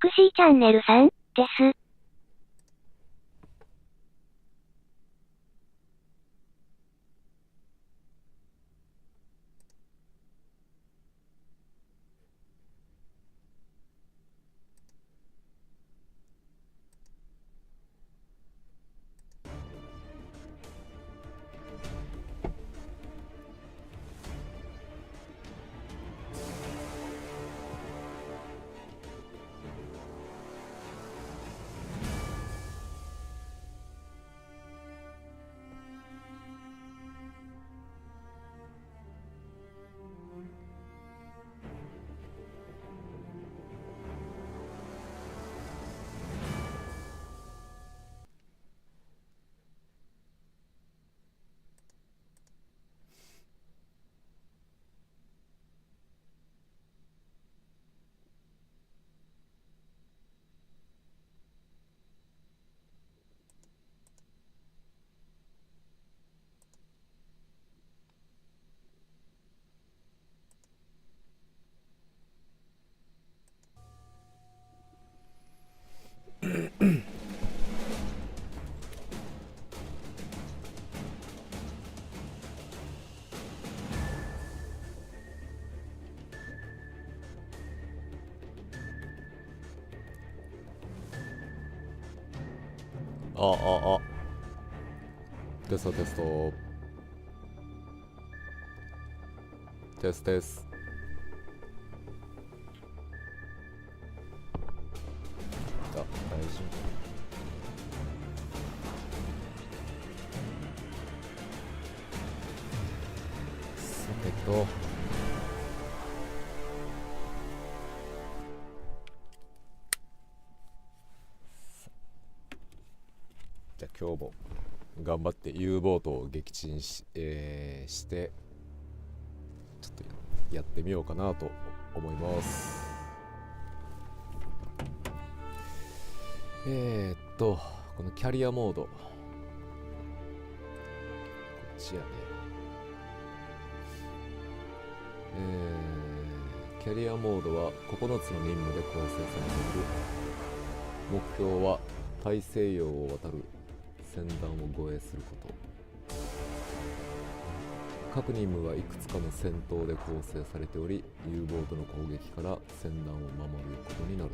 クシーチャンネルさんです。テストテスト。テステス。大丈夫。さてと。じゃあ今日も頑張って U ボートを撃沈してちょっとやってみようかなと思います。このキャリアモードこっちやね。キャリアモードは9つの任務で構成されている。目標は大西洋を渡る船団を護衛すること。各任務はいくつかの戦闘で構成されており、U ボートの攻撃から船団を守ることになる。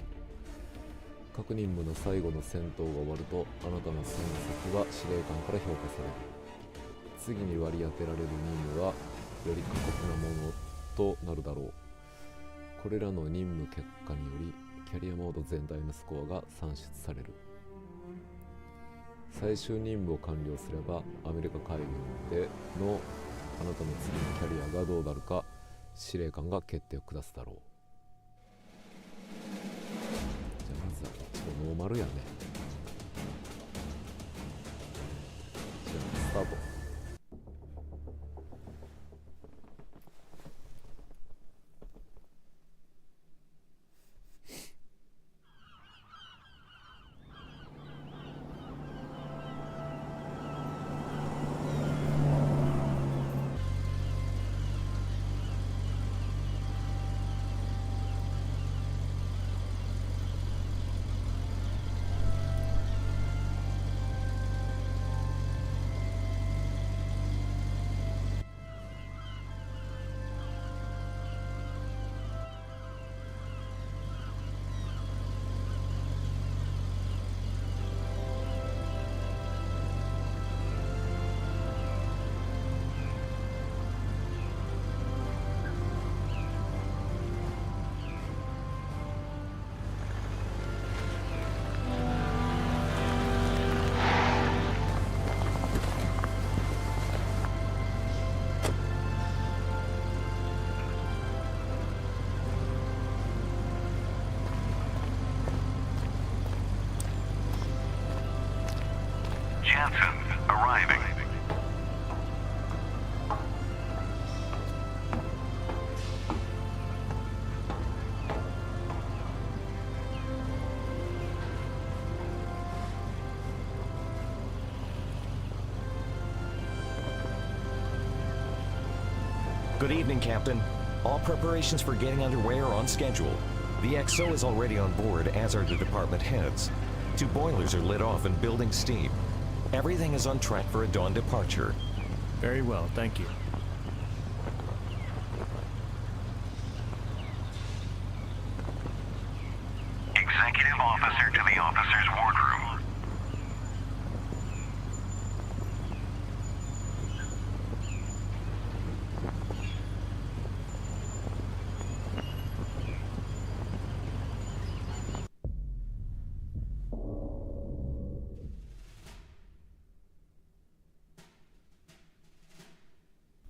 各任務の最後の戦闘が終わると、あなたの戦績は司令官から評価される。次に割り当てられる任務はより過酷なものとなるだろう。これらの任務結果によりキャリアモード全体のスコアが算出される。最終任務を完了すればアメリカ海軍でのあなたの次のキャリアがどうなるか司令官が決定を下すだろう。じゃあまずはこっちのノーマルやね。じゃあスタート。Arriving. Good evening, Captain. All preparations for getting underway are on schedule. The XO is already on board, as are the department heads. 2 boilers are lit off and building steam. Everything is on track for a dawn departure. Very well, thank you. Executive officer to the officer's wardroom.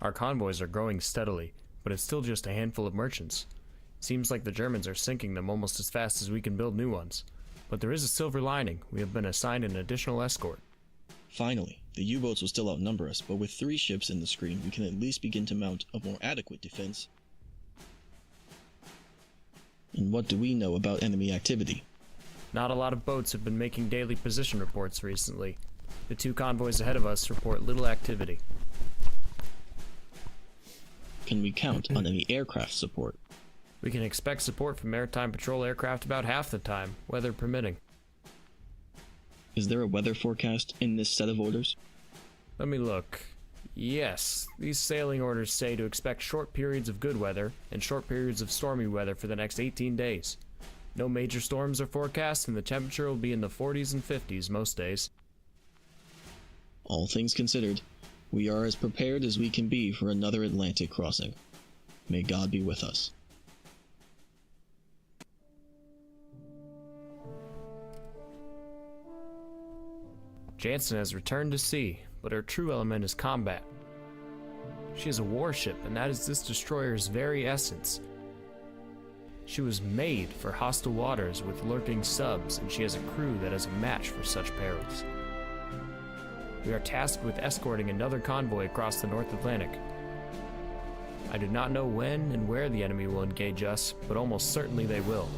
Our convoys are growing steadily, but it's still just a handful of merchants. Seems like the Germans are sinking them almost as fast as we can build new ones. But there is a silver lining. We have been assigned an additional escort. Finally, the U-boats will still outnumber us, but with 3 ships in the screen, we can at least begin to mount a more adequate defense. And what do we know about enemy activity? Not a lot of boats have been making daily position reports recently. The 2 convoys ahead of us report little activity. Can we count on any aircraft support? We can expect support from maritime patrol aircraft about half the time, weather permitting. Is there a weather forecast in this set of orders? Let me look. Yes, these sailing orders say to expect short periods of good weather and short periods of stormy weather for the next 18 days. No major storms are forecast, and the temperature will be in the 40s and 50s most days. All things considered, we are as prepared as we can be for another Atlantic crossing. May God be with us. Jansen has returned to sea, but her true element is combat. She is a warship, and that is this destroyer's very essence. She was made for hostile waters with lurking subs, and she has a crew that is a match for such perils. We are tasked with escorting another convoy across the North Atlantic. I do not know when and where the enemy will engage us, but almost certainly they will.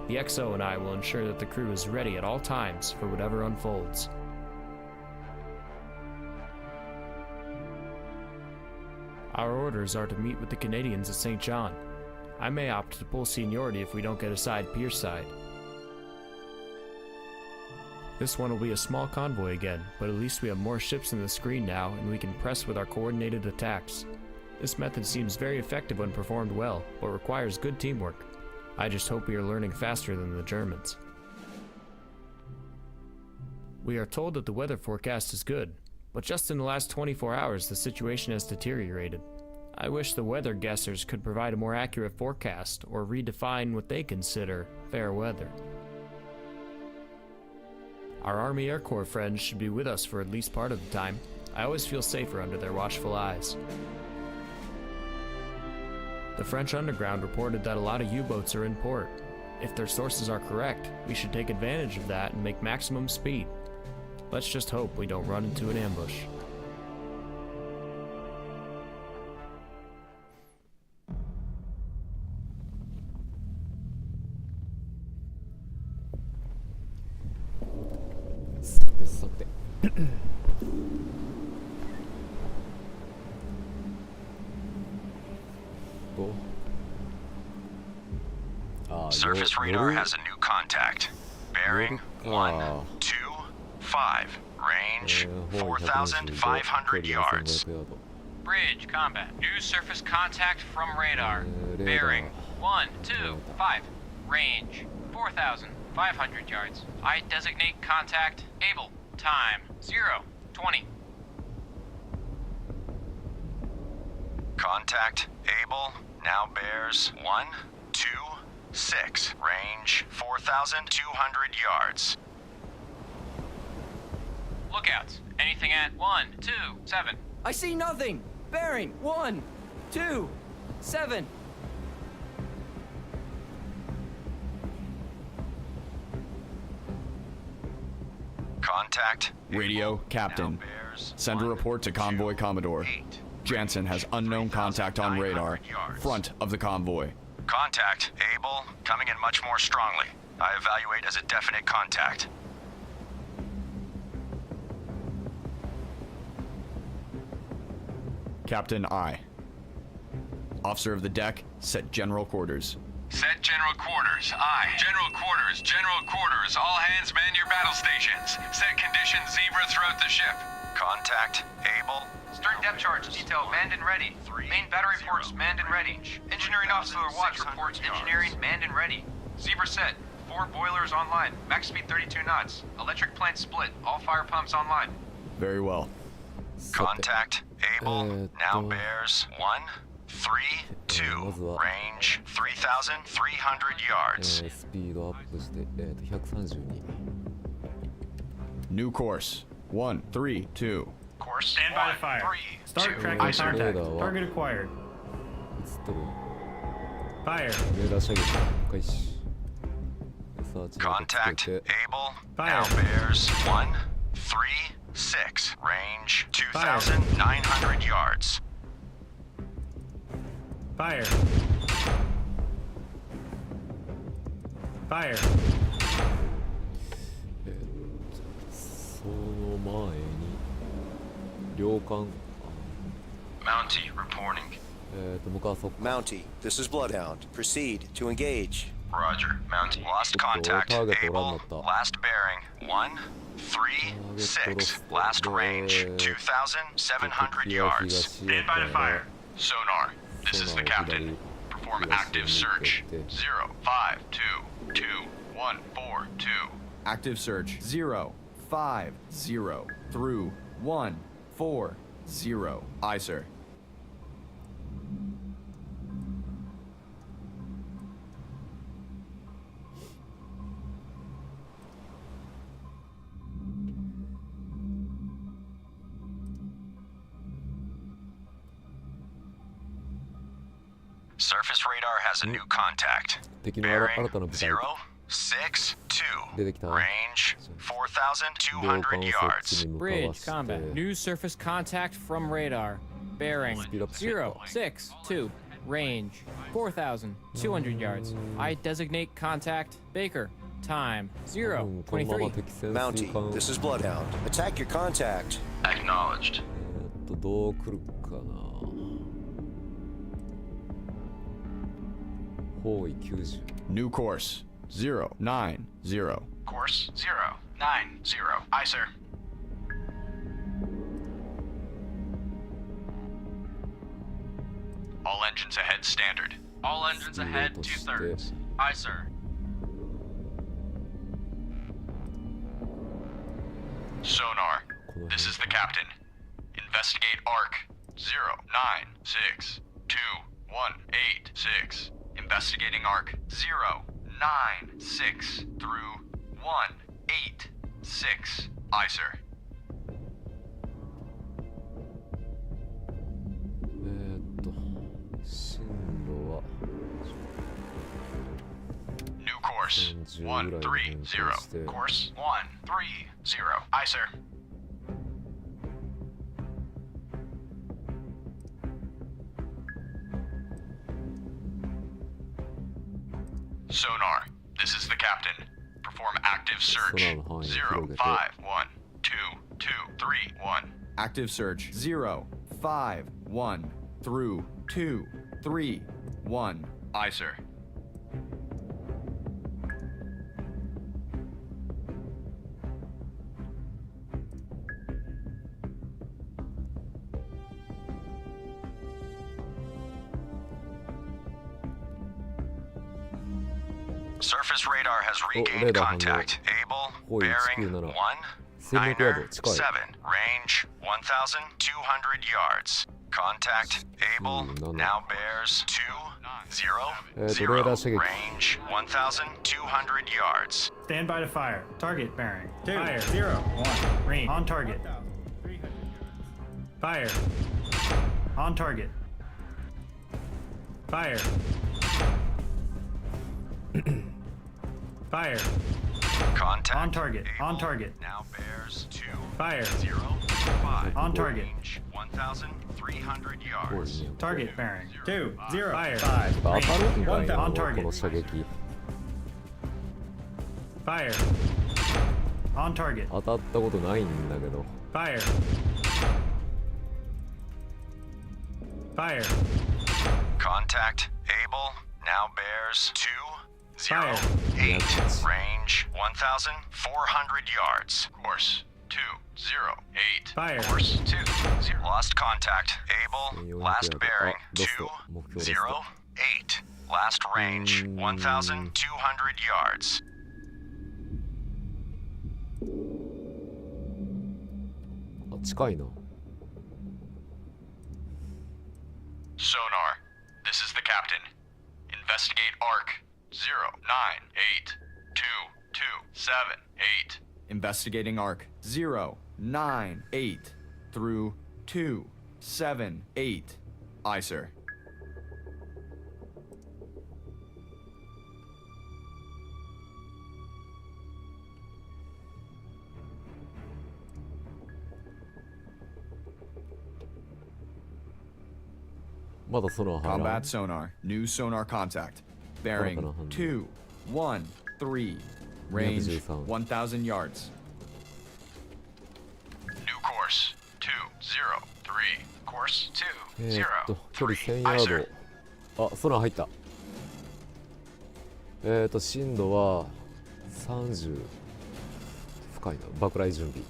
The XO and I will ensure that the crew is ready at all times for whatever unfolds. Our orders are to meet with the Canadians at St. John. I may opt to pull seniority if we don't get aside pier side. This one will be a small convoy again, but at least we have more ships in the screen now, and we can press with our coordinated attacks. This method seems very effective when performed well, but requires good teamwork. I just hope we are learning faster than the Germans. We are told that the weather forecast is good, but just in the last 24 hours the situation has deteriorated. I wish the weather guessers could provide a more accurate forecast or redefine what they consider fair weather. Our Army Air Corps friends should be with us for at least part of the time. I always feel safer under their watchful eyes. The French underground reported that a lot of U-boats are in port. If their sources are correct, we should take advantage of that and make maximum speed. Let's just hope we don't run into an ambush. Surface radar has a new contact. Bearing 125. Range 4,500 yards. Bridge combat. New surface contact from radar. Bearing 125. Range 4,500 yards. I designate contact able. Time 0:20. Contact able now bears 126. Range 4,200 yards. Lookouts. Anything at 127. I see nothing! Bearing 127. Contact. Radio, Captain. Send a report to Convoy Commodore. Jansen has unknown contact on radar. Front of the convoy. Contact. Able. Coming in much more strongly. I evaluate as a definite contact. Captain I. Officer of the deck, set general quarters. Set general quarters. Aye. General quarters. General quarters. All hands man your battle stations. Set conditions zebra throughout the ship. Contact. Able. Stern depth charge detail manned and ready. Main battery reports manned and ready. Engineering officer watch reports engineering manned and ready. Zebra set. 4 boilers online. Max speed 32 knots. Electric plant split. All fire pumps online. Very well. Contact. Able. Now bears 1, 3, 2. Range 3,300 yards. スピードアップして、132。New course. 1, 3, 2. Course. Stand by to fire. Start tracking contact. Target acquired. 映っとる。 Fire. レーダー射撃開始。サーチライト Contact. つけて Able. Fire. Now bears 1, 3, 6. Range 2,900 yards. Fire. Fire. その前に領艦 Mountie reporting. 向かわそうか。 Mountie, this is Bloodhound. Proceed to engage. Roger. Mountie. Lost contact. Target Able. oranda. Last bearing 1, 3, 6. Last range 2,700 yards. Stand by to fire. Sonar. This is the captain. Perform active search. 0, 5, 2, 2, 1, 4, 2. Active search 0, 5, 0 through 1, 4, 0. Aye, sir. Surface radar has a new contact. 敵の新 Bearing たな部隊 0, 6, 出てきた 2. Range 領 4,200 艦を yards. そっちに向かわ Bridge して combat. New surface contact from radar. Bearing Speed up. 062. Range 4,200 yards. I designate contact Baker. Time このまま 0:23. 敵潜水 Mountie, 艦 this is Bloodhound. Attack your contact. Acknowledged. どう来るかな。方位90。 New course 0, 9, 0. Course 0, 9, 0. Aye, sir. All engines ahead standard. All engines ahead 2/3. Aye, sir. Sonar. This is the captain. Investigate arc 0, 9, 6, 2, 1, 8, 6. Investigating arc 0, 9, 6 through 1, 8, 6. Aye, sir. 進路は New course 10 ぐらいに変更して 130. Course 130. Aye, sir. Sonar. This is the captain. Perform active search. Sonarの範囲を 0, 広げて 5, 1, 2, 2, 3, 1. Active search 0, 5, 1 through 2, 3, 1. Aye, sir. Surface radar has regained radar contact. Able, bearing 1, 戦略ヤード 9, 近い 7. Range 1,200 yards. Contact. Able, now bears 2, 0, 0. radar射撃 Range 1,200 yards. Stand by to fire. Target bearing. Fire 0:1. Range on target. Fire. On target. Fire. Fire. Contact. On target. Able, On target. now bears 2, Fire. 0, 5. On target. Range 1,300 yards. Target bearing 2, 0, fire. 当たるんかいな On こ target. の射撃 Fire. On target. 当たったことないんだけど Fire. Fire. Contact. Able, Now bears Fire. 208. Range 1,400 yards. Course 208. Fire. Course 20. Lost contact. Able. Last bearing 208. Last range 1,200 yards.近いな。 Sonar. This is the captain. Investigate Arc 0982278. Investigating Arc 098 through 278. Aye, sir. まだソナー入らん。 Combat sonar. New sonar contact. Bearing 213. Range 1,000 yards. New course 203. Course 距離1000 203. ヤード。あ、ソナー入った。深度は30。深いな。爆雷準備。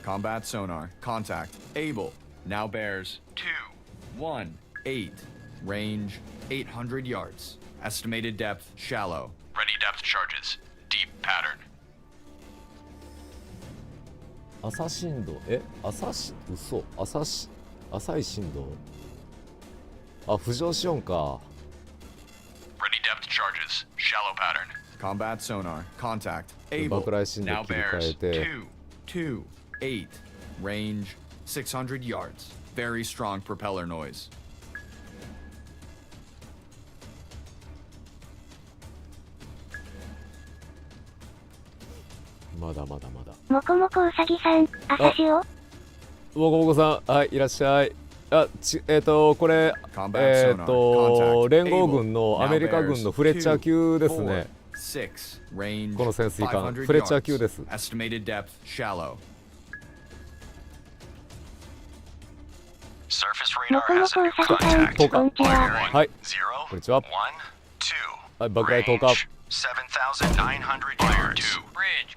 Combat sonar. Contact. Able. Now bears 218. Range 800 yards. Estimated depth shallow. Ready depth charges. Deep pattern. 浅深度。浅い深度。浮上しよんか。 Ready depth charges. Shallow pattern. Combat sonar. Contact. Able. 爆雷深度 Now 切り替 bears えて。 228. Range 600 yards. Very strong propeller noise. まだまだまだ。もこもこうさぎさん、朝潮。もこもこさん、はい、いらっしゃい。これ、連合軍のアメリカ軍のフレッチャー級ですね。この潜水艦、フレッチャー級です。Estimated depth shallow. Surface も radar こも has こ a う new さぎさん、 contact. こんにちは。はい Zero, こんにちは。 one, two. はい、爆雷投下。 Range 7,900 yards. Bridge,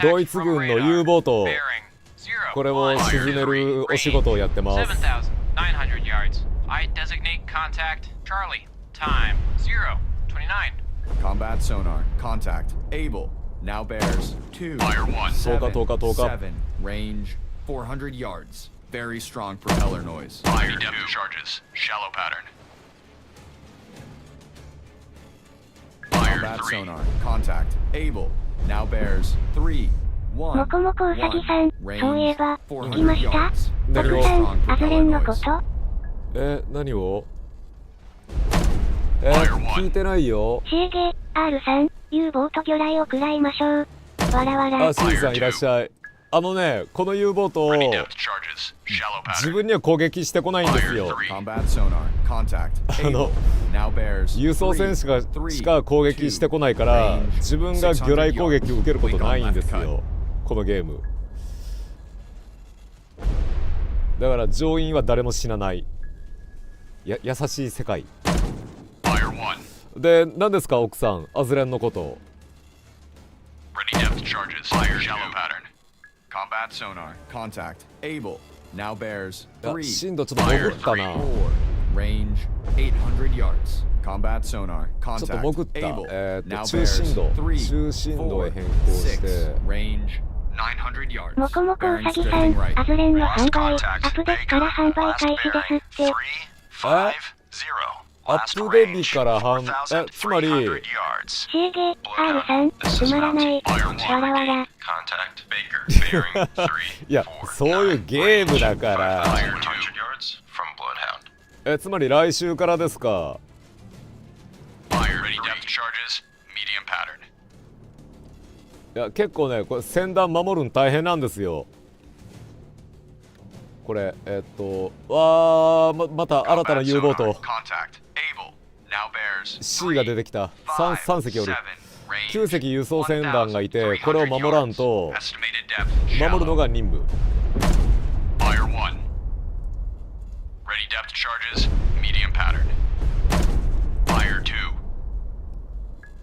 ドイツ軍の U ボート、これを沈めるお仕事をやってます。 7,900 yards. I designate contact Charlie. Time 0:29. Combat sonar. Contact. Able. Now bears 10日。 277. Range 400 yards. Very strong propeller noise. Fire depth charges. Shallow pattern. Fire Combat 3. sonar. Contact. Able. Now bears 3. 1. もこもこうさぎさん、そういえば、聞きました？た何をくさん、アズレンのこと？何を聞いてないよ。シーゲ、R さん、U ボート魚雷を食らいましょう。わらわら。シーさんいらっしゃい。この U ボートを Ready depth charges. Shallow 自 pattern. 分には攻撃してこないんですよ。 Combat sonar. Contact. Able. Now bears 輸送船しか攻撃してこないから、自分が魚雷攻撃を受けることないんですよ、このゲーム。だから乗員は誰も死なない。優しい世界。 Fire 1. で、何ですか奥さん、アズレンのこと。 Ready depth charges. Fire shallow pattern. Combat sonar. Contact. Able. Now bears 3. 深度ちょっと潜ったな。 4. Range 800 yards. Combat sonar. ちょっと Contact. 潜った。 Able. Now 中深度 bears 中深度へ変更して。 Range 900 yards. もこもこうさぎさん、アズレンの販売、アップデ日から販売開始ですって。アップデ日からつまりシーゲ、R さん、つまらない。わらわら。いや、そういうゲームだから。つまり来週からですか。いや、結構ね、これ船団守るの大変なんですよ。これまた新たな U ボート C が出てきた。 3隻おる。9隻輸送船団がいて、これを守らんと。守るのが任務。 Fire 1. Ready depth charges. Medium pattern.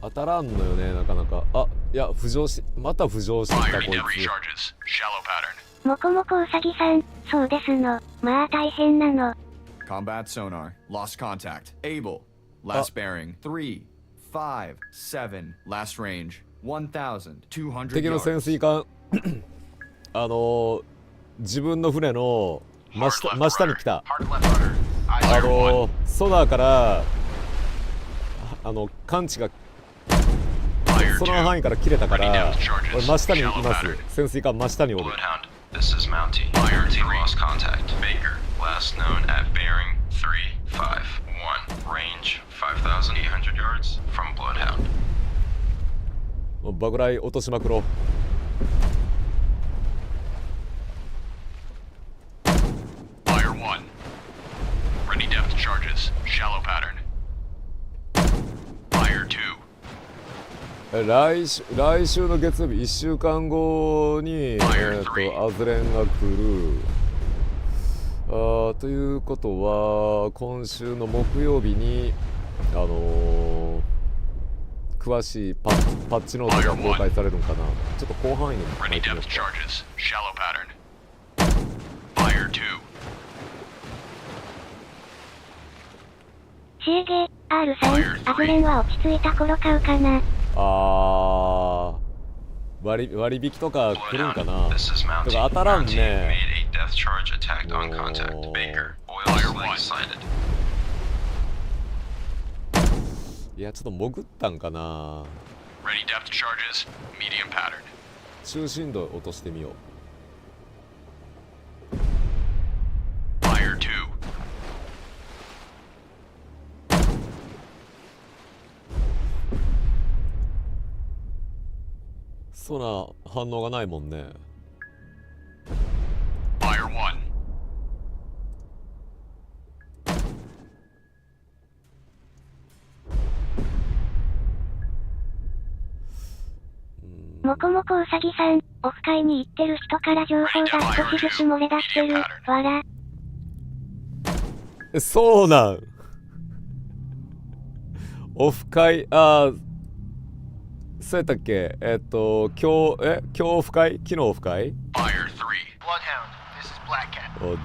当たらんのよね、なかなか。あ、いや、浮上し、また浮上してきた、こい Fire つ。 recharges. Shallow pattern. もこもこうさぎさん、そうですの。まあ大変なの。Combat sonar. Lost contact. Able. Last bearing. 3, 5, 7. Last range. 1,200敵の潜水艦自分の船の真下に来た。ソナーから感知がその範囲から切れたから、俺真下にいます。潜水艦真下におる。 This is Mountie. Mountie lost contact. Baker. Last known at bearing 351. Range 5,800 yards from Bloodhound. バグライ落としまくろう。 Fire 1. Ready depth charges. Shallow pattern. Fire 2. 来週の月曜日1週間後に、アズレンが来る。ということは今週の木曜日に詳しいパッチノートが公開されるのかな。ちょっと広範囲に書いてみようか。 Shallow pattern. Fire 2. シエゲ R さん、アズレンは落ち着いた頃買うかな。割引とか来るんかな。とか当たらんね。いや、ちょっと潜ったんかな。中心度落としてみよう。そんな反応がないもんね。 Fire 1. もこもこうさぎさん、オフ会に行ってる人から情報が少しずつ漏れ出してる。わら。そうなん。オフ会、そうやったっけ。今日オフ会？昨日オフ会？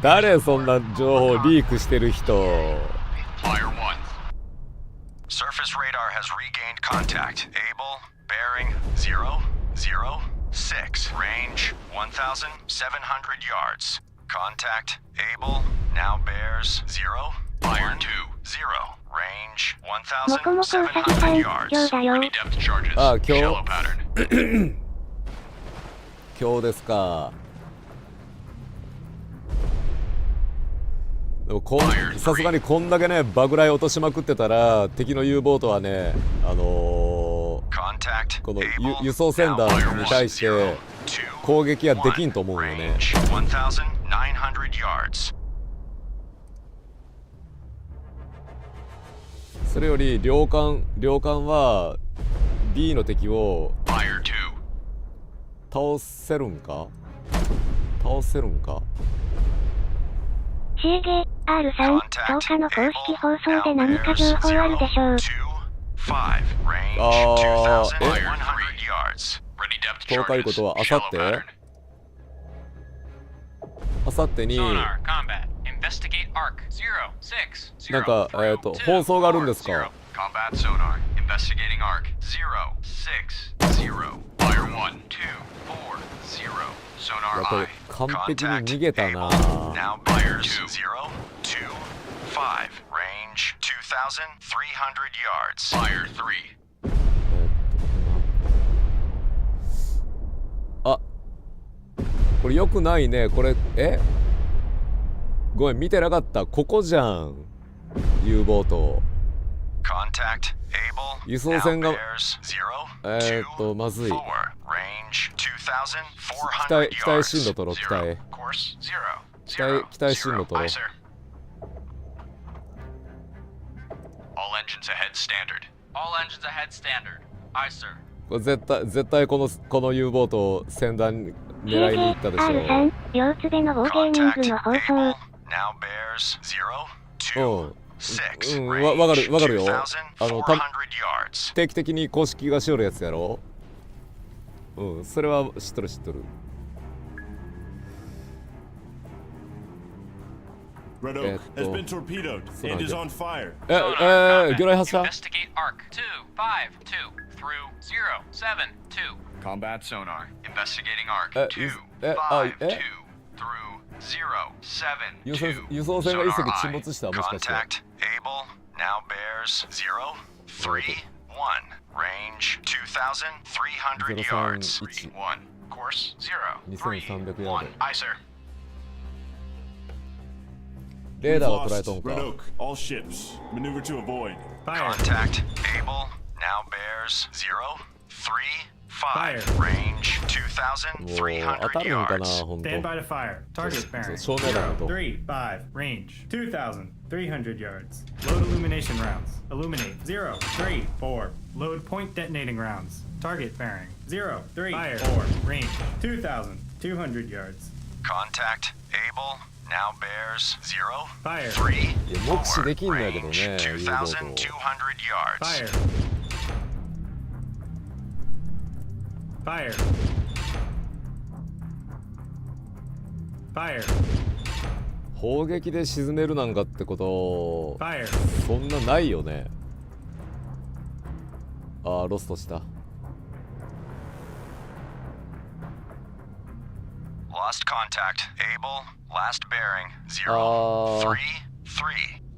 誰そんな情報リークしてる人。 Fire 1. Surface radar has regained contact. Able, bearing 006. Range 1,700 yards. Contact, able, now bears 0, Fire 2. range もこもこうさぎさん、 1,700 今 yards. 日だよ。 Ready depth charges. 今日 Shallow pattern. 今日ですか。でもさすがにこんだけねバグライ落としまくってたら敵の U ボートはねこの輸送船団に対して攻撃ができんと思うよね。それより領艦は B の敵を倒せるんか。シエゲ R さん、10日の公式放送で何か情報あるでしょう。10日いうことはあさってになんか放送があるんですか。これ完璧に逃げたな。あ、これ良くないね。これごめん見てなかった。ここじゃん U ボート。輸送船がまずい。北へ進路取ろう。北へ進路取ろう。これ絶対この U ボートを船団狙いに行ったでしょう。 R さん、両つべのウォーゲーミングの放送。わかるよ。定期的に公式がしよるやつやろ。それは知っとる。Red Oak has been torpedoed and is on fire. 魚雷発射。 Investigate Arc 252 through 072. Combat sonar. Investigating Arc 252 through 072. 輸送船が一隻沈没した。もしかして。 Contact Able now bears 031. Range 2,300 yards. 1. Course 031. Aye, sir. レーダーが捉えとん Red か。 Oak, all ships. Maneuver to avoid. Contact Able now bears 035. Range 2,300 yards. Stand by to fire. Target bearing 035. Range 2,300 yards. Load illumination rounds. Illuminate 034. Load point detonating rounds. Target bearing 034. Range 2,200 yards. Contact Able now bears 034. いや目視できんのやけどね。 Range 2,200 yards. Fire. Fire. Fire. 砲撃で沈めるなんかってこと Fire. そんなないよね。ああ、ロストした。 Lost contact. Able. Last bearing 033.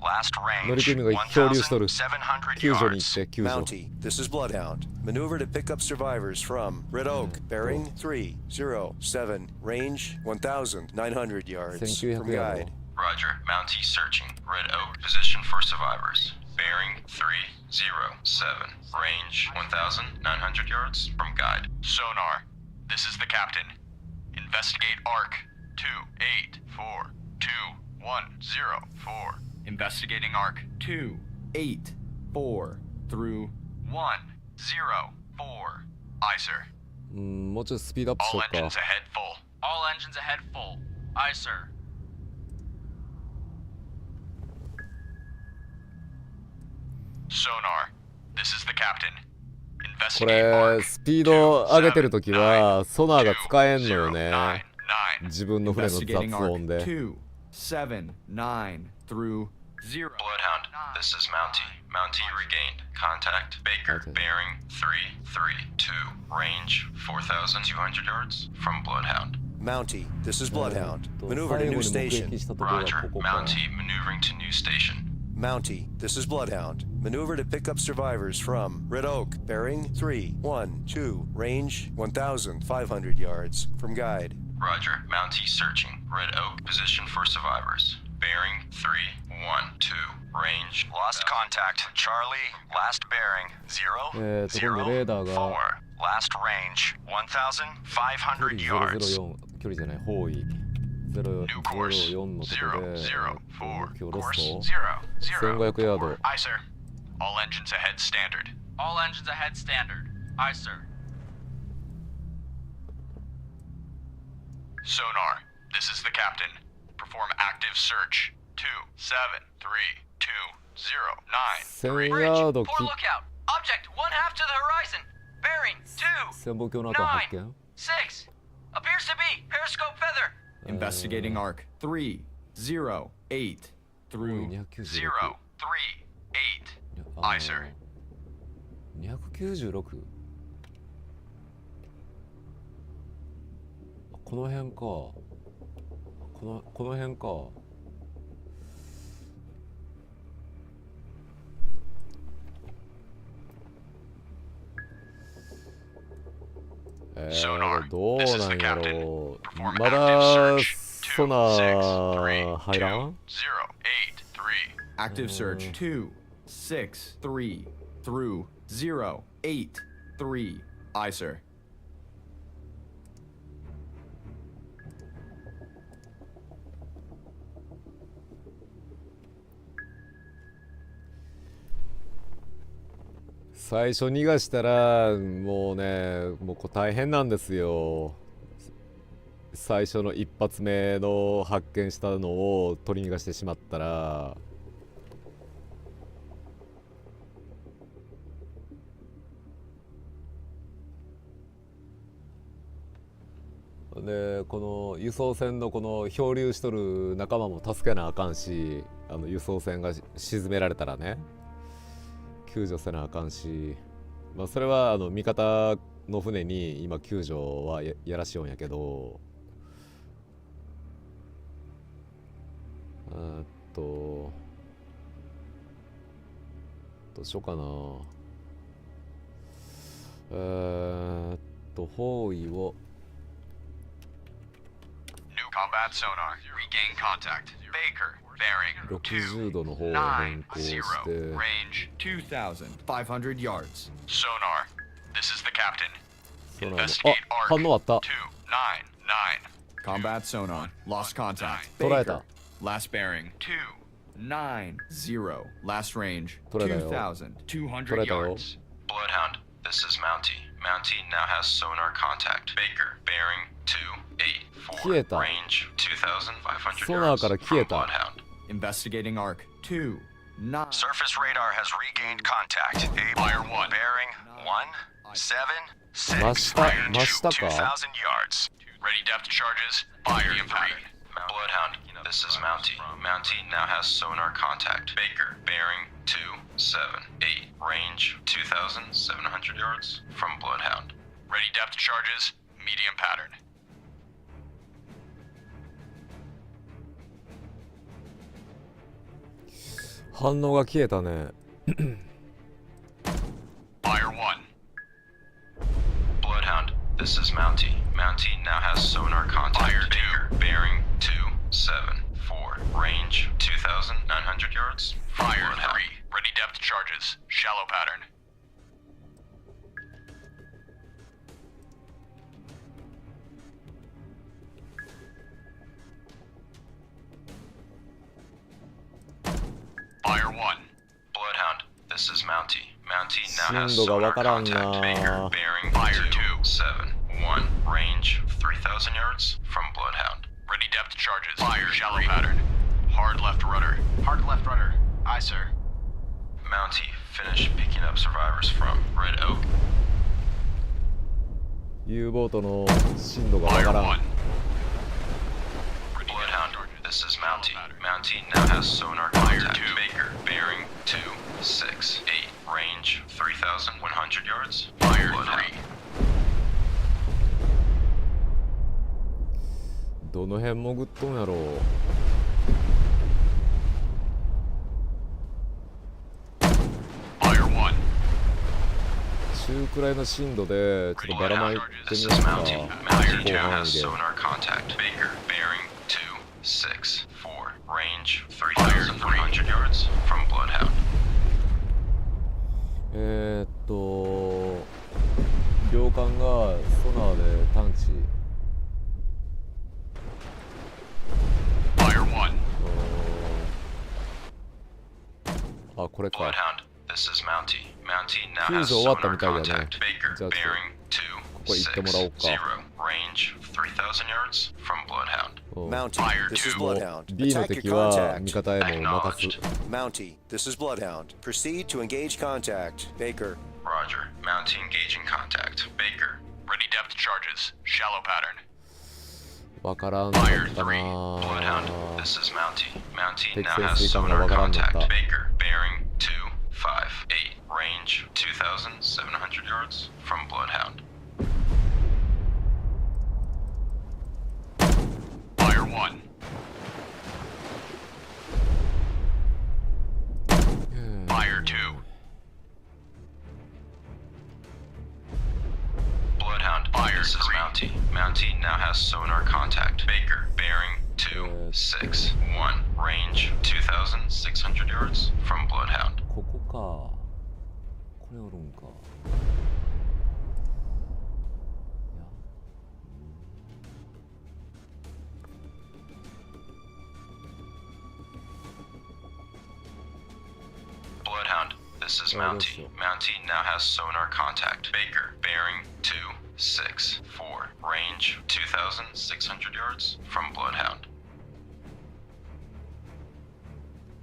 Last 乗 range 組員が漂流しとる。 1,700救助に yards. 行って救助。 Mountie, this is Bloodhound. Maneuver to pick up survivors from Red Oak, bearing 307, range 1,900 yards. 1900 From guide. Roger. Mountie searching. Red Oak. Position for survivors. Bearing 307. Range 1,900 yards. From guide. Sonar. This is the captain. Investigate Arc 2842104. Investigating Arc 284 through 104. Aye, sir. もうちょっとスピードアップし All よっか。 engines ahead full. All engines ahead full. Aye, sir. Sonar. This is the captain. こ Investigate れ Arc スピード上げてるときはソナーが使えんのよね。 209. 自分の船の雑 Investigating Arc 音で。 279 through 0. Bloodhound, this is Mountie. Mountie regained. Contact Baker. Okay. Bearing 332. Range 4,200 yards from Bloodhound. Mountie, this is Bloodhound. Maneuver to new 最後に目 station. 撃したところが Roger. ここか。 Mountie maneuvering to new station. Mountie, this is Bloodhound. Maneuver to pick up survivors from Red Oak, bearing 312, range 1,500 yards. From guide. Roger. Mountie searching. Red Oak. Position for survivors. Bearing 312. Range. Lost contact. Charlie. Last bearing 今度レーダーが 004. Last range 1,500 yards. 004距離じゃない方位 New course 004のところで 004. 目標ロ Course スト 004. 1500ヤード Aye, sir. All engines ahead standard. All engines ahead standard. Aye, sir. Sonar. This is the captain. Perform active search. 2732093. 1000ヤード Poor lookout. Object one half to the horizon. Bearing 潜望鏡の後発見 296. Appears to be periscope feather. Investigating Arc 308 through 038. Aye, sir. 296? この辺かこの辺かどうなんやろうまだソナー入らん active search 263 through 083. Aye, sir.最初逃がしたらもうねもうこれ大変なんですよ。最初の一発目の発見したのを取り逃がしてしまったらでこの輸送船のこの漂流しとる仲間も助けなあかんし、輸送船が沈められたらね救助せなあかんし、まあ、それは味方の船に今救助は やらしようんやけど、どうしようかな。方位をNew combat sonar. Regain contact. Baker. Bearing. 60度の方を変更して Range 2,500 yards. sonar. This is the captain. そうなんだ。 Investigate あ、 arc 反応あった。 299. Combat sonar. Lost contact. 捉えた。 Last bearing. 290. Last range. 捉えたよ。 2,200 yards. Bloodhound. This is Mountie. Mountie now has sonar contact. Baker. Bearing 消え 284. た。 Range 2,500 ソナー yards から消え from た。 Bloodhound. Investigating arc. 2. Surface radar has regained contact. Fire 1. Bearing 176. 真下、 Fire 2. 真下か。 2,000 yards. Ready depth charges. Fire 3. Bloodhound. This is Mountie. Mountie now has sonar contact. Baker. Bearing 278. Range 2,700 yards from Bloodhound. Ready depth charges. Medium pattern. 反応が消えたね。Fire 1. Bloodhound. This is Mountie. Mountie now has sonar contact. Fire 2. Bearing 274. Range 2,900 yards. Fire 3. Ready depth charges. Shallow pattern. Fire 1. Bloodhound. This is Mountie. Mountie now has 進路がわ sonar からん contact. な。 Baker. Bearing Fire 271. Range 3,000 yards from Bloodhound. Ready depth charges. Fire shallow pattern. Hard left rudder. Hard left rudder. Aye, sir. Mountie, finish picking up survivors from Red Oak. U ボートの進路がわ Fire からん。 1. Bloodhound, this is Mountie. Mountie now has sonar contact. Baker, bearing 268. Range 3,100 yards. Fire 3. どの辺潜っとんやろう。Fire 1. 中くらいの深度でちょっとばらまいて This み is ようか。 Mountie. 広 Mountie 2範 has 囲で。 sonar contact. Baker, bearing 264. Range 3,100 yards from Bloodhound. 両艦がソナーで探知。Fire 1. あ、これか。 Bloodhound, this is Mountie. Mountie now 救 has 助終わった sonar みたいだね。 contact. Baker, じゃあ bearing ここ行ってもらおうか。 260. Range 3,000 yards from Bloodhound. Mountie, Fire this is 2. Bloodhound. B の Attack 敵 your は contact. 味方へも任す。 Mountie, this is Bloodhound. Proceed to engage contact. Baker. Roger. Mountie engaging contact. Baker, ready depth charges. Shallow pattern. わからんかっ Fire た 3. な Bloodhound, ぁ。 this is Mountie. Mountie 敵 now 潜 has 水艦が sonar わからんかっ contact. た。 Baker, bearing 258. Range 2,700 yards from Bloodhound. Fire 1. Fire 2. Bloodhound, fire. This is Mountie. Mountie now has sonar contact. Baker, bearing 261. Range 2,600 yards from Bloodhound. ここか。これおるんか。いや。Bloodhound, this is Mountie. Mountie now has sonar contact. Baker, bearing 264. Range 2,600 yards from Bloodhound.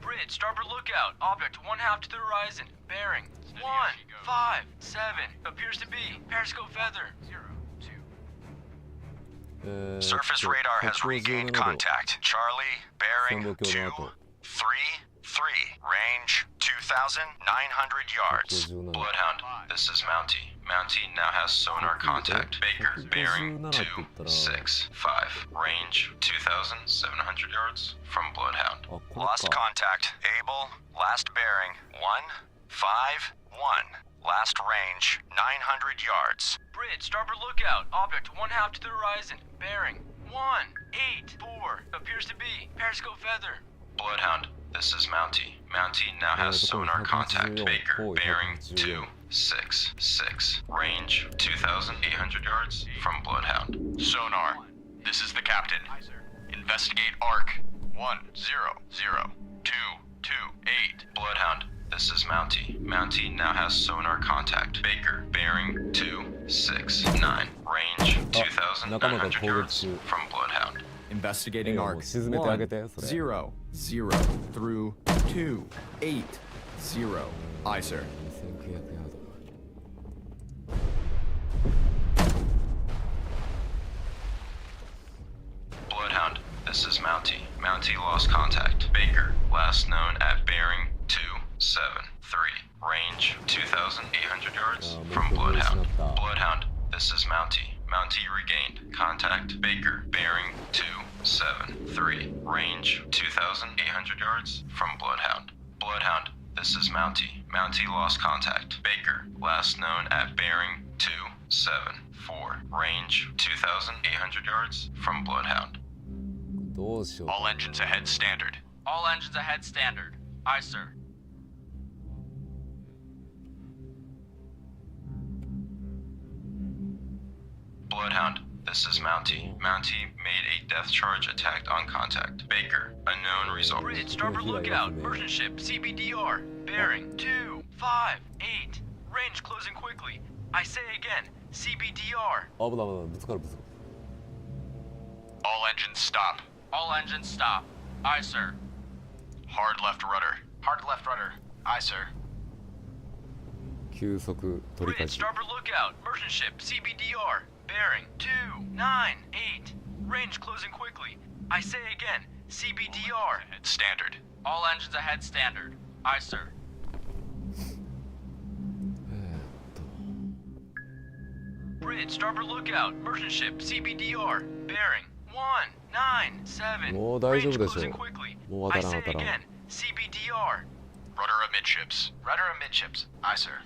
Bridge, starboard lookout. Object 1/2 to the horizon. Bearing 157. Appears to be periscope feather. 0, 2. Surface radar has regained contact. Charlie, bearing 233, range 2,900 yards. Bloodhound, this is Mountie. Mountie now has sonar contact. Baker, bearing 265, range 2,700 yards from Bloodhound. Lost contact. Able, last bearing 151. Last range, 900 yards. Bridge, starboard lookout. Object 1/2 to the horizon. Bearing 184. Appears to be periscope feather. Bloodhound, this is Mountie. Mountie now has sonar contact. Baker, bearing 266. Range 2,800 yards from Bloodhound. Sonar, this is the captain. Investigate ARC 100228. Bloodhound, this is Mountie. Mountie now has sonar contact. Baker, bearing 269. Range 2,900 yards from Bloodhound. Investigating ARC 100 through 280. Aye, sir. Bloodhound, this is Mountie. Mountie lost contact. Baker, last known at bearing 273. Range 2,800 yards from Bloodhound. Bloodhound, this is Mountie. Mountie regained contact. Baker, bearing 273. Range 2,800 yards from Bloodhound. Bloodhound, this is Mountie. Mountie lost contact. Baker, last known at bearing 274. Range 2,800 yards from Bloodhound. All engines ahead standard. All engines ahead standard. Aye, sir. Bloodhound, this is Mountie. Mountie made a death charge attack on contact. Baker, unknown result. Bridge, starboard lookout. Merchant ship, CBDR. Bearing 258. Range closing quickly. I say again, CBDR. All engines stop. All engines stop. Aye, sir. Hard left rudder. Hard left rudder. Aye, sir. 急速取り返 Bridge, し starboard lookout. Merchant ship, CBDR. Bearing 298. Range closing quickly. I say again, CBDR. Standard. All engines ahead standard. Aye, sir. Bridge, starboard lookout. Merchant ship, CBDR. Bearing 197. もう大丈夫でしょ Range closing quickly. もう当 I たらん say 当たらん again, CBDR. Rudder amidships. Rudder amidships. Aye, sir.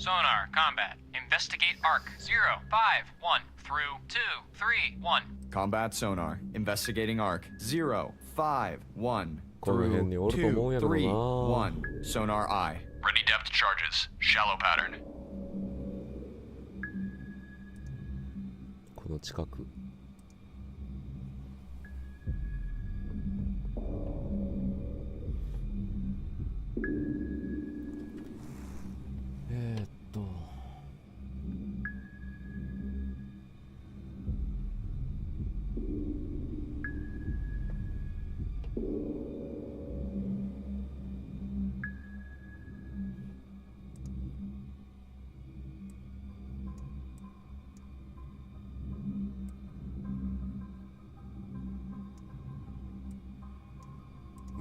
Sonar, combat. Investigate ARC 051 through 231. Combat sonar. Investigating ARC 051 この辺におると思うんやけどな 231. Sonar I. Ready depth charges. Shallow pattern. この近く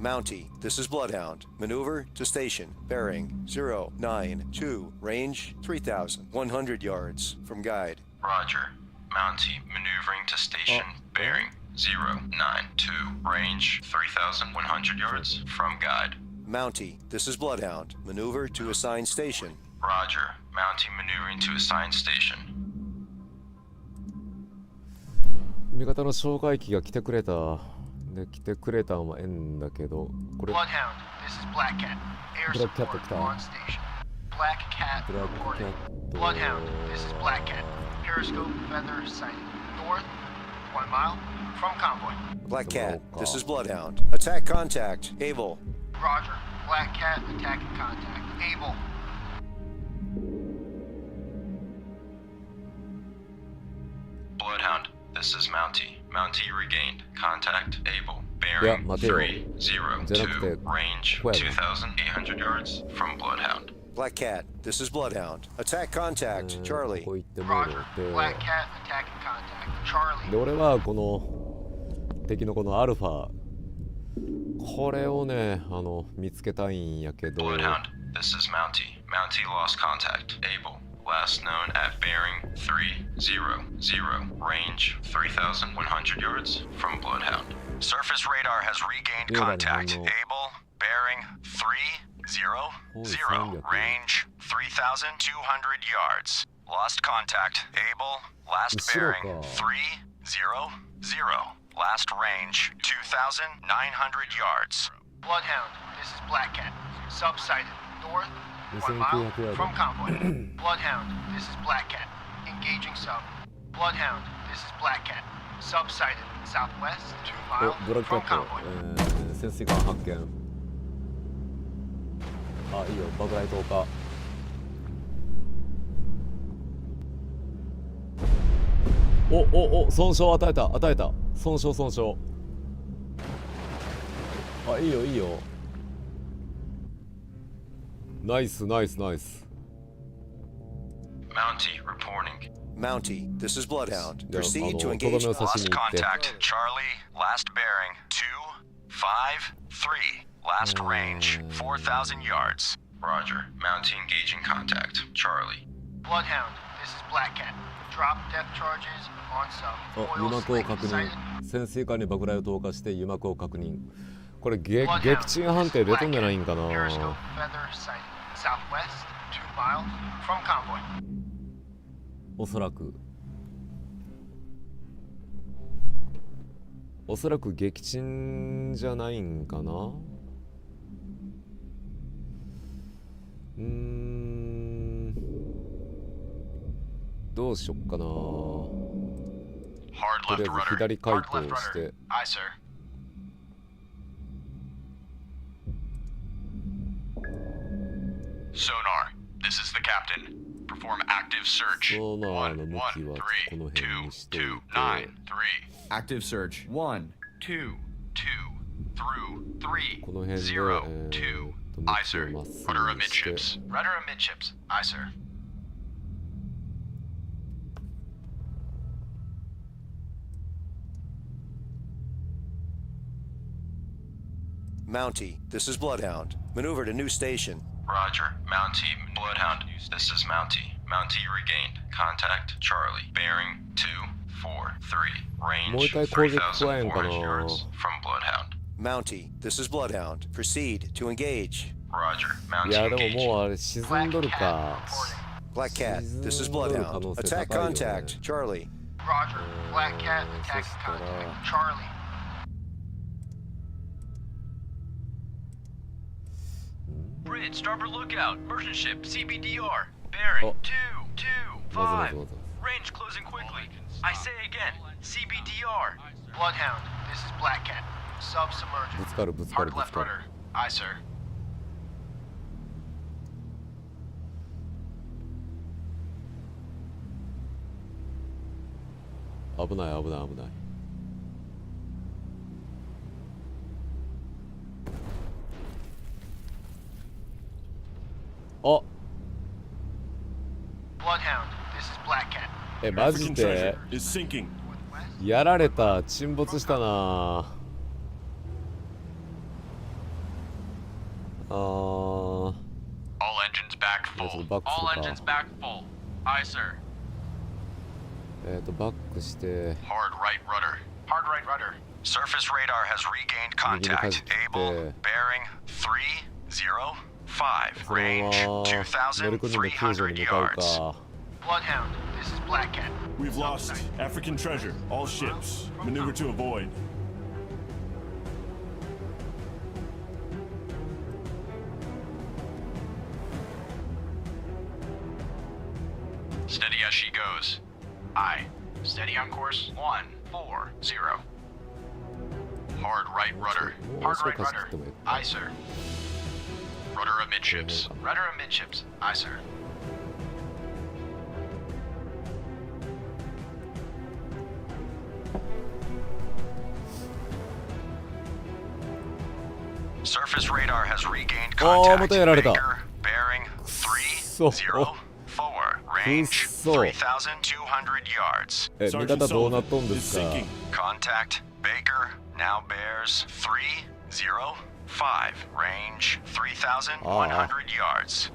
Mountie, this is Bloodhound. Maneuver to station. Bearing 092. Range 3,100 yards. From guide. Roger. Mountie maneuvering to station. Bearing 092. Range 3,100 yards from guide. Mountie, this is Bloodhound. Maneuver to assigned station. Roger. Mountie maneuvering to assigned station. 味方の哨戒機が来てくれたで来てくれたんはええんだけどこれ Bloodhound, this is Black Cat. Air Black Cat support 来た on station. Black Cat reporting. Black Cat Bloodhound, this is Black Cat. Periscope feather sighted. North, 1 mile from convoy. Black Cat, this is Bloodhound. Attack contact. Able. Roger. Black Cat attacking contact. Able. Bloodhound, this is Mountie. Mountie regained. Contact able. Yeah, Bearing Mateo. 302. Range 2,800 yards from Bloodhound. Black Cat, this is Bloodhound. Attack contact, Charlie. ここ行ってもらって Black Cat attacking contact. Charlie. で俺はこの敵のこのアルファこれをね見つけたいんやけど Bloodhound, this is Mountie. Mountie lost contact. Able. Last known at bearing 300. Range 3,100 yards from Bloodhound. Surface radar has regained contact. Able. Bearing 300. Range 3,200 yards. Lost contact. Able. Last bearing 300. Last range 2,900 yards. Bloodhound, this is Black Cat. Subsighted. North. 1 mile from convoy. Bloodhound, this is Black Cat. Engaging sub. Bloodhound, this is Black Cat. Subsighted. Southwest. 2 miles ブラック from キャッ convoy. ト、潜水艦発見。あ、いいよ、爆雷投下。お、損傷与えた。損傷。あ、いいよ。ナイス。Mountie reporting. Mountie, this is Bloodhound. Proceed to とど engage. めを刺しに Lost 行って contact. Charlie. Last bearing 253. Last range 4,000 yards. Roger. Mountie engaging contact. Charlie. Bloodhound, this is Black Cat. Drop depth charges on sub. あ、油 Oil 膜を sling 確認 sighted. 潜水艦に爆雷を投下して油膜を確認これ撃沈判定出とんじゃないんかな Periscope feather sighted. Southwest 2 miles from convoy. おそらく撃沈じゃないんかなどうしよっかなとりあえず左回答をして Aye, sir. Sonar, this is the captain. Perform active search. ソナーの向きはこの辺にしておいて Active search. 1. 2, 2, through 3, この辺で、 0, 2. 向 Aye, きを sir. まっす Rudder ぐにして amidships. Rudder amidships. Aye, sir. Mountie, this is Bloodhound. Maneuver to new station. Roger. Mountie, Bloodhound. This is Mountie. Mountie regained. Contact Charlie. Bearing 243. もう一 Range 回攻撃加えんかな 3,400 yards from Bloodhound. Mountie, this is Bloodhound. Proceed to engage. Roger. い Mountie やでも engaging. もうあれ沈んどるか Black Cat, this is Bloodhound. Attack contact, Charlie. Roger. Black Cat attacking contact. Charlie. Bridge, starboard lookout. Merchant ship, CBDR. Bearing 225. Range closing quickly. I say again, CBDR. Bloodhound, this is Black Cat. Submergent. ぶつかる Hard left rudder. Aye, sir. 危ないあ Bloodhound, this is Black Cat. マジ African で treasure is sinking. やられた沈没したなAll engines back full. All engines back full. Aye, sir. バックして Hard right rudder. Hard right rudder. Surface radar has regained contact. Able. Bearing 305. そのま Range ま乗組員の救助に 2,300 向かう yards. か Bloodhound, this is Black Cat. We've lost African treasure. All ships. Maneuver to avoid. Steady as she goes. Aye. Steady on course 140. Hard right rudder. Hard right rudder. Aye, sir. Rudder amidships. Rudder amidships. Aye, sir. Surface radar has regained contact. Baker, bearing 嘘。 0, 4, range 3,200 yards. 味方どうなっとんですか。 Contact Baker now bears 3, 0, 5, range 3,100 yards.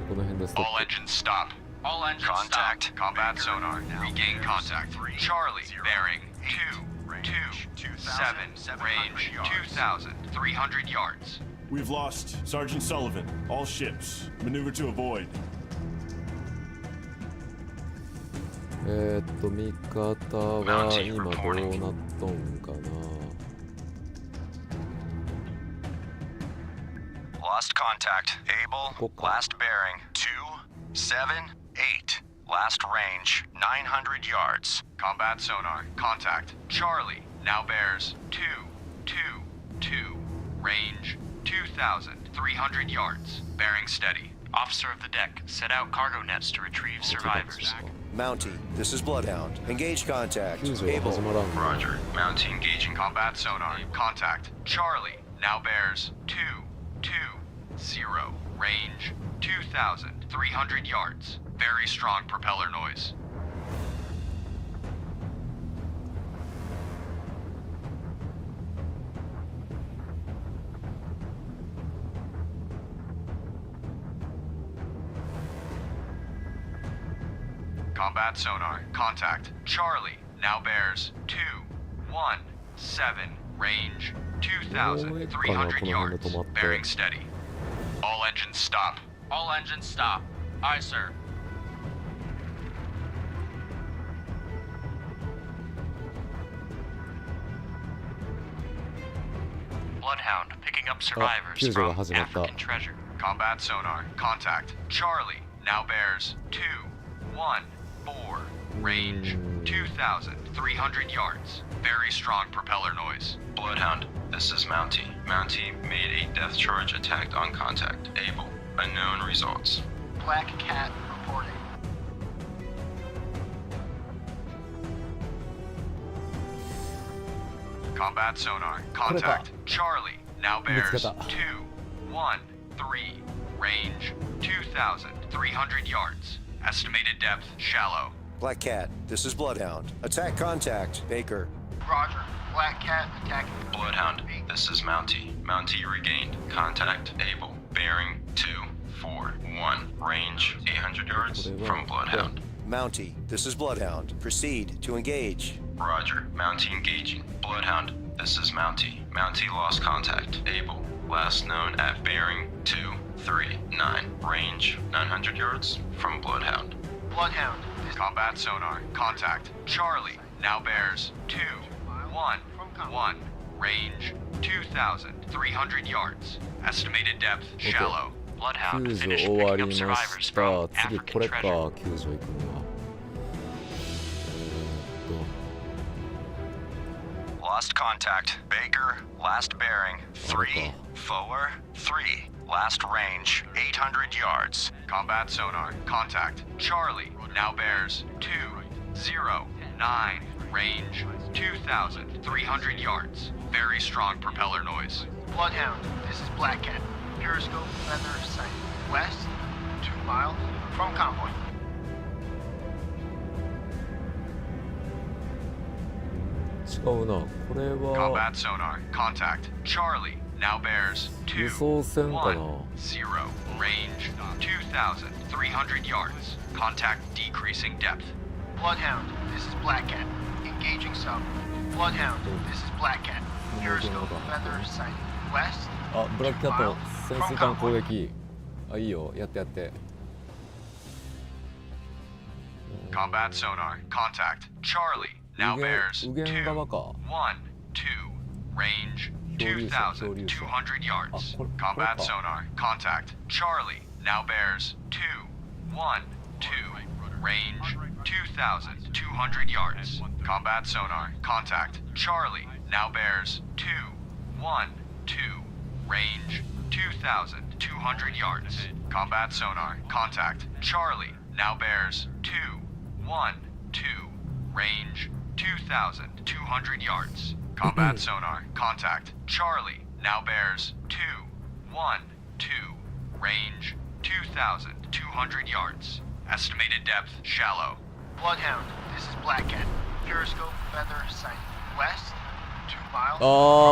この辺でストッ All プ。 engines stop. All engines contact stop. Combat sonar. Regain contact. Charlie bearing 227 range 2,300 yards. We've lost Sergeant Sullivan. All ships. Maneuver to avoid. 味方が今どうなっとんかな。 Lost contact. Able. Last bearing 278. Last range 900 yards. Combat sonar. Contact. Charlie now bears 222. Range 2,300 yards. Bearing steady. Officer of the deck, set out cargo nets to retrieve survivors. Mountie, this is Bloodhound. Engage contact. 救助が Able. 始まらんの。 Roger. Mountie engaging combat sonar. Contact. Charlie now bears 220. Range 2,300 yards. Very strong propeller noise. Combat sonar. Contact. Charlie now bears 217. Range 2,300 yards. Bearing steady. All engines stop. All engines stop. Aye, sir. Bloodhound picking up survivors 救助が from 始まった。 African treasure. Combat sonar. Contact. Charlie now bears 214. Range 2,300 yards. Very strong propeller noise. Bloodhound, this is Mountie. Mountie made a death charge attack on contact. Able. Unknown results. Black Cat reporting. Combat sonar. Contact. Charlie now bears 見つけた。 213. Range 2,300 yards. Estimated depth shallow. Black Cat, this is Bloodhound. Attack contact. Baker. Roger. Black Cat attacking. Bloodhound, this is Mountie. Mountie regained. Contact Able. Bearing 241. Range 800 yards from Bloodhound. Mountie, this is Bloodhound. Proceed to engage. Roger. Mountie engaging. Bloodhound, this is Mountie. Mountie lost contact. Able. Last known at bearing 239. Range 900 yards from Bloodhound. Bloodhound. Combat sonar. Contact. Charlie now bears 211. Range 2,300 yards. Estimated depth shallow. Bloodhound 救 finished 助終わ picking り up ま survivors した。 from 次こ African れか、 treasure. 救助行くのは。Lost contact. Baker. Last bearing 343. Last range 800 yards. Combat sonar. Contact. Charlie now bears 209. Range 2,300 yards. Very strong propeller noise. Bloodhound, this is Black Cat. Periscope feather sight. West, 2 miles from convoy. 違うな。これは Combat sonar. Contact. Charlie now bears 輸送船かな。 210. Range 2,300 yards. Contact decreasing depth. Bloodhound, this is Black Cat. Engaging sub. Bloodhound, this is Black Cat. Periscope feather sight. West, あ、ブラックキャット 2 miles 潜 from 水艦攻 convoy. 撃。あ、いいよ。やってやって。 Combat sonar. Contact. Charlie now bears 右舷側か。 212. Range 2,200 yards. これ Combat か。 sonar. Contact. Charlie now bears 212. Range 2,200 yards. Combat sonar. Contact. Charlie now bears 212. Range 2,200 yards. Combat sonar. Contact. Charlie now bears 212. range 2,200 yards. Combat sonar, contact. Charlie, now bears 212, range 2,200 yards. Estimated depth, shallow. Bloodhound, this is Black Cat. Periscope, feather, sight. West, 2 miles. あ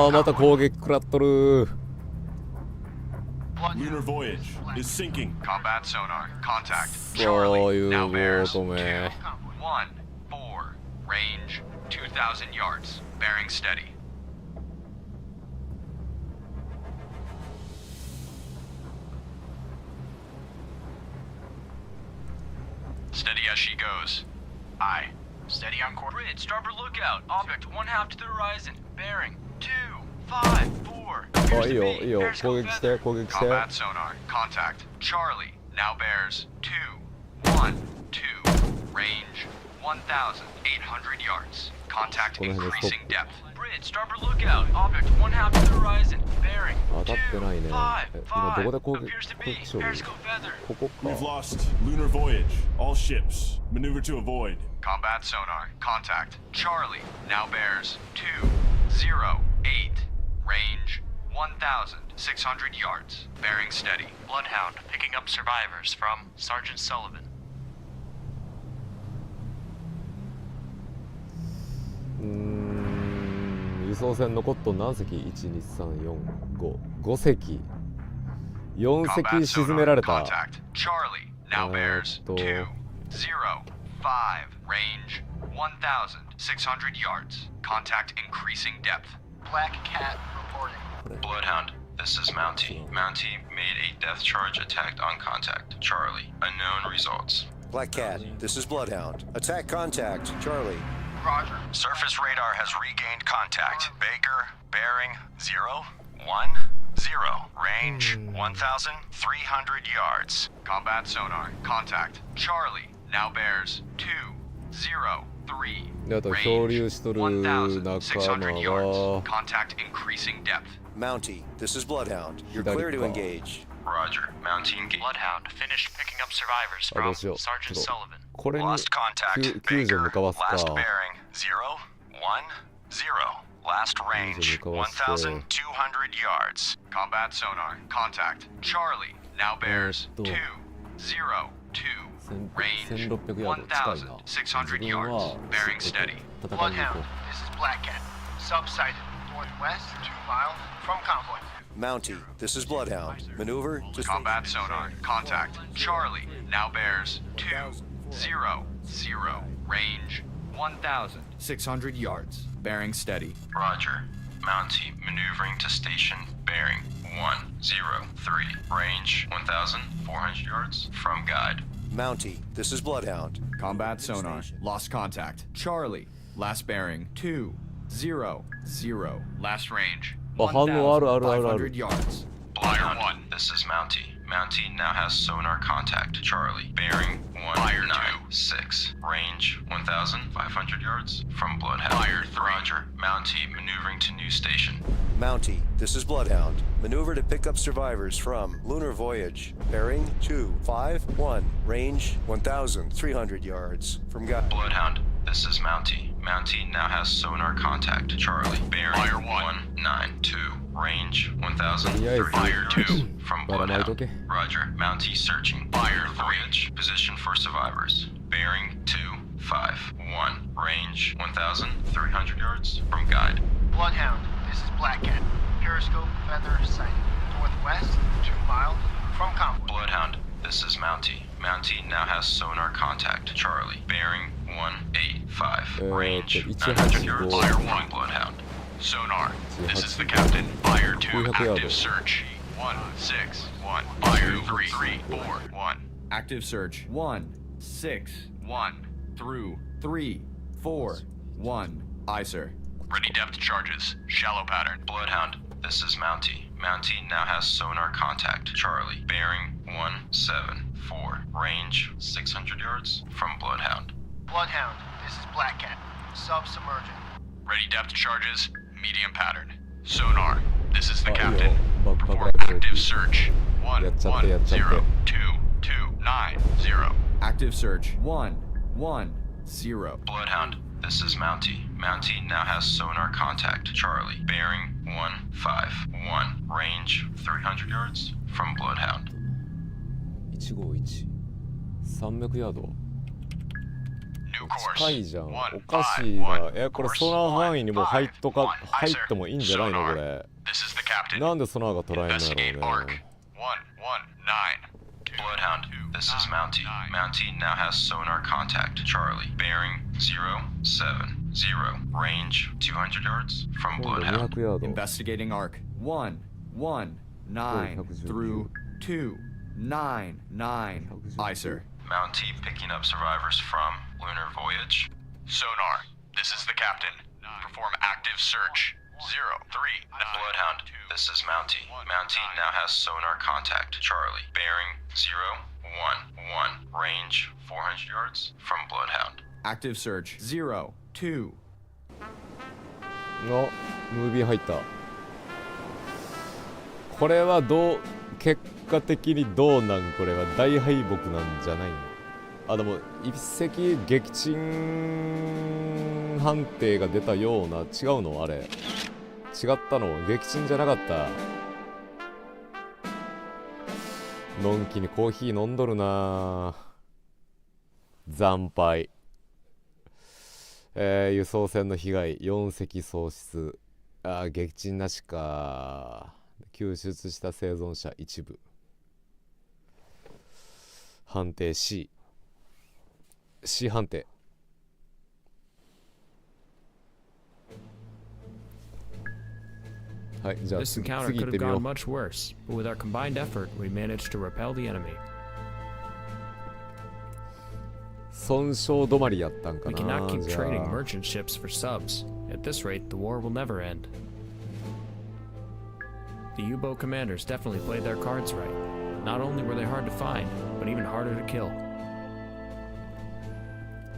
ー、また攻撃食らっとる。 Lunar voyage is sinking. Combat sonar, contact. そうい Charlie, う now ボ bears ートめ。 214, range 2,000 yards. Bearing steady. Steady as she goes. Aye. Steady on course. Grid, starboard lookout. Object 1/2 to the horizon. Bearing 254. あ、いいよ、いいよ。攻撃して、攻撃して。 Combat sonar, contact. Charlie, now bears 212, range 1,800 yards. Contact increasing depth. Grid, starboard lookout. Object 1/2 to the horizon. Bearing 当たってないね。今どこで攻撃 appears to 攻 be 撃しよう。 periscope feather. ここ We've か。 lost lunar voyage. All ships. Maneuver to avoid. Combat sonar, contact. Charlie, now bears 208, range 1,600 yards. Bearing steady. Bloodhound, picking up survivors from Sergeant Sullivan. 輸送船残っと何隻 ?1、2、3、4、5。5隻。4 Combat 隻沈めら sonar, れた。 contact. Charlie, now bears 205, range 1,600 yards. Contact increasing depth. Black Cat reporting. Bloodhound, this is Mountie. Mountie made a depth charge attack on contact. Charlie, unknown results. Black Cat, this is Bloodhound. Attack contact, Charlie. Roger. Surface radar has regained contact. Baker, bearing 010. Range 1,300 yards. Combat sonar, contact. Charlie, now bears 203. で、あと漂流しとる仲間 1,600 yards. は Contact increasing depth. Mountie, this is Bloodhound. You're clear to engage. Roger. Mounting engaged. Bloodhound, finished picking up survivors あ、ど from うしよう。 Sergeant ちょっと Sullivan. これに Lost contact. 救助 Baker, 向かわす last か。 bearing 010. Last range 1,200 yards. Combat sonar, contact. Charlie, now bears 202. Range 1600 ヤード近いな。 1,600 自分 yards. は Bearing steady. 戦いに行こ Bloodhound, this is Black Cat. Subsighted. Northwest, 2 miles from convoy. Mountie, this is Bloodhound. Maneuver to Combat sonar, contact. Charlie, now bears 200. Range 1,600 yards. Bearing steady. Roger. Mountie maneuvering to station. Bearing 103. Range 1,400 yards. From guide. Mountie, this is Bloodhound. Combat sonar. Lost contact. Charlie. Last bearing 200. Last range う。あ、反応あるあるあるある。 1,500 yards. Bloodhound, this is Mountie. Mountie now has sonar contact. Charlie, bearing 196. Range 1,500 yards from Bloodhound. Fire 3. Roger. Mountie maneuvering to new station. Mountie, this is Bloodhound. Maneuver to pick up survivors from Lunar Voyage. Bearing 251. Range 1,300 yards from guide. Bloodhound, this is Mountie. Mountie now has sonar contact. Charlie, bearing Fire 192. Range 1,030 Fire 2 from Bloodhound. Roger. Mountie searching. Fire 3. Position for survivors. Bearing 251. Range 1,300 yards from guide. Bloodhound, this is Black Cat. Periscope, feather, sight. Northwest, 2 miles from convoy. Bloodhound, this is Mountie. Mountie now has sonar contact. Charlie, bearing 185. Range 900 yards. Fire 1, Bloodhound. Sonar, this is the captain. Fire 2, active search. 161. Fire 341. Active search. 161 through 341. Aye, sir. Ready depth charges. Shallow pattern. Bloodhound, this is Mountie. Mountie now has sonar contact. Charlie, bearing 174. Range 600 yards from Bloodhound. Bloodhound, this is Black Cat. Subsubmergent. Ready depth charges. Medium pattern. Sonar, this is the あ、いいよ。 captain. バック Perform バック active search. やっちゃってやっちゃって。 1102290. Active search. 110. Bloodhound, This is Mountie. Mountie now has sonar contact. Charlie. Bearing 151. Range 300 yards from Bloodhound. 151 300ヤード New 近い course. じゃん。おかしいな。これソナー範囲にも入ってもいいんじゃないのこれ。 This is the captain. なんでソナーが捉えんの Investigate やろう arc. ね。 119. Bloodhound. This is Mountie. Mountie now has sonar contact. Charlie. Bearing 070. Range 200 yards from 今度 Bloodhound. 200ヤード。 Investigating arc 119 through 299. Aye, sir. Mountie picking up survivors from Lunar Voyage. Sonar. This is the captain. Perform active search. 039. Bloodhound. This is Mountie. Mountie now has sonar contact. Charlie. Bearing 011. Range 400 yards from Bloodhound. Active search 02. のムービー入った。これは結果的にどうなん？これは大敗北なんじゃないの？あ、でも一石撃沈判定が出たような。違うの？あれ違ったの？撃沈じゃなかった。のんきにコーヒー飲んどるな。惨敗。輸送船の被害4隻喪失。撃沈なしか。救出した生存者一部。判定 C 判定。はい、じゃあ This encounter 次行 could って have みよ gone う。 much worse, but with our combined effort, we managed to repel the enemy. 損傷止まりやったんか We な。 cannot keep じゃ trading あ merchant ships for subs. At this rate, the war will never end. The U-boat commanders definitely played their cards right. Not only were they hard to find, but even harder to kill.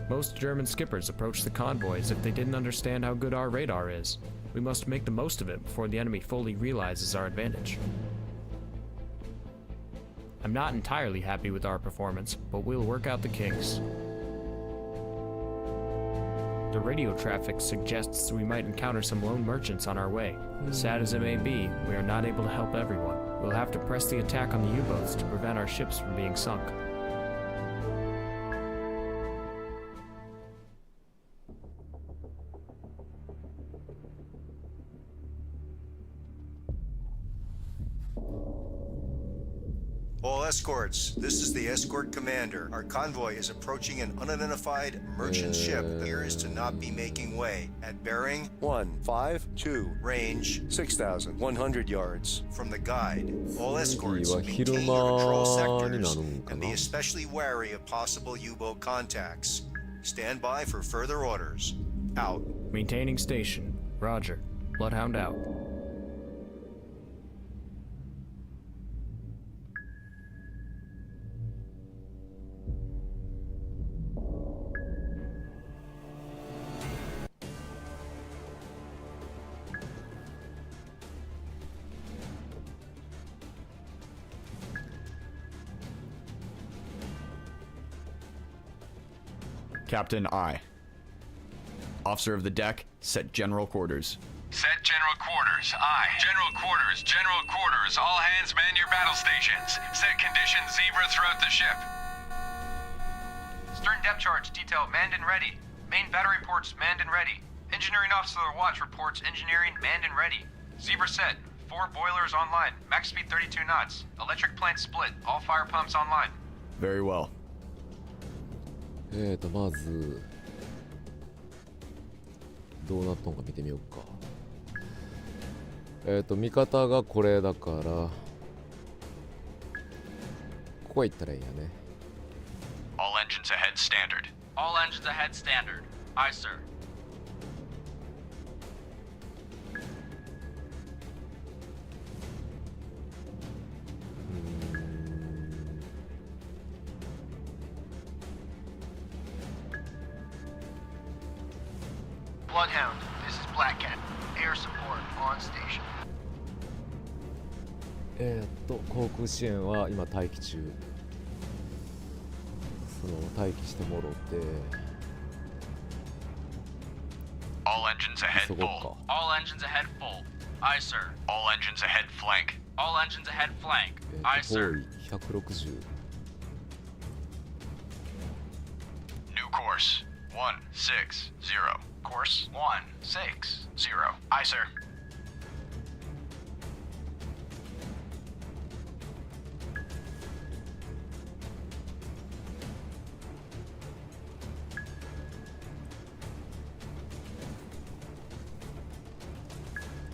Most German skippers approached the convoy as if they didn't understand how good our radar is. We must make the most of it before the enemy fully realizes our advantage. I'm not entirely happy with our performance, but we'll work out the kinks. The radio traffic suggests we might encounter some lone merchants on our way. Sad as it may be, we are not able to help everyone. We'll have to press the attack on the U-boats to prevent our ships from being sunk. All escorts, this is the escort commander. Our convoy is approaching an unidentified merchant ship. Appears to not be making way. At bearing 152, range 6,100 yards. From the guide, all escorts maintain your control sectors and be especially wary of possible U-boat contacts. Stand by for further orders. Out. Maintaining station. Roger. Bloodhound out. Captain I. Officer of the deck, set general quarters. Set general quarters. Aye. General quarters. General quarters. All hands man your battle stations. Set conditions zebra throughout the ship. Stern depth charge detail manned and ready. Main battery ports manned and ready. Engineering officer watch reports engineering manned and ready. Zebra set. 4 boilers online. Max speed 32 knots. Electric plant split. All fire pumps online. Very well. まずどうなったのか見てみようか。味方がこれだからここ行ったらいいんやね。 All engines ahead standard. All engines ahead standard. Aye, sir. Bloodhound, this is Black Cat. Air support on station. 航空支援は今待機中。待機してもろて All engines ahead 急ごうか。 full. All engines ahead full. Aye, sir. All engines ahead flank. All engines ahead flank. Aye, 方 sir. 位160。 New course 160. Course 160. Aye, sir.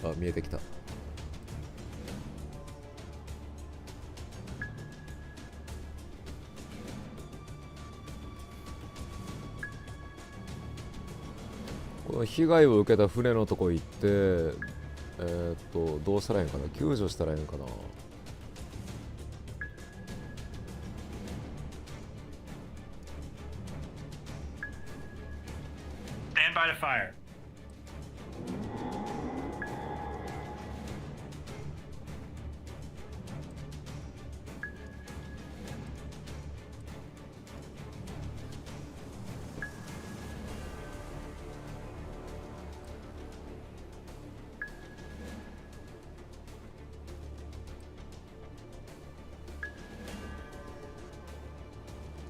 あ、見えてきた。この被害を受けた船のとこ行って、どうしたらいいんかな、救助したらいいんかな。Stand by to fire.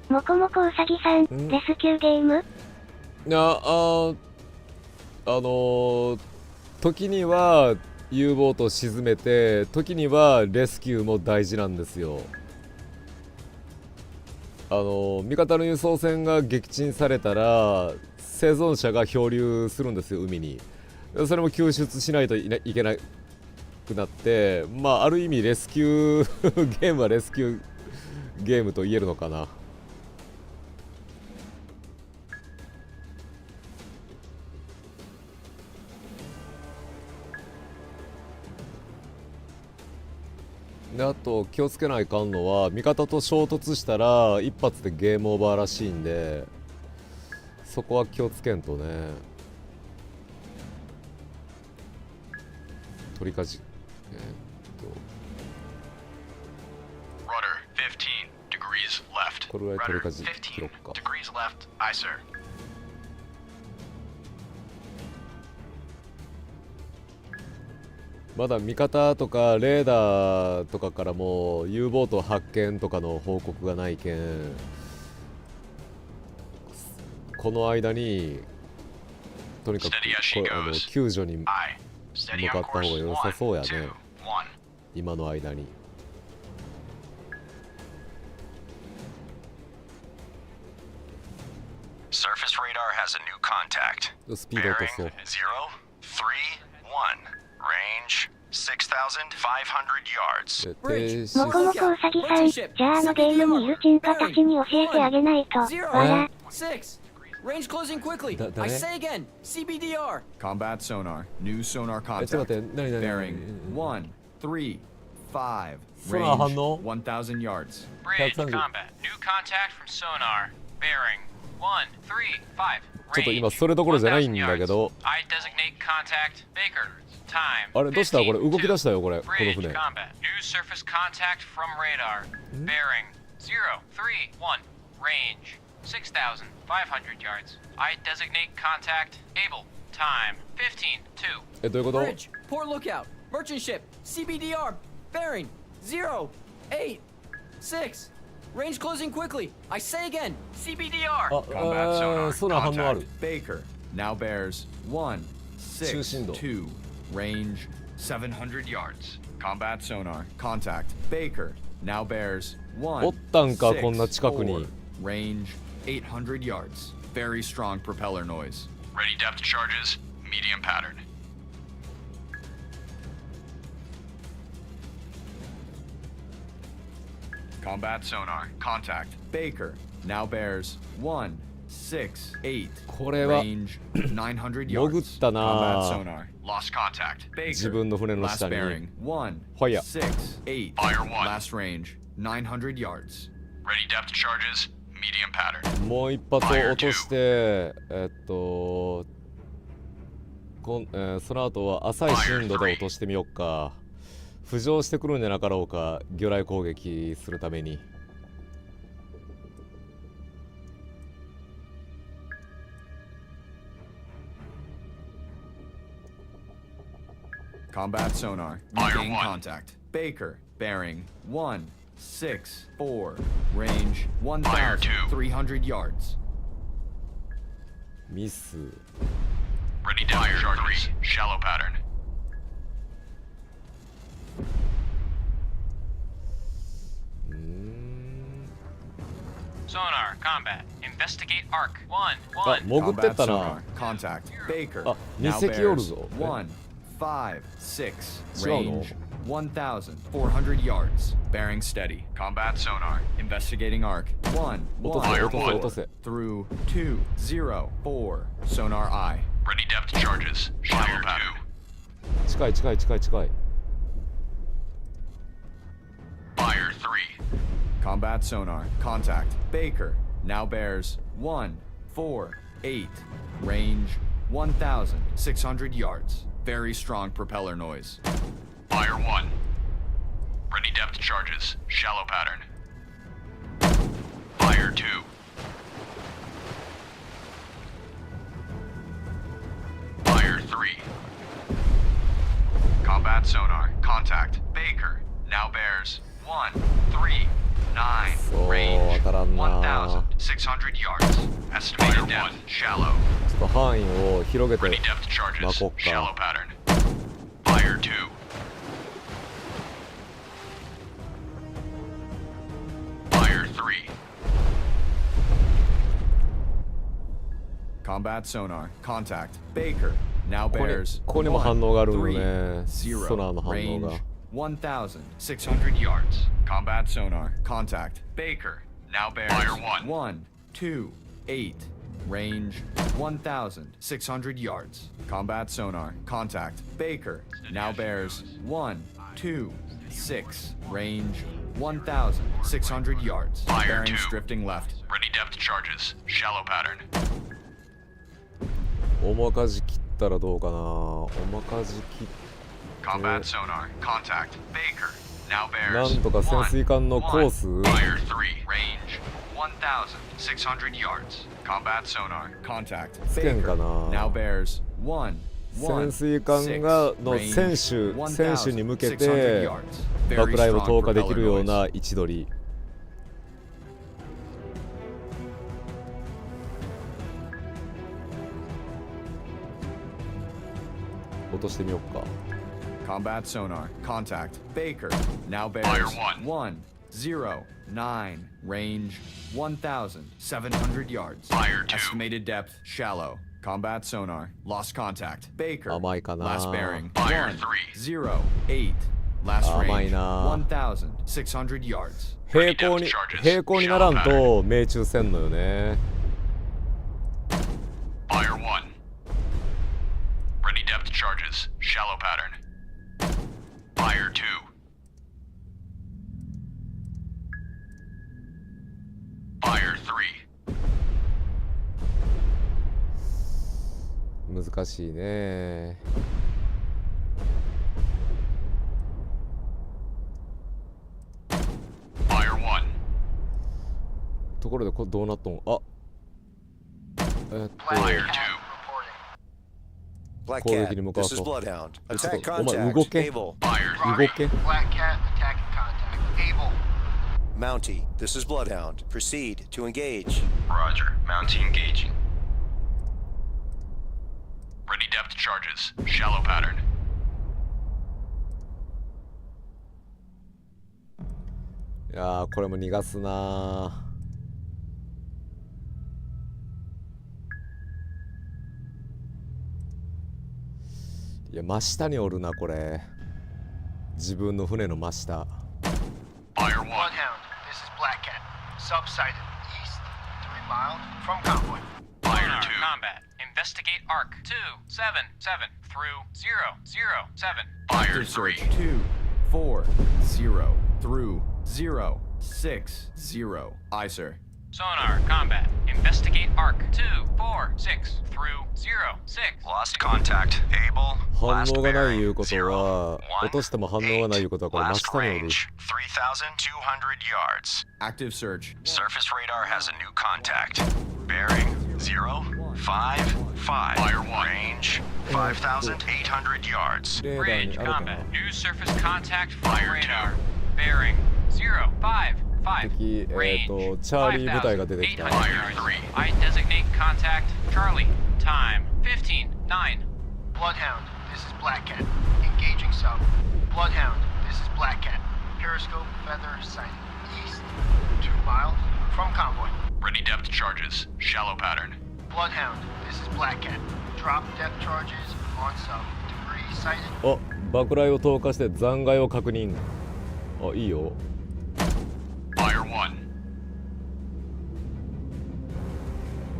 もこもこうさぎさん、レスキューゲーム？時には U ボートを沈めて、時にはレスキューも大事なんですよ。味方の輸送船が撃沈されたら生存者が漂流するんですよ、海に。それも救出しないといけなくなって、まあある意味レスキューゲームはレスキューゲームと言えるのかな。で、あと気をつけないかんのは、味方と衝突したら一発でゲームオーバーらしいんで、そこは気をつけんとね。取りかじRudder 15 degrees left. これぐらい取り Rudder かじ切ろっ15か。 degrees left. Aye, sir. まだ味方とかレーダーとかからも U ボート発見とかの報告がないけん、この間にとにかく救助に向かった方が良さそうやね、今の間に。Surface radar has a new contact. スピード落とそう。 031. Range 6,500 yards. もこもこうさぎさん、じゃあゲームにいるチンパたちに教えてあげないと。わら。 Range closing quickly. I say again, CBDR. Combat sonar. New sonar ちょっ contact. と待って、何 Bearing 135. ソナー反 Range 応 1,000 yards. Bridge 130 combat. New contact from sonar. Bearing 135. ちょっと今それどころじゃないんだけど、 I designate contact. Baker. Time. あれどうしたこれ、動き出したよこれ、この Bridge 船。 combat. New surface contact from radar. Bearing 031. Range 6,500 yards. I designate contact. Able. Time 15-2. どういうこと？ Bridge, port lookout. Merchant ship, CBDR. Bearing 086. Range closing quickly. I say again, CBDR. Combat sonar ソナー反応ある。 contact. Baker now bears 162. Range 700 yards. Combat sonar contact. Baker now bears おったんかこんな近くに。 Range 800 yards. Very strong propeller noise. Ready depth charges. Medium pattern. Combat sonar contact. Baker now bears 168. これは Range 900 潜っ yards. たな Combat sonar. Lost contact. 自 Baker 分の船の last 下に。 bearing ファイヤー。 168. Fire one. Last range 900 yards. Ready depth charges. Medium pattern. もう一発落として、その後は浅い深度で落としてみよっか。浮上してくるんじゃなかろうか、魚雷攻撃するために。Combat sonar. Regain contact. Baker. Bearing 164. Range 1,300 yards. ミス。 Ready depth charges. Shallow pattern. Sonar, combat. Investigate arc. あ、 1. 潜ってったな。 Contact. Baker. あ、2 Now 隻おる bears ぞ。 156. 違うの？ Range 1,400 yards. Bearing steady. Combat sonar. Investigating arc. 1. 落とせ、落とせ、落とせ。 Through 204. Sonar eye. Ready depth charges. Shallow pattern. 近い近い近い近い。 Fire 3. Combat sonar. Contact. Baker. Now bears 148. Range 1,600 yards. Very strong propeller noise. Fire 1. Ready depth charges. Shallow pattern. Fire 2. Fire 3. Combat sonar. Contact. Baker. Now bears 139. Range 1,600 yards. Estimated depth. Shallow. ちょっと範囲を広げて Ready depth 巻 charges. こっ Shallow か。 pattern. Fire 2. Fire 3. Combat sonar. Contact. Baker. Now ここに bears ここにも反応があるのね。 130. ソナーの反応 Range が。 1,600 yards. Combat sonar. Contact. Baker. Now bears Fire 1. 128. Range 1,600 yards. Combat sonar. Contact. Baker. Now bears 126. Range 1,600 yards. Fire Bearings 2. drifting left. Ready depth charges. Shallow pattern. おまかじ切ったらどうかな。おまかじ切っ Combat sonar. Contact. Baker. Now な bears んとか潜水艦のコース Fire 3. Range 1,600 yards. Combat sonar. Contact. つけんか Now な。 bears 1. 潜水艦がの選手に向けて爆雷を投下できるような位置取り。落としてみようか。 Combat sonar. Contact. Baker. Now bears Fire 109. Range 1,700 yards. Fire 2. Estimated depth. Shallow. Combat sonar. Lost contact. Baker. 甘いかな。 Last bearing. Fire 108. Last 甘い range. な。 1,600 yards. 平行にならんと命中せんのよね。 Fire 1. Ready depth charges. Shallow pattern. Fire 2. Fire 3. 難しいね。Fire 1. ところでこれどうなっとん？あ、Fire 2. Black 攻撃 Cat, に向かう this is と。 Bloodhound. ちょ Attack っとお前 contact. 動け。 Able.動 Robbie, け。 Black Cat attacking contact. Able. Mountie, this is Bloodhound. Proceed to engage. Roger. Mountie engaging. Ready depth charges. Shallow pattern. いやーこれも逃がすな。いや真下におるなこれ。自分の船の真下。 Fire 1. Bloodhound, this is Black Cat. Subsided east. 3 miles from convoy. Fire Sonar, 2. combat. Investigate arc. 277 through 007. Fire Active 3. search 240 through 060. Aye, sir. Sonar, combat. Investigate arc. 246 through 06. Lost contact. Able. 反 Last 応がないいう bearing. ことは落としても反応がないいうことはこれ真 Last 下におる。 range. 3,200 yards. Active search. Surface radar has a new contact. Bearing 0, 5, 5. Fire 1. Range 5,800 yards. Range combat. New surface contact from Fire radar. Bearing 0, 5, 5. 敵、Range チャーリー部隊が出てきた。 5,800 yards. I designate contact Charlie. Time 15, 9. Bloodhound, this is Black Cat. Engaging sub. Bloodhound, this is Black Cat. Periscope, feather, sighted. East. 2 miles from convoy. Ready depth charges. Shallow pattern. Bloodhound, this is Black Cat. Drop depth charges on sub. Debris sighted. お、爆雷を投下して残骸を確認。あ、いいよ。Fire 1.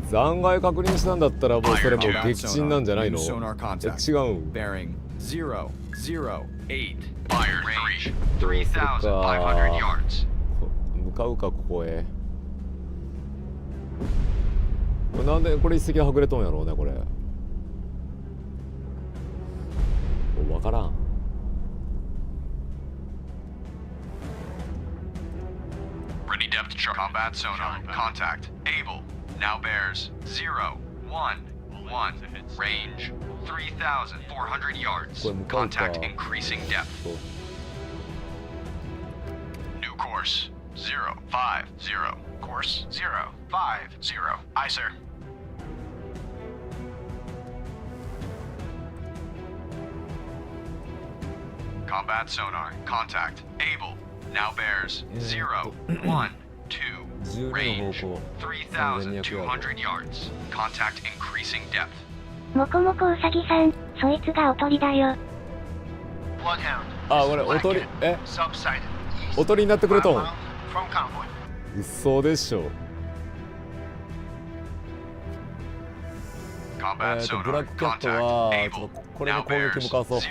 残骸確認したんだったらもうそれもう撃沈なんじゃないの？違う。 Bearing 0, 0, 8. Fire 3. 3,500 yards. 向かうかここへ。これなんでこれ一石はぐれとんやろうねこれ。わからん。Ready depth chart. Combat sonar. Contact. Able. Now bears 0, 1, 1. Range 3,400 yards. Contact increasing depth. New course 0, 5, 0. Course 0, 5, 0. Aye, sir. Combat sonar. Contact. Able. Now bears 0, 1, 2. Range 3,200 yards. Contact increasing depth. もこもこうさぎさん、そいつがおとりだよ。Bloodhound, あ、 this 俺 is お Black とり Cat. Subsided. East. おとりになってくれとん。 5 miles from convoy. 嘘でしょ。ブラックキャットはちょっとこれの攻撃向かわそう。 0,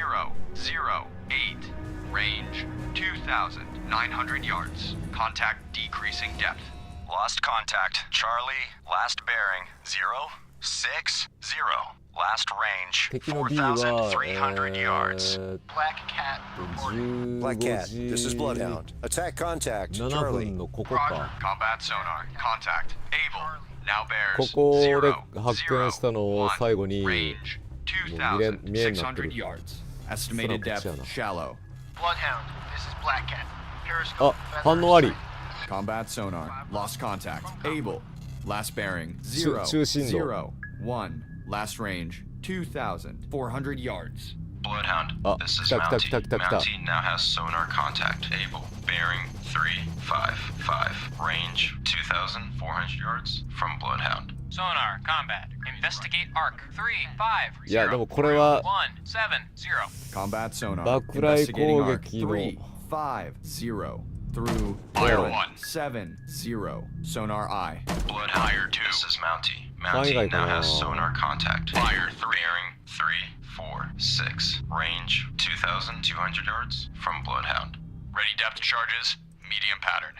0, 8. Range 2,900 yards. Contact decreasing depth. Lost contact. Charlie. Last bearing 0, 6, 0. Last range 敵の B は、4,300 yards. Black Cat reporting. Black Cat, this is Bloodhound. Attack contact. 7 Charlie. 分のここか。 Combat sonar. Contact. Able. Now こ bears こで 0, 発見したのを最後に range 見えになってる。 2,600 yards. Estimated depth shallow. Bloodhound, this is Black Cat. Periscope, あ、 feather, 反応あり。 sighted. Combat sonar. Lost contact. Able. Last bearing 0, 中心度。 0, 1. Last range 2,400 yards. Bloodhound, あ、 this 来 is た来た Mountie. 来た来た来た。 Mountie now has sonar contact. Able. Bearing 3, 5, 5. Range 2,400 yards from Bloodhound. Sonar combat. Investigate arc 3, 5, いやでもこれ 0, は 1, 7, 0. Combat sonar. 爆雷 Investigating 攻 arc 撃の 3, 5, 0. Through Fire 1, 1. 7, 0. Sonar eye. Bloodhound, Fire 2. This is Mountie. Fire Mountie now かな。 has sonar contact. Fire 3. Bearing 3, 4, 6. Range 2,200 yards from Bloodhound. Ready depth charges. Medium pattern.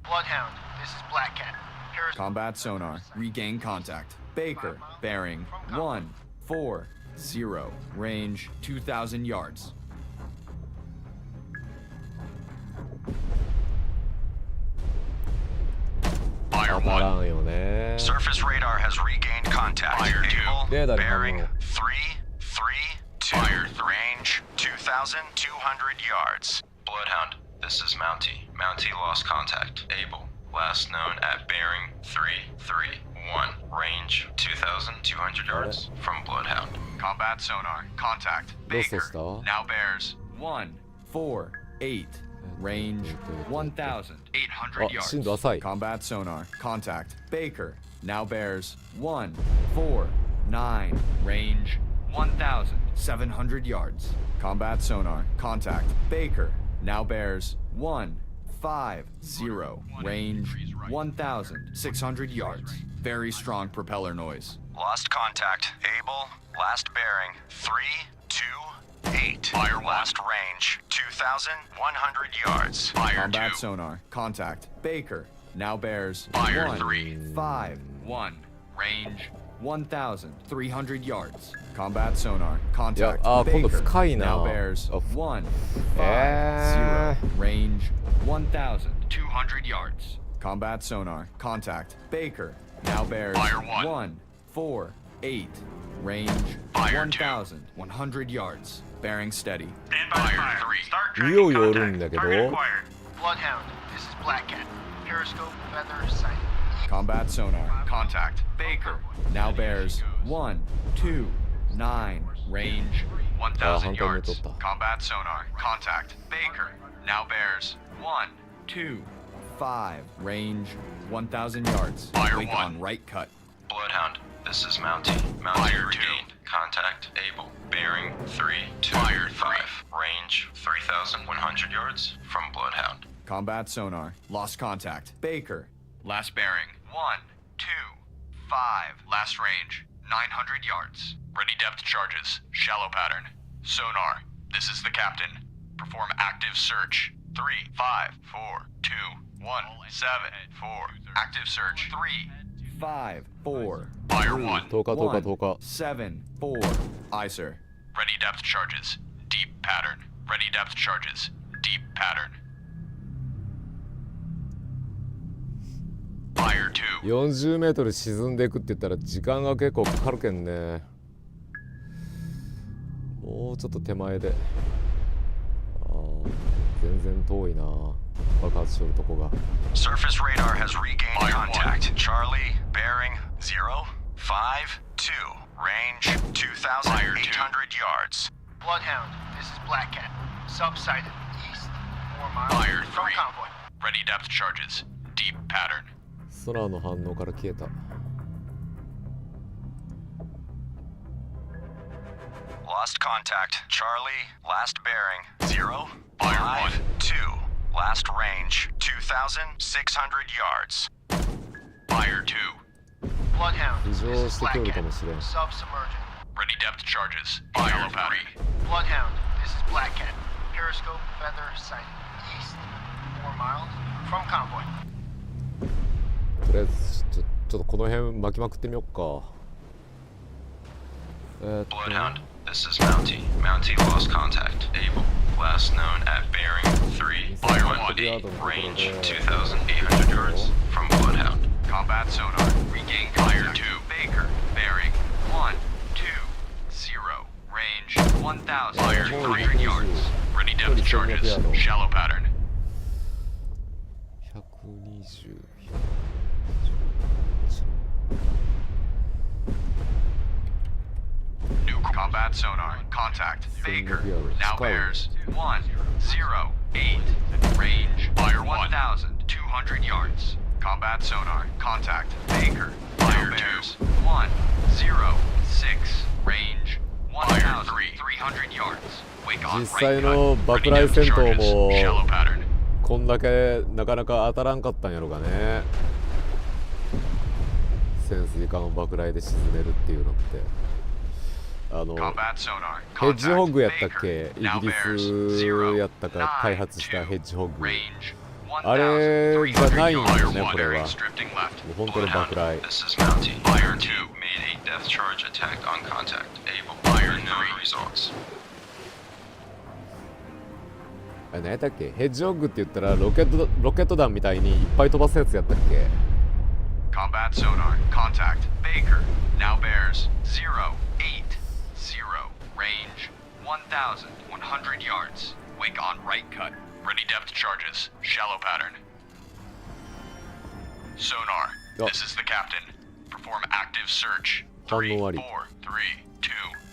Bloodhound, this is Black Cat. Periscope. Combat sonar. Regain contact. Baker. Bearing 1, 4, 0. Range 2,000 yards. Fire 当たら 1. んよね。 Surface radar has regained contact. Fire 2. レーダーで反 Bearing 応。 3, 3, 2. Fire 3. Range 2,200 yards. Bloodhound, this is Mountie. Mountie lost contact. Able. Last known at bearing 3, 3, 1. Range 2,200 yards from Bloodhound. Combat sonar. Contact. どうし Baker. た？ Now bears 1, 4, 8. Range 1,800あ、 yards. 深度浅い。 Combat sonar. Contact. Baker. Now bears 1, 4, 9. Range 1,700 yards. Combat sonar. Contact. Baker. Now bears 1, 5, 0. Range 1,600 yards. Very strong propeller noise. lost contact. Able. Last bearing 3, 2, 8. Fire last range 2,100 yards. Fire Combat 2. sonar. Contact. Baker. Now bears Fire 1, 3. 5, 1. Range 1,300 yards. Combat sonar. Contact. いや、あー、今度 Baker. 深いな。 Now bears あ、 1, 5, 0. Range 1,200 yards. Combat sonar. Contact. Baker. Now bears Fire 1. 1, 4, 8. Range Fire 1,100 yards. Bearing steady. Stand by fire. 3. Start い tracking よいよおるん contact. だけど Target acquired. Bloodhound, this is Black Cat. Periscope, feather, sighting. Combat sonar. Contact. Baker. Now bears 1, 2, 9. Range 1,000 反対に yards. 取った Combat sonar. Contact. Baker. Now bears 1. 2, 5. Range 1,000 yards. Fire Wake 1. on right cut. Bloodhound, this is Mountie. Mountie regained. Contact able. Bearing 3, 2, Fire 5. Range 3,100 yards from Bloodhound. Combat sonar. Lost contact. Baker. Last bearing 1, 2, 5. Last range 900 yards. Ready depth charges. Shallow pattern. Sonar, this is the captain. Perform active search. 3, 5, 4, 2, 1, 7, 4. Active search. 3. 5, 4. Fire 3, 1. 10日10日10日 7, 4. Aye, sir. Ready depth charges. Deep pattern. Ready depth charges. Deep pattern. Fire 2. 40メートル沈んでいくって言ったら時間が結構かかるけんね。もうちょっと手前で。全然遠いな。爆発しよるとこが。 Surface radar has regained contact. Charlie, bearing 0, 5, 2. Range 2,800 yards. Bloodhound, this is Black Cat. Subsided, east, 4 miles Fire from 3. convoy. Ready depth charges. Deep pattern. 空の反応から消えた。 Lost contact. Charlie, last bearing 0, 5, 2. Last range 2,600 yards. Fire 2. Bloodhound, 浮 this 上 is してき Black おるか Cat. もしれん。 Subsubmerging. Ready depth charges. Fire 3. Bloodhound, this is Black Cat. Periscope, feather, sighting. East, 4 miles from convoy. とりあえずちょっとこの辺巻きまくってみよっか。Bloodhound, this is Mountie. Mountie lost contact. Able. Last known at bearing 3. Fire 1D. Range 2,800 yards from Bloodhound. Combat sonar. Regain Fire 2. Baker. Bearing 1, 2, 0. Range 1,300 yards. Ready depth charges. Shallow pattern. 120。New combat sonar. Contact. Baker. Now bears 1, 0, 8. Range. Fire 1,200 yards. Combat sonar. Contact. Baker. Fire bears 1, 0, 6. Range. 1,300 yards. Wake on 実際の爆雷戦闘もこんだけなかなか当たらんかったんやろがね。潜水艦を爆雷で沈めるっていうのって。ヘッジホッグやったっけ、イギリスやったか開発したヘッジホッグ。あれじゃないんよね、これは。もう本当の爆雷。あれ何やったっけ、ヘッジホッグって言ったらロケット弾みたいにいっぱい飛ばすやつやったっけ。Combat sonar. Contact. Baker. Now bears 0, 8. 0. Range 1,100 yards. Wake on right cut. Ready depth charges. Shallow pattern. Sonar. This is the captain. Perform active search. 3, 4, 3, 2,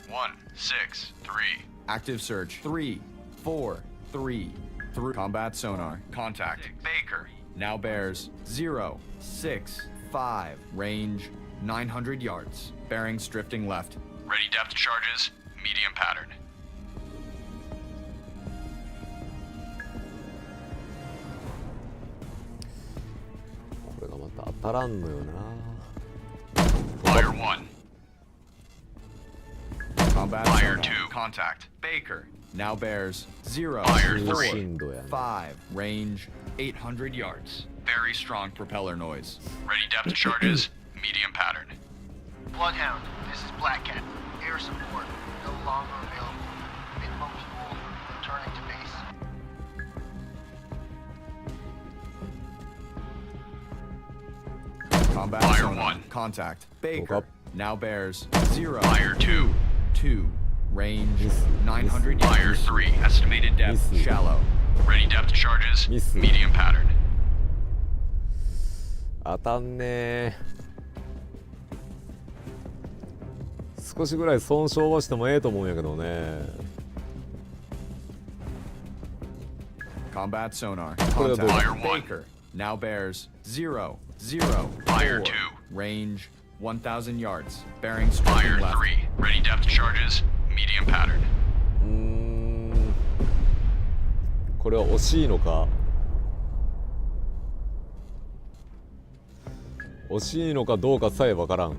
1, 6, 3. Active search. 3, 4, 3. Through combat sonar. Contact. Baker. Now bears 0, 6, 5. Range 900 yards. Bearings drifting left. Ready depth charges. Medium pattern. これがまた当たらんのよな。Fire 1. Combat Fire sonar. 2. Contact. Baker. Now bears 0, Fire 4, 3. 5. Range 800 yards. Very strong Propeller noise. Ready depth charges. Medium pattern. Bloodhound, this is Black Cat. Air support no longer available. Mid-mosul returning to base. Combat Fire sonar. 1. Contact. Baker. Now bears 0. Fire 2. 2. Range 900 Fire yards. 3. Estimated depth. Shallow. Ready depth charges. Miss. Medium pattern. 当たんねー。少しぐらい損傷はしてもええと思うんやけどね。Combat sonar. Fire Contact. 1. Baker. Now bears 0. Fire 4. 2. Range 1,000 yards. Bearing Fire striking left. 3. Ready depth charges. Medium pattern. これは惜しいのか。惜しいのかどうかさえわからん。よ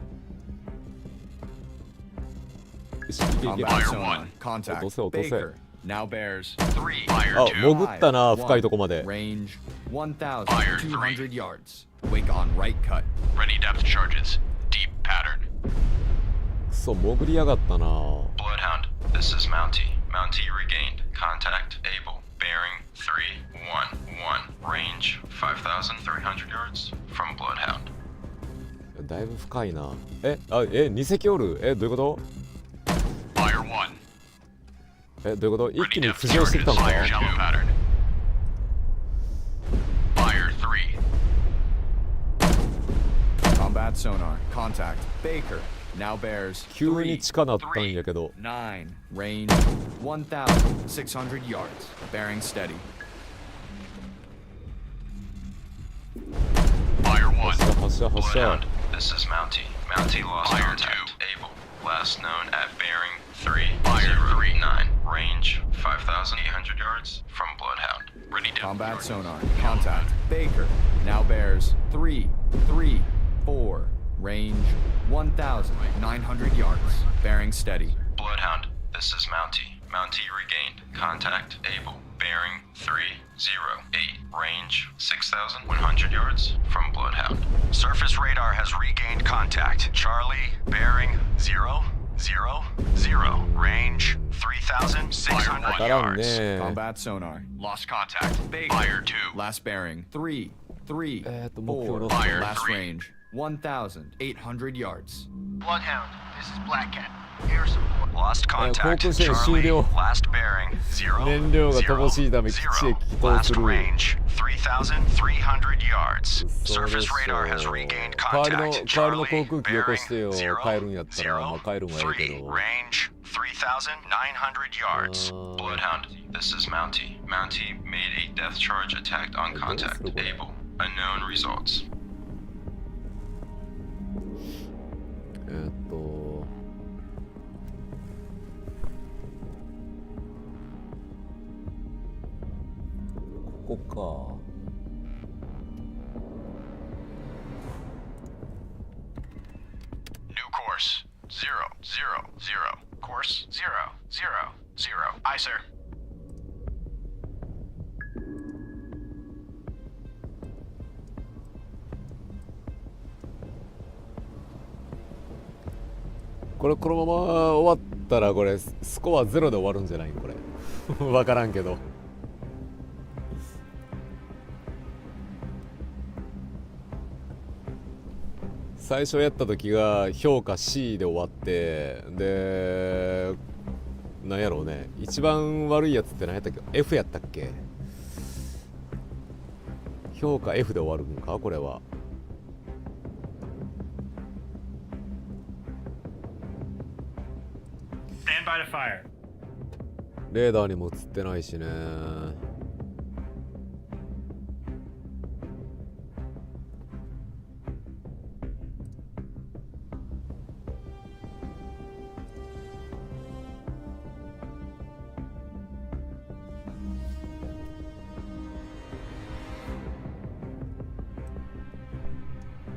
し、いけいけ。 Combat sonar. 落と Contact. せ落とせ。 Baker. Now bears 3. Fire あ、 2. 潜ったな、深いとこまで。 Range Fire 1,200 yards. Wake on right cut. Ready depth charges. Deep pattern. くそ、潜りやがったな。 Bloodhound. This is Mountie. Mountie regained. Contact able. Bearing 311. Range 5,300 yards from Bloodhound. だいぶ深いな。2隻おる。どういうこと？ Fire 1. どういうこと？一 Ready 気に depth 浮上してきた charges. のか？ Fire shallow pattern. Fire 3. Combat sonar. Contact. Baker. Now bears 急に近なったんやけど。 9. Range 1,600 yards. Bearing steady. Fire 1. 発射発射。 Bloodhound. This is Mountie. Mountie lost contact. Able. Last known at bearing 3039. Range 5,800 yards from Bloodhound. Ready depth Combat charges. sonar. Contact. Baker. Now bears 334. Range 1,900 yards. Bearing steady. Bloodhound. This is Mountie. Mountie regained. Contact able. Bearing 308. Range 6,100 yards from Bloodhound. Surface radar has regained contact. Charlie, bearing 000. Range 3,600 当たらん yards. ね。 Combat sonar. Lost contact. Baker. Fire 2. Last bearing 334. 目標ロス Fire Last 3. range 1,800 yards. Bloodhound, this is Black Cat. Air support. Lost 航 contact. 空支援終 Charlie, 了。 last bearing 0. 燃料が乏しいため基地へ帰投 Last する。 range 3,300 yards. 嘘で Surface しょ。 radar has regained 代わりの contact. 代わりの Charlie, 航空機よこしてよ。 bearing 帰るんやったら、まあ帰るんはええけ3. ど。 Range 3,900 yards. Bloodhound, this is Mountie. Mountie made a death charge attack on contact. Able. Unknown results. ここか。New course 000. Course 000. Aye, sir. これこのまま終わったらこれスコア0で終わるんじゃないこれ分からんけど。最初やった時が評価 C で終わってでなんやろうね、一番悪いやつって何やったっけ、 F やったっけ。評価 F で終わるんかこれは。レーダーにも映ってないしね。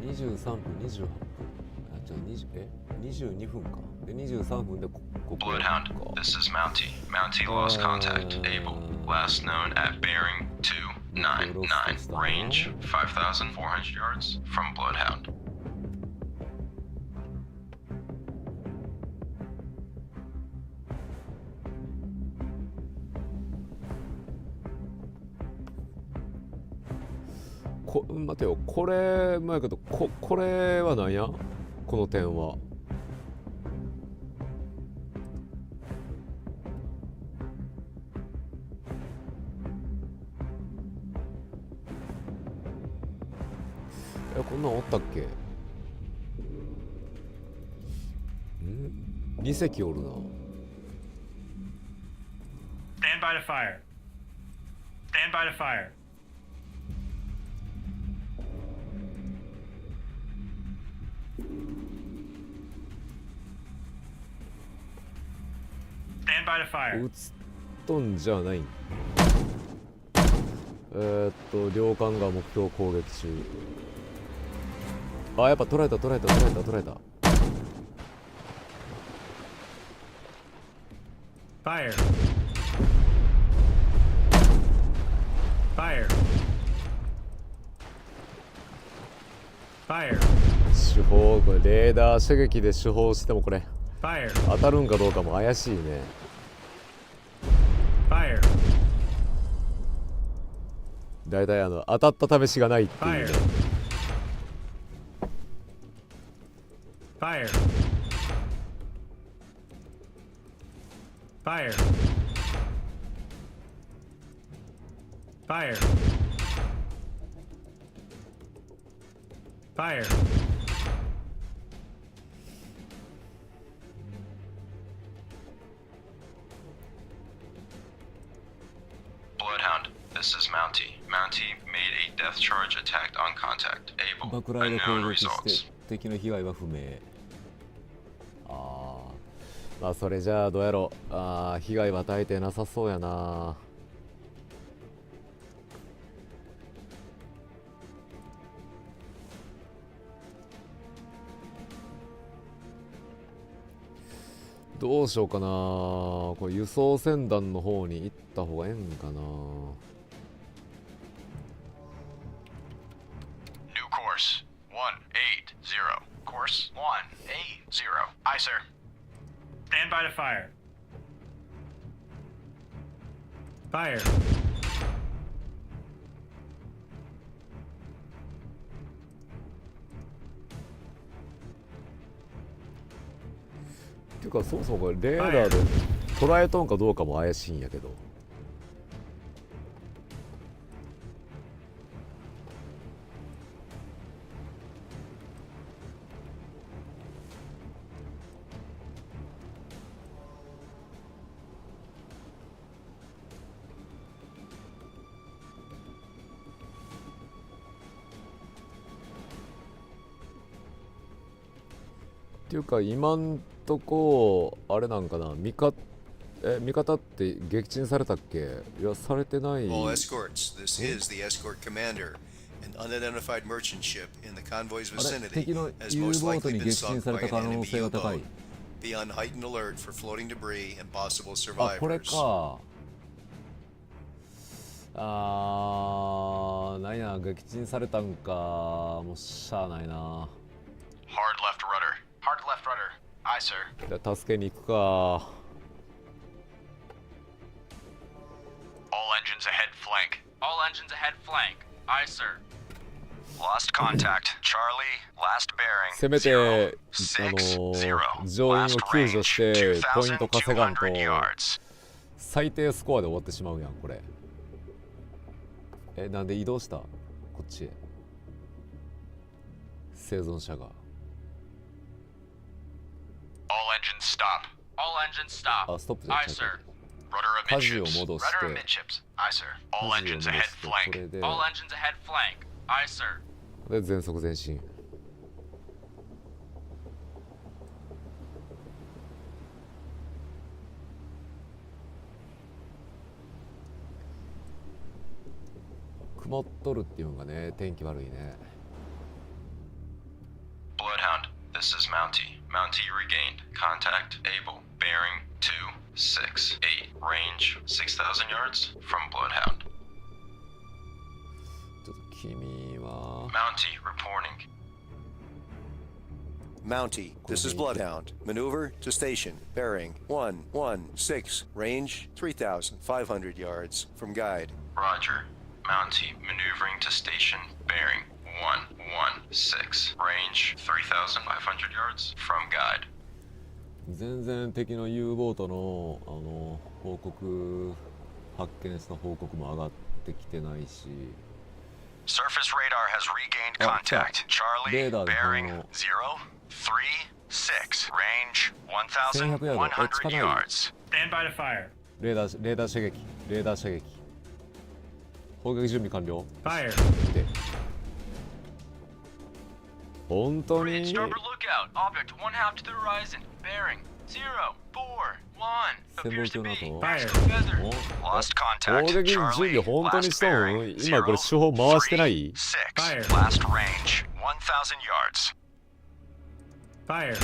23分28分、あ、じゃあ22分か。で23分でここ Bloodhound, this is Mountie. Mountie lost contact. Able. Last known at bearing 299. Range 5,400 yards from Bloodhound. 待てよ、これもやけど、これは何や、この点は。こんなんおったっけ。2隻おるな。Stand by to fire. Stand by to fire. Stand by to fire. 撃つとんじゃない。両艦が目標攻撃中。あ、やっぱ捉えた。Fire. Fire. Fire. 手法、これレーダー射撃で手法してもこれ Fire. 当たるんかどうかも怪しいね。Fire. だいたい当たった試しがないっていうね。Fire. Fire. Fire. Fire. Bloodhound, this is Mountie. Mountie made a depth charge attack on contact. Able. 爆雷で攻 Unknown 撃し results. て敵の被害は不明。まあそれじゃあどうやろう。被害は与えてなさそうやな。どうしようかな。これ輸送船団の方に行った方がええんかな。New course 180. Course 180. Aye, sir. Stand by to fire. Fire.っていうかそもそもこれレーダーで捉えとんかどうかも怪しいんやけど。っていうか今んとこあれなんかな、味方って撃沈されたっけ。いやされてない。 All escorts, this is the escort commander. An unidentified merchant ship in the convoy's あれ vicinity 敵の has ユー most ボート likely に been 撃沈 sunk され by た an 可能 enemy 性が高い。 U-boat. Be on heightened alert for floating debris and possible あ、これ survivors. か。なんや撃沈されたんか。もうしゃあないな。 Hard left rudder. Hard left rudder. Aye, sir. じゃあ助けに行くか。 All engines ahead flank. All engines ahead flank. Aye, sir. Lost contact. Charlie, last bearing. せめて660. 乗員を Last 救助して range ポイント稼がんと 2,200 yards. 最低スコアで終わってしまうやんこれ。なんで移動したこっちへ。生存者が。 All engines stop. All engines stop. あ、ストップじゃな Aye, い。 sir. Rudder 舵を amidships. 戻し Rudder て amidships. Aye, sir. All 舵を engines 戻 ahead してこ flank. れで All engines ahead flank. Aye, sir. で全速前進。曇っとるっていうのがね、天気悪いね。 Bloodhound, this is Mountie. Mountie regained. Contact able. Bearing 268. Range 6,000 yards from Bloodhound. ちょっと君は Mountie reporting. Mountie, this is Bloodhound. Maneuver to station. Bearing 116. Range 3,500 yards from guide. Roger. Mountie maneuvering to station bearing 116. Range 3,500 yards from guide. 全然敵の U ボートの報告、発見した報告も上がってきてないし。Surface radar has regained contact. Charlie bearing 036. Range 1,100 yards. Stand by to fire. レーダー射撃。砲撃準備完了。Fire. 本当に Starboard lookout. Object 1/2 to the horizon. Bearing 041. 潜望鏡の後 Fire. Lost 砲 contact. 撃準備 Charlie 本当に last したの？ bearing 今これ手法回してない？ 036. Fire. Last range 1,000 yards. Fire.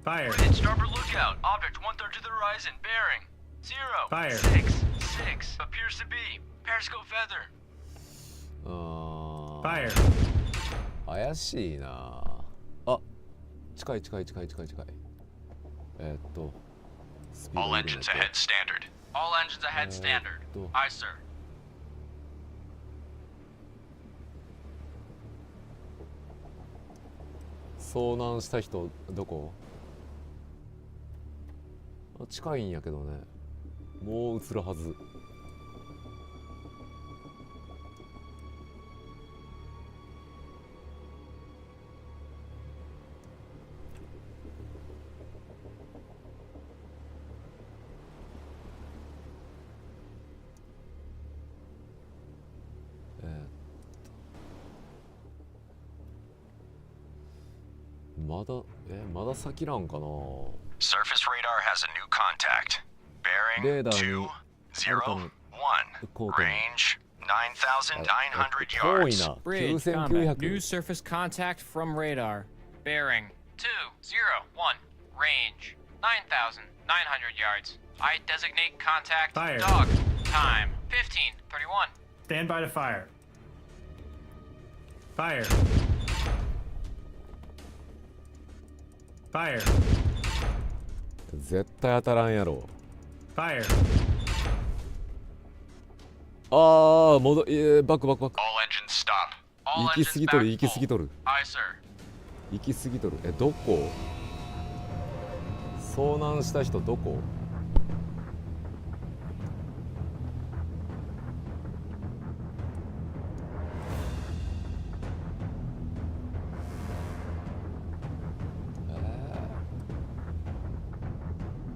Fire. Starboard lookout. Object 1/3 to the horizon. Bearing Fire. 066. Appears to be periscope feather. Fire. 怪しいなあ。近い。スピー All ド緩め engines て ahead standard. All engines ahead standard. Aye, sir. 遭難した人どこ？近いんやけどね。もう映るはず。まだ先なんかな。 Surface radar has a new contact. Bearing 201. Range 9,900 yards. Bridge combat. New surface contact from radar. Bearing 201. Range 9,900 yards. I designate contact. Fire. Dog. Time 15:31. Stand by to fire. Fire. Fire. 絶対当たらんやろ。 Fire. バック。 All engines stop. All 行き過ぎとる。 Aye, sir. 行き過ぎとる。どこ？遭難した人どこ？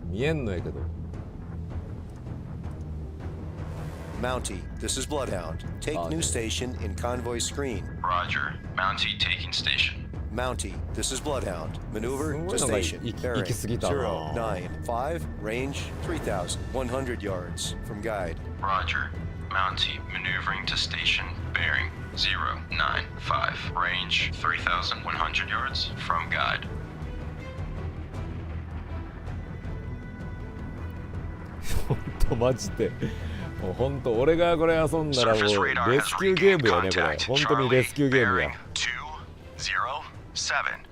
見えんのやけど。 Mountie, this is Bloodhound. Take new station in convoy screen. Roger. Mountie taking station. Mountie, this is Bloodhound. Maneuver to すごい station. 行き Bearing 過ぎたな。 095. Range 3,100 yards from guide. Roger. Mountie maneuvering to station. Bearing 095. Range 3,100 yards from guide. ほんとマジで。もうほんと俺がこれ遊んだらもうレスキューゲームやねこれ。ほんとにレスキューゲームや。 207.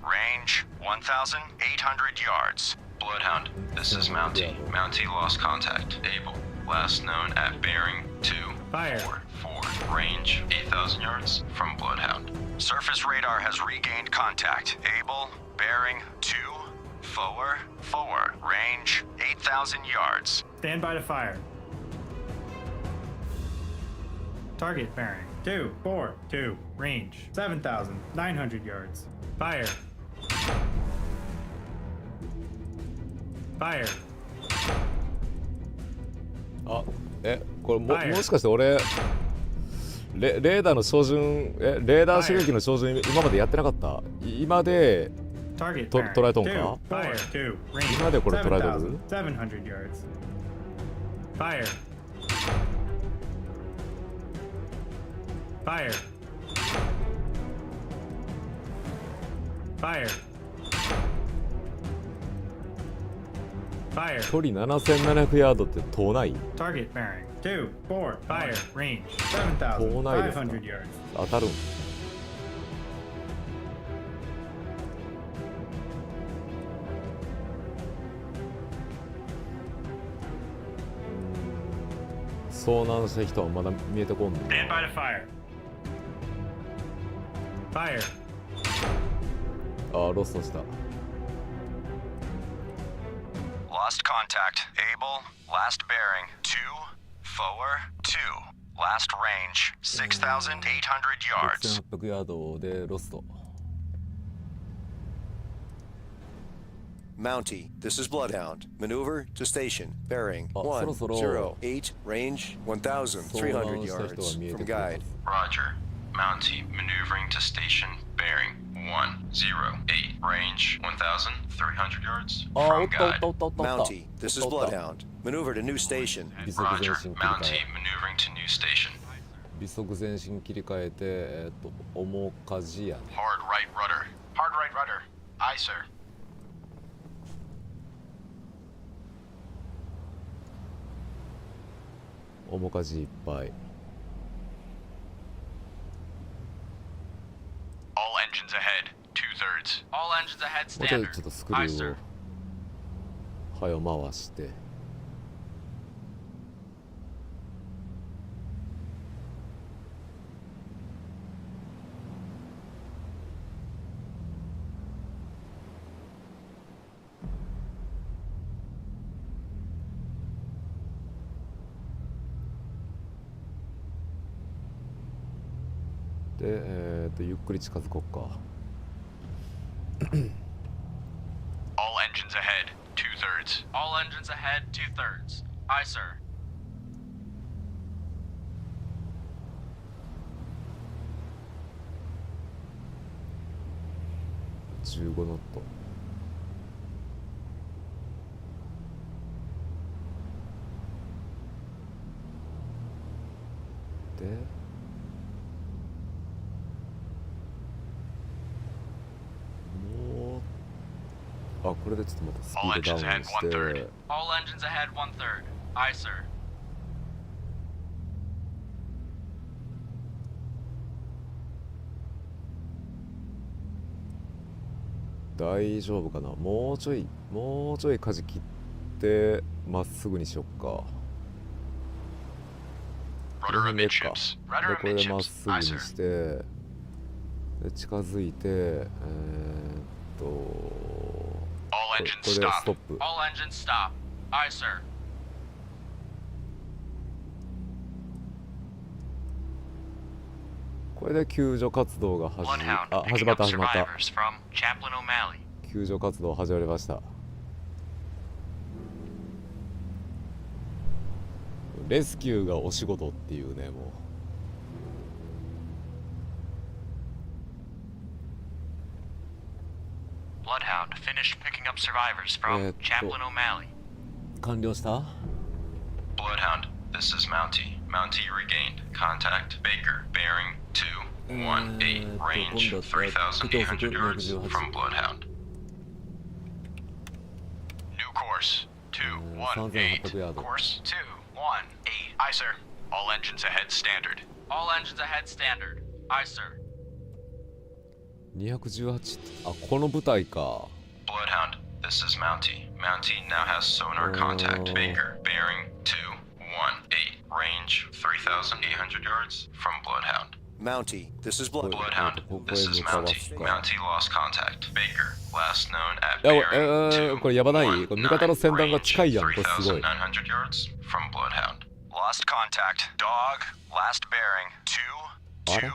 Range 1,800 yards. Bloodhound, this is Mountie. Mountie lost contact. Able. Last known at bearing 244. Range 8,000 yards from Bloodhound. Surface radar has regained contact. Able. Bearing 244. Range 8,000 yards. Stand by to fire. Target bearing 242. Range 7,900 yards. Fire. Fire. これ もしかして俺レーダーの照準レーダー射撃の照準今までやってなかった？今で捉えとんか？今でこれ捉えとる？ 700 yards. Fire. Fire. Fire. Fire. 距離7700ヤードって遠ない？ Target bearing 24. Fire. Range 遠ないですか？ 7,500 yards. 当たるん？遭難した人はまだ見えてこんの。 Stand by to fire. Fire. あ、ロストした。 Lost contact. Able. Last bearing. 2, 4, 2. Last range. 6,800 yards. 6800ヤードでロスト。Mountie, this is Bloodhound. Maneuver to station. Bearing 108, range 1,300 yards from guide. Roger. Mountie, maneuvering to station. Bearing 108, range 1,300 yards from guide. Mountie, this is Bloodhound. Maneuver to new station. Roger. Mountie, maneuvering to new station. 微速前進切り替えて、面舵やね。 Hard right rudder. Hard right rudder. Aye, sir. 面舵いっぱい。 All engines ahead. 2/3. All engines ahead もうちょ standard. っとスク Aye, リュ sir. ーをはよ回して。で、ゆっくり近づこっか。 All engines ahead. 2/3. All engines ahead 2/3. Aye, sir. 15ノット。で、もう、あ、これでちょっとまたスピードダウンして、 All engines ahead 1/3. Aye, sir. 大丈夫かな。もうちょい舵切ってまっすぐにしよっか。 Rudder で、こ amidships. れでまっすぐにして、で近づいて、こ All れ engines でスト stop. ップ。 All engines stop. Aye, sir. これで救助活動が始ま Bloodhound った。 picking up survivors from Chaplain O'Malley. 救助活動始まりました。レスキューがお仕事っていうね、も Bloodhound finished picking up survivors from Chaplain O'Malley. う完了した。 Bloodhound, this is Mountie. Mountie regained. Contact Baker. Bearing 218. Range 3,800 yards from Bloodhound. New course 218. Course 218. Aye, sir. All engines ahead standard. All engines ahead standard. Aye, sir. 218。あ、この舞台か。 Bloodhound, this is Mountie. Mountie now has sonar contact. Baker. Bearing 218. Range 3,800 yards from Bloodhound. Mountie, this is Bloodhound, this is Mountie. Mountie lost contact. Baker, last known at いや、 bearing これやばない？これ味方の戦団が近いやん。これすごい。 3,900 yards from Bloodhound. Lost contact. Dog, last bearing 221.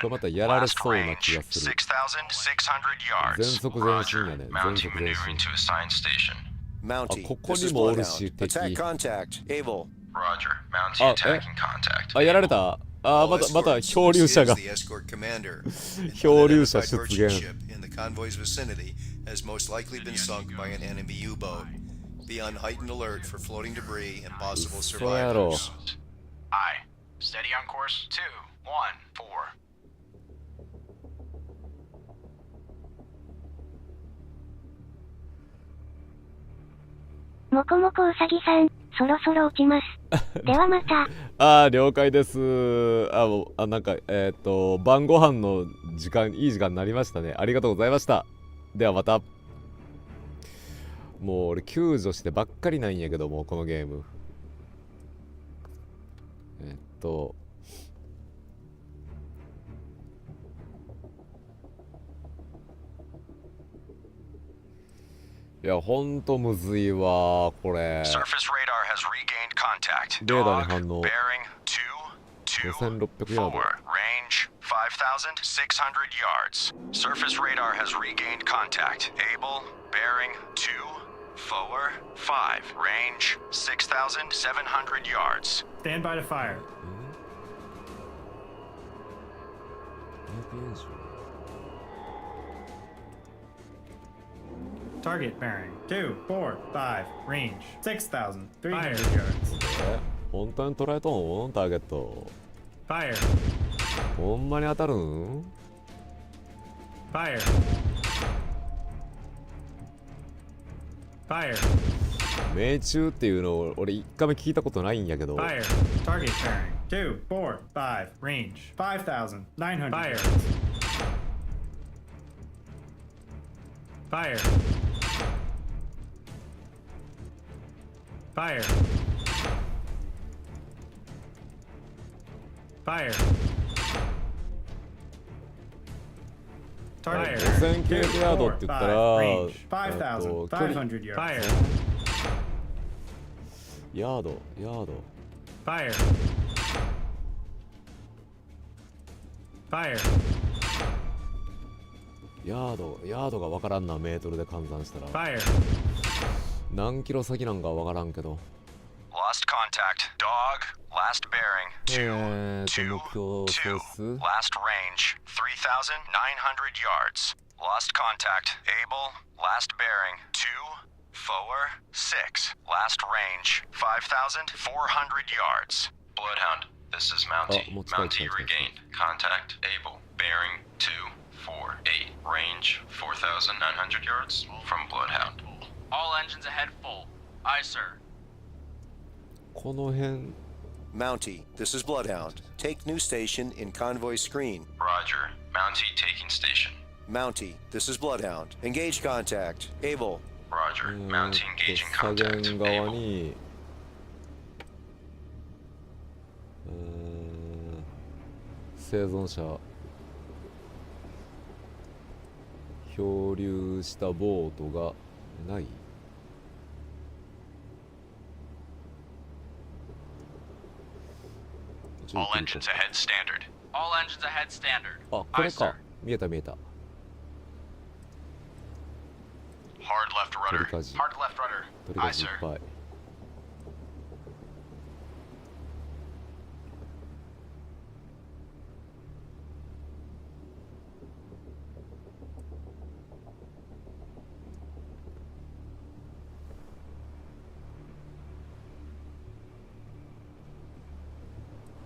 これまたやられそうな気がする。 6,600 yards. 全速前進やね。全 Mountie 速前 maneuvering 進。 to assigned station. あ、 Mountie, ここ this に is もおる Bloodhound. し、敵。 Attack contact. Able. Roger. Mountie attacking contact. あ、やられた。あ、また漂流者が。 The escort commander. 漂流者 Unidentified 出 merchant 現。 ship in the convoy's vicinity has most likely been sunk by an enemy U-boat. Be on heightened alert for floating debris and possible 嘘やろ。 survivors. Aye. Steady on course 214. もこもこうさぎさん、そろそろ落ちます。ではまた。あー、了解です。なんか、晩ご飯の時間、いい時間になりましたね。ありがとうございました。ではまた。もう俺救助してばっかりなんやけども、このゲーム。いや、ほんとむずいわこれ。 Surface radar has regained contact. レーダーに反応。 Bearing 2600ヤード。 range 5,600 yards. Surface radar has regained contact. Able, bearing 2, forward 5, range 6,700 yards. Stand by to fire. Target bearing 2, 4, 5, range 6,300 yards. 本当に捉えとんターゲット。 Fire. ほんまに当たるん？ Fire. Fire. 命中っていうのを俺一回目聞いたことないんやけど。 Fire. Target bearing 2, 4, 5, range 5,900 Fire. Fire. Fire. Fire. Target 5900ヤードって言ったら、 range 5,500 yards. Fire. ヤード。 Fire. Fire. ヤードがわからんな、メートルで換算したら。 Fire. 何キロ先なんかわからんけど。 Lost contact. Dog. Last bearing 2, 2, 2. Last range 3,900 yards. Lost contact. Able. Last bearing 2, forward 6. Last range 5,400 yards. Bloodhound. This is Mountie. Mountie regained. Contact. Able. Bearing 2, 4, 8. Range 4,900 yards from Bloodhound. All engines ahead full. Aye, sir. この辺。 Mountie, this is Bloodhound. Take new station in convoy screen. Roger. Mountie taking station. Mountie, this is Bloodhound. Engage contact. Able. Roger. Mountie engaging contact. 左舷側に生存者漂流したボートがない。 All engines ahead standard. All engines ahead standard. あ、これか。見えた。 Hard left rudder. Hard left rudder. 取り返しいっぱい。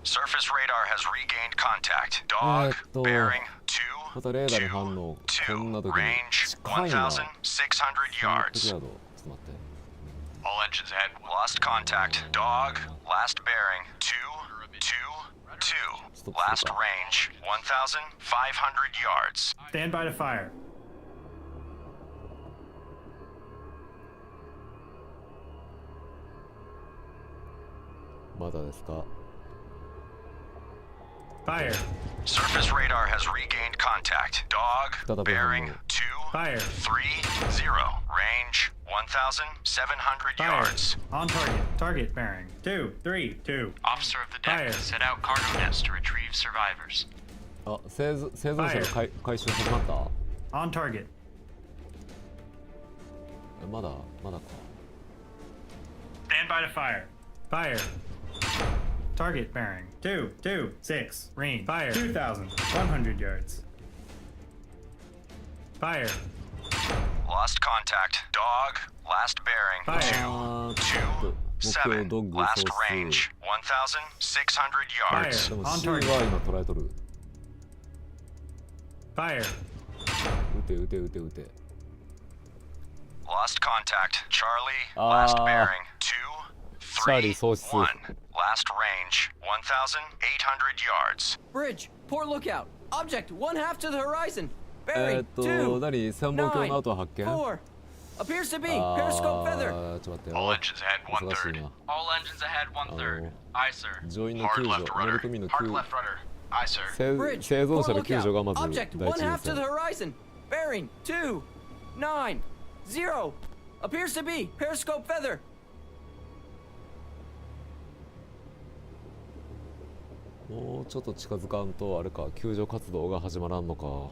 Surface radar has regained contact. Dog, bearing 2, またレーダーの反応。こんな時に range 近いな。 1,600 yards. ちょっと待って。 All engines ahead. Lost contact. Dog, last bearing 2, 2, 2. Last range 1,500 yards. Stand by to fire. Fire. Surface radar has regained contact. Dog, bearing 2, 3, 0. Range 1,700 yards. On target. Target bearing 2, 3, 2. Officer of the deck, set out cargo nets to retrieve survivors. あ、生存者の回収始まった？ On target. まだか。 Stand by to fire. Fire. Target bearing 2, 2, 6. Range. Fire. 2,100 yards. Fire. Lost contact. Dog, last bearing 2, 2, 7. Last range 1,600 yards. Fire. On target. 今捉えとる。 Fire. 撃て。 Lost contact. Charlie, last bearing 2, 3, 1. Last range 1,800 yards. Bridge, port lookout. Object 1/2 to the horizon. Bearing 2, 何？潜望鏡の後は発見？ 4, Appears to be. Periscope feather. ちょっと待ってよ。 All engines ahead 忙しい 1/3. な。 All engines ahead 1/3. Aye, sir. 乗員の Hard 救助、 left 乗 rudder. 組の Hard 救 left rudder. Aye, sir. 生存者の救助がまず Object 第一 one 優 half to the 先。 horizon. Bearing 290. Appears to be. Periscope feather. もうちょっと近づかんとあれか、救助活動が始まらんのか。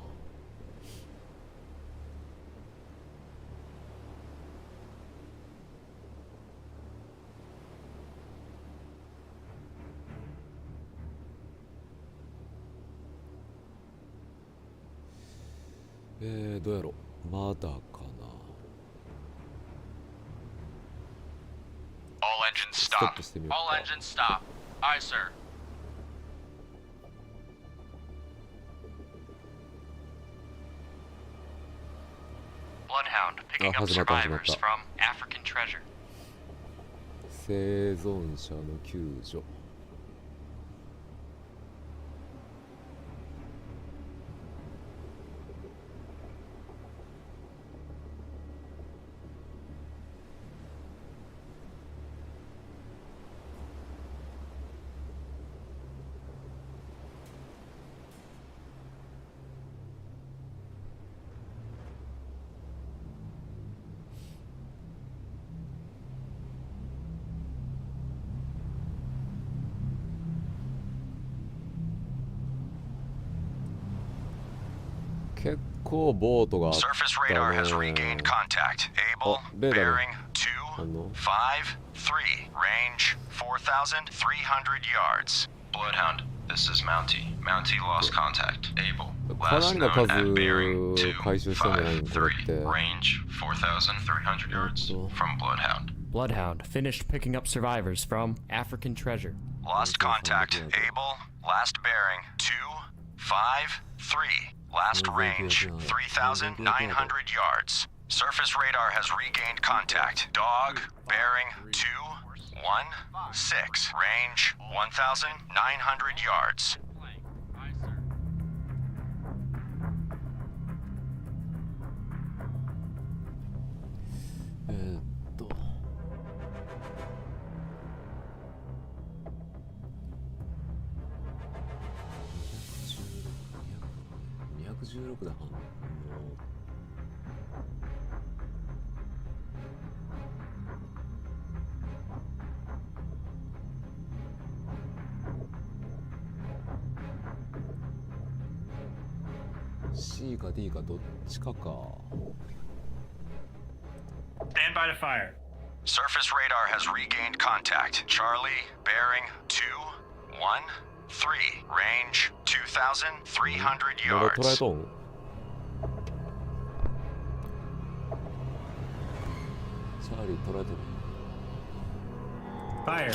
どうやろ、まだかな。 All engines ストッ stop. プしてみよう All か。 engines stop. Aye, sir. Bloodhound picking up 始まった始まっ survivors た。 from African treasure. 生存者の救助。結構ボートがあった Surface radar has ね。 regained contact. Able, レーダー bearing ね。反応。 253. Range 4,300 yards. Bloodhound, this is Mountie. Mountie lost contact. Able. かな Last りの known at bearing 数回収したんじゃないのこれっ 253. て。 Range 4,300 yards from Bloodhound. Bloodhound finished picking up survivors from African treasure. Lost contact. Able. Last bearing 253. Last range 3,900 yards. Surface radar has regained contact. Dog bearing 216. Range 1,900 yards. Aye, sir. 216だ、反応。C か D かどっちかか。 Stand by to fire. Surface radar has regained contact. Charlie bearing 213. Range 2,300まだ捉え yards. とん？チャーリー捉えとる。 Fire.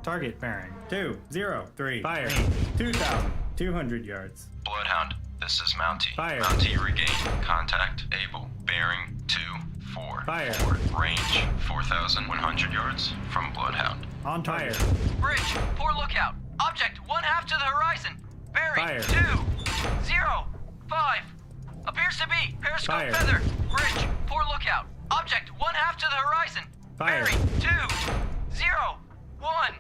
Target bearing 203. Fire. 2,200 yards. Bloodhound, this is Mountie. Fire. Mountie regained contact. Able. Bearing 24. Fire. Range 4,100 yards from Bloodhound. On target. Bridge. Poor lookout. Object one half to the horizon. Bearing Fire. 205. Appears to be. Periscope Fire. feather. Bridge. Poor lookout. Object one half to the horizon. Fire. Bearing 201.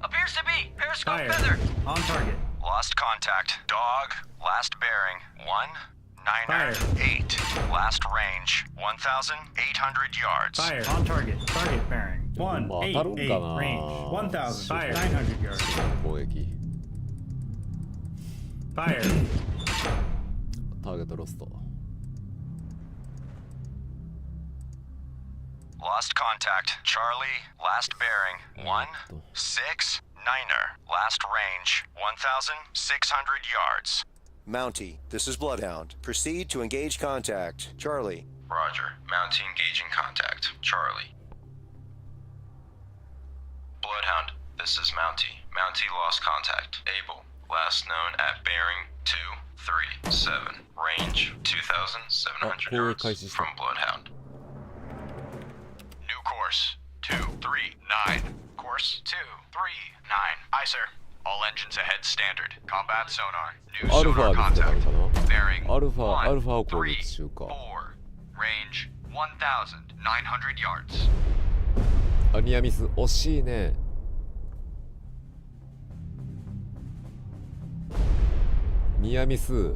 Appears to be. Periscope Fire. feather. On target. Lost contact. Dog. Last bearing 198. Last range 1,800 yards. Fire. On target. Target bearing 188. Range 1,900 yards. 攻撃。 Fire. ターゲットロスト。 Lost contact. Charlie. Last bearing 169er. Last range 1,600 yards. Mountie, this is Bloodhound. Proceed to engage contact. Charlie. Roger. Mountie engaging contact. Charlie. Bloodhound, this is Mountie. Mountie lost contact. Able. Last known at bearing 237. Range 2,700 yards from Bloodhound. New course 239. Course 239. Aye, sir. All engines ahead standard. Combat sonar. New アルファ sonar で来てたの contact. かな？ Bearing アルファを攻撃中か。 134. range 1,900 yards. あ、ニアミス惜しいね。ニアミス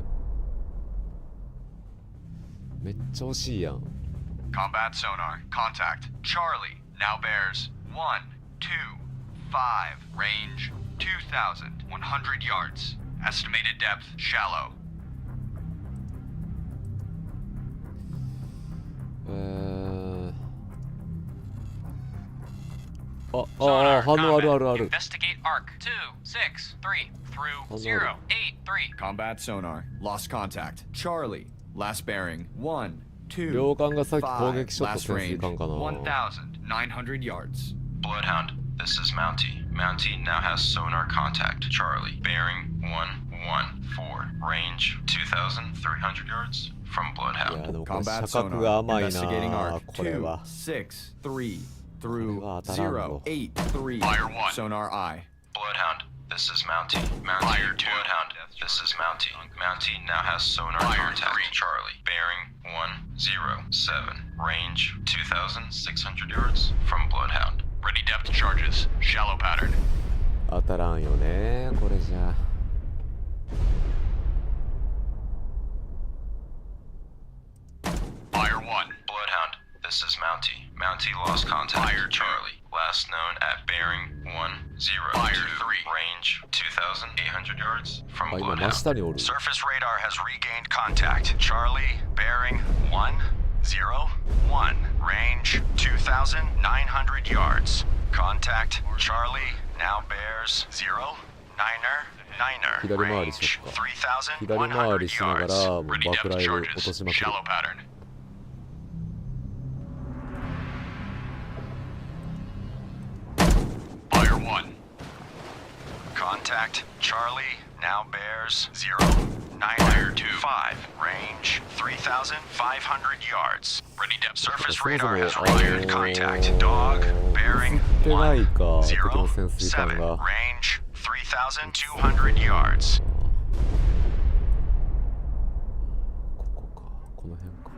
めっちゃ惜しいやん。 Combat sonar, contact Charlie, now bears 125, range 2,100 yards, estimated depth shallow. 反応あるあるある。 Investigate arc 263 through 083. Combat sonar, lost contact. Charlie, last bearing 1, 2, 両艦がさっき攻撃ショット last 潜水 range 艦かな。 1,900 yards. Bloodhound, this is Mountie. Mountie now has sonar contact. Charlie, bearing 114, range 2,300 yards from いや Bloodhound. でもこれ Combat 射角が sonar, 甘い investigating な arc これは。 263 through これは当たらんぞ。 083. Fire 1. Sonar I. Bloodhound, this is Mountie. Mountie, Fire 2. Bloodhound, this is Mountie. Mountie now has sonar Fire contact. 3. Charlie, bearing 107, range 2,600 yards from Bloodhound. Ready depth charges, shallow pattern. 当たらんよねこれじゃ。 Fire 1. Bloodhound, this is Mountie. Mountie lost contact. Fire 2. Charlie, last known at bearing 102. Fire 3. Range 2,800 yards from あ、今真 Bloodhound. 下におる。 Surface radar has regained contact. Charlie, bearing 101. Range 2,900 yards. Contact Charlie now bears 0,9er. 左回りし Range よっか。左 3,100 回りしながら yards. もう Ready 爆 depth 雷を落と charges, しまくる。 shallow pattern. Fire 1. Contact Charlie now bears 0,925. Range 3,500 yards. Ready depth surface radar has required contact. Dog bearing 映ってないか敵の潜水艦 107. が。 Range 3,200 yards. ここかこの辺か。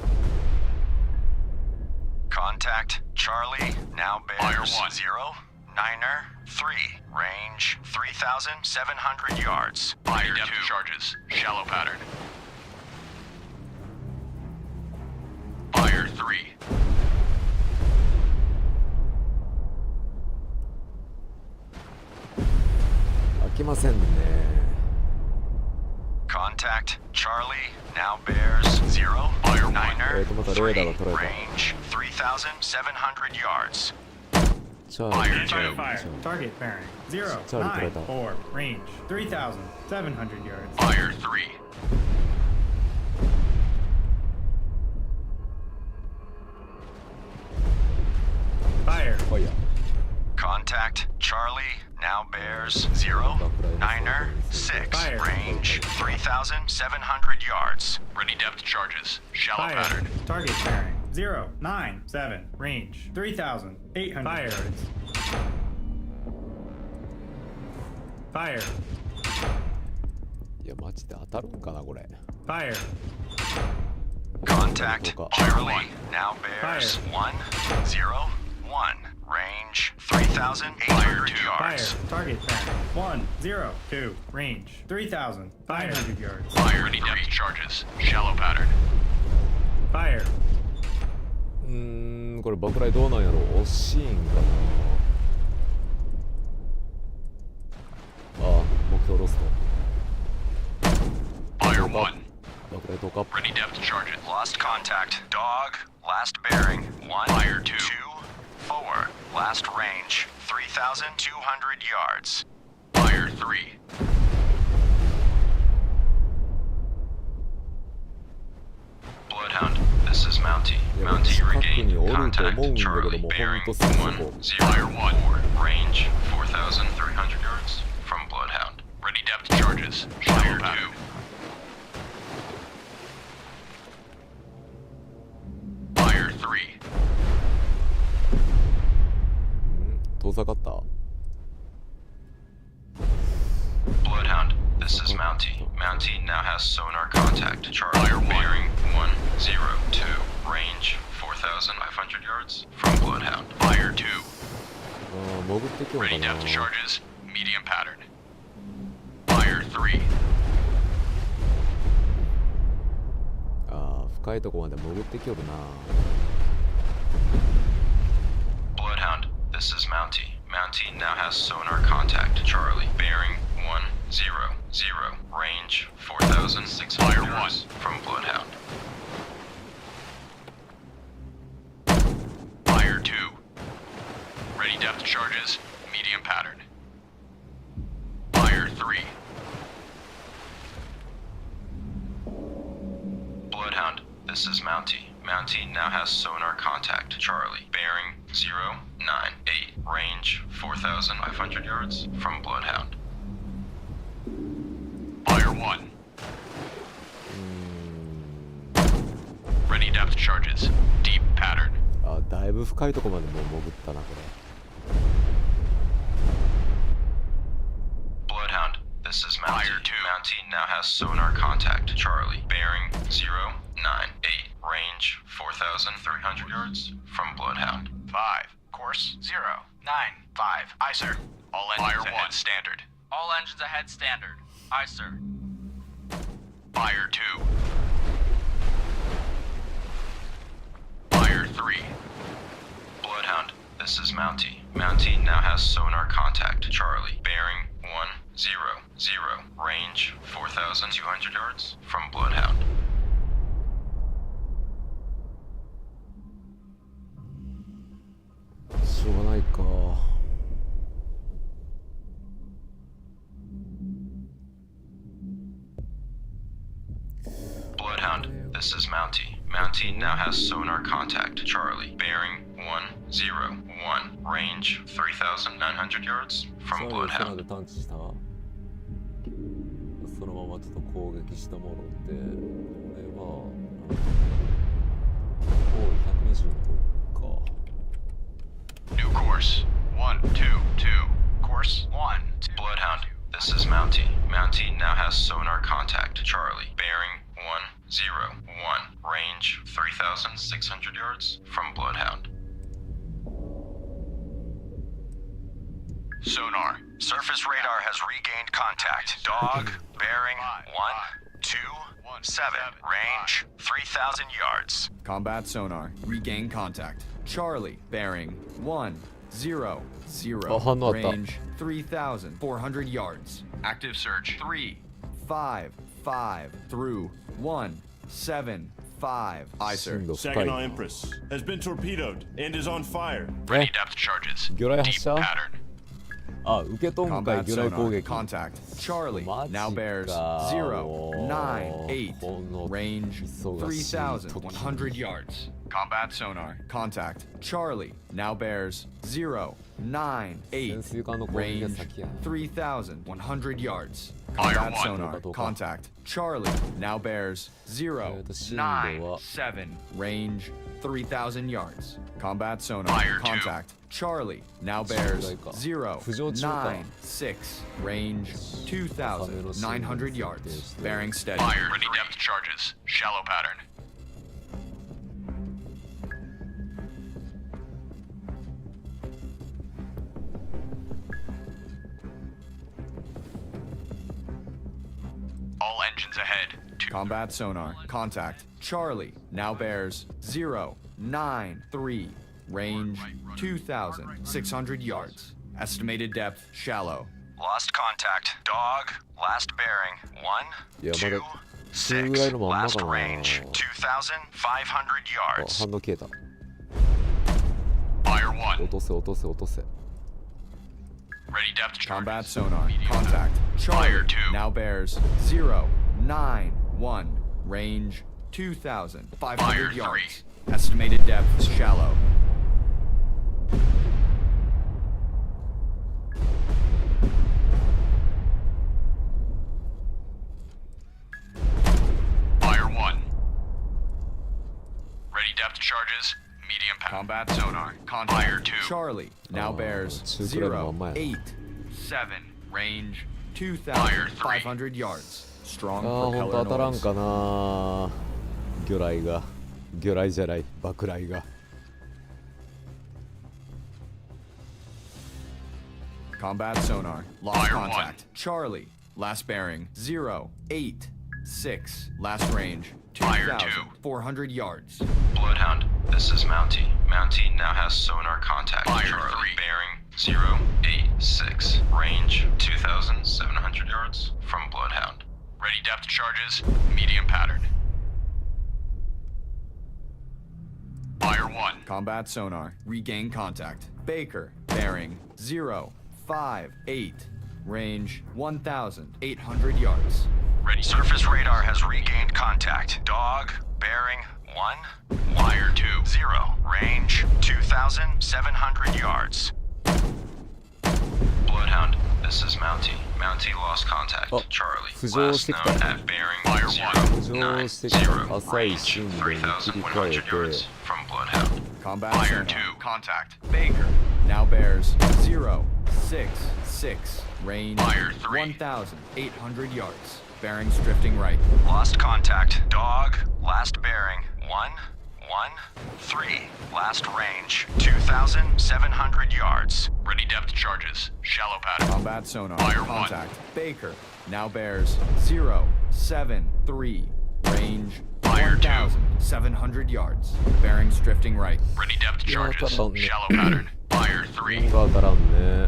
Contact Charlie now bears 0,9er 3. Range 3,700 yards. Fire 2 charges. Shallow pattern. Fire 3. 飽きませんね。 Contact Charlie now bears 0,9er またレーダーが取れた。 range 3,700 yards. チャー Fire リー、チャーリー、 fire. チャーリー。 Target bearing 094. Range 3,700 yards. Fire 3. Fire. ファイヤー。 Contact Charlie now bears 0,9er 6. Fire. Range 3,700 yards. Ready depth charges. Shallow Fire. pattern. Target bearing 097. Range 3,800 yards. Fire. いやマジで当たるんかなこれ。 Fire. Contact Fire. Charlie now bears Fire. 101. Range 3,800 Fire. yards. Target bearing 102. Range 3,500 yards. Fire. Ready depth charges. Shallow pattern. Fire. これ爆雷どうなんやろ。惜しいんかな。ああ目標ロスト。 Fire 1. 爆雷投下。 Ready depth charges. Lost contact. Dog. Last bearing. 1. Fire 2. 4. Last range. 3,200 yards. Fire 3. Bloodhound, this is Mountie. Mountie regained contact. Charlie, bearing 104. Fire 1. Range 4,300 yards from Bloodhound. Ready depth charges. Fire 2. Fire 3. 遠ざかった。 Bloodhound, this is Mountie. Mountie now has sonar contact. Charlie, bearing 102. range 4,500 yards from Bloodhound. Fire 2. 潜ってきようか Ready な。 depth charges, medium pattern. Fire 3. 深いとこまで潜ってきよるな。Bloodhound, this is Mountie. Mountie now has sonar contact. Charlie, bearing 100, range 4,600 yards from Bloodhound. Fire 2. Ready depth charges, medium pattern. Fire 3. Bloodhound, this is Mountie. Mountie now has sonar contact. Charlie, bearing 098, range 4,500 yards from Bloodhound. Fire 1. Ready depth charges, deep pattern. だいぶ深いとこまでもう潜ったなこれ。Bloodhound, this is Mountie. Fire 2. Mountie now has sonar contact. Charlie, bearing 098, range 4,300 yards from Bloodhound. 5. Course 095. Aye, sir. All engines ahead standard. All engines ahead standard. Aye, sir. Fire 2. Fire 3. Bloodhound, this is Mountie. Mountie now has sonar contact. Charlie, bearing 100, range 4,200 yards from Bloodhound. Bloodhound, this is Mountie. Mountie now has sonar contact. Charlie, bearing 101, range 3,900 yards from Bloodhound. 探知した。そのままちょっと攻撃したもので、これは120の方か。New course 122. Course 1. Bloodhound, this is Mountie. Mountie now has sonar contact. Charlie, bearing 101, range 3,600 yards from Bloodhound. Sonar, surface radar has regained contact. Dog, bearing 127, range 3,000 yards. Combat sonar, regain contact. Charlie, bearing 100, range 3,400 yards. Active search 355 through 175. Aye, sir. Saginaw Empress has been torpedoed and is on fire. Ready depth charges. 魚雷発 Deep 射。 pattern. 受け取んかい Combat 魚雷攻 sonar, 撃。 contact. Charlie マジか。 now bears 098, この range 忙しい時に。 3,100 yards. Combat sonar, contact. Charlie now bears 098, 潜水艦の攻撃が range 先や。 3,100 yards. Fire Combat 1. sonar, contact. Charlie now bears 097, range 3,000 yards. Combat sonar, Fire 2. contact. Charlie now bears 浮上中か。 096, range 2,900 yards. Bearing steady. Fire. Ready depth charges. Shallow pattern. All engines ahead. Combat sonar, contact. Charlie now bears 093, range 2,600 yards. Estimated depth shallow. Lost contact. Dog. Last bearing. いやまだ 126. 中ぐらいのまんま Last かな。 range. 2,500 yards. 反応消えた。 Fire 1. 落とせ落とせ落とせ。 Ready depth charges. Combat sonar, contact. Charlie Fire 2. now bears 091, range 2,500 Fire yards. Estimated depth shallow. Fire 1. Ready depth charges. Medium pattern. Combat sonar, contact. Fire 2. Charlie now bears 087, range 2,500 yards. Strong ほんと当た propeller らん noise. かな。魚雷が魚雷じゃない、爆雷が。Combat sonar. Lost contact. Charlie. Last bearing. 086. Last range. 2,400 yards. Bloodhound, this is Mountie. Mountie now has sonar contact. Charlie. Bearing 086. Range 2,700 yards from Bloodhound. Ready depth charges. Medium pattern. Fire 1. Combat sonar. Regain contact. Baker. Bearing 058. Range 1,800 yards. Ready. Surface radar has regained contact. Dog. Bearing 1. Wire 2. 0. Range 2,700 yards. Bloodhound, this is Mountie. Mountie lost contact. Charlie. Last known at bearing 090. Range 3,100 yards from Bloodhound. Combat Fire sonar. 2. Contact. Baker. Now bears 066. Range 1,800 yards. Bearings drifting right. Lost contact. Dog. Last bearing 113. Last range 2,700 yards. Ready depth charges. Shallow pattern. Combat sonar. Fire Contact. Baker. Now bears 073. Range 1,700 yards. Bearings drifting right. Ready depth charges. Shallow pattern. Fire 3. わからんね。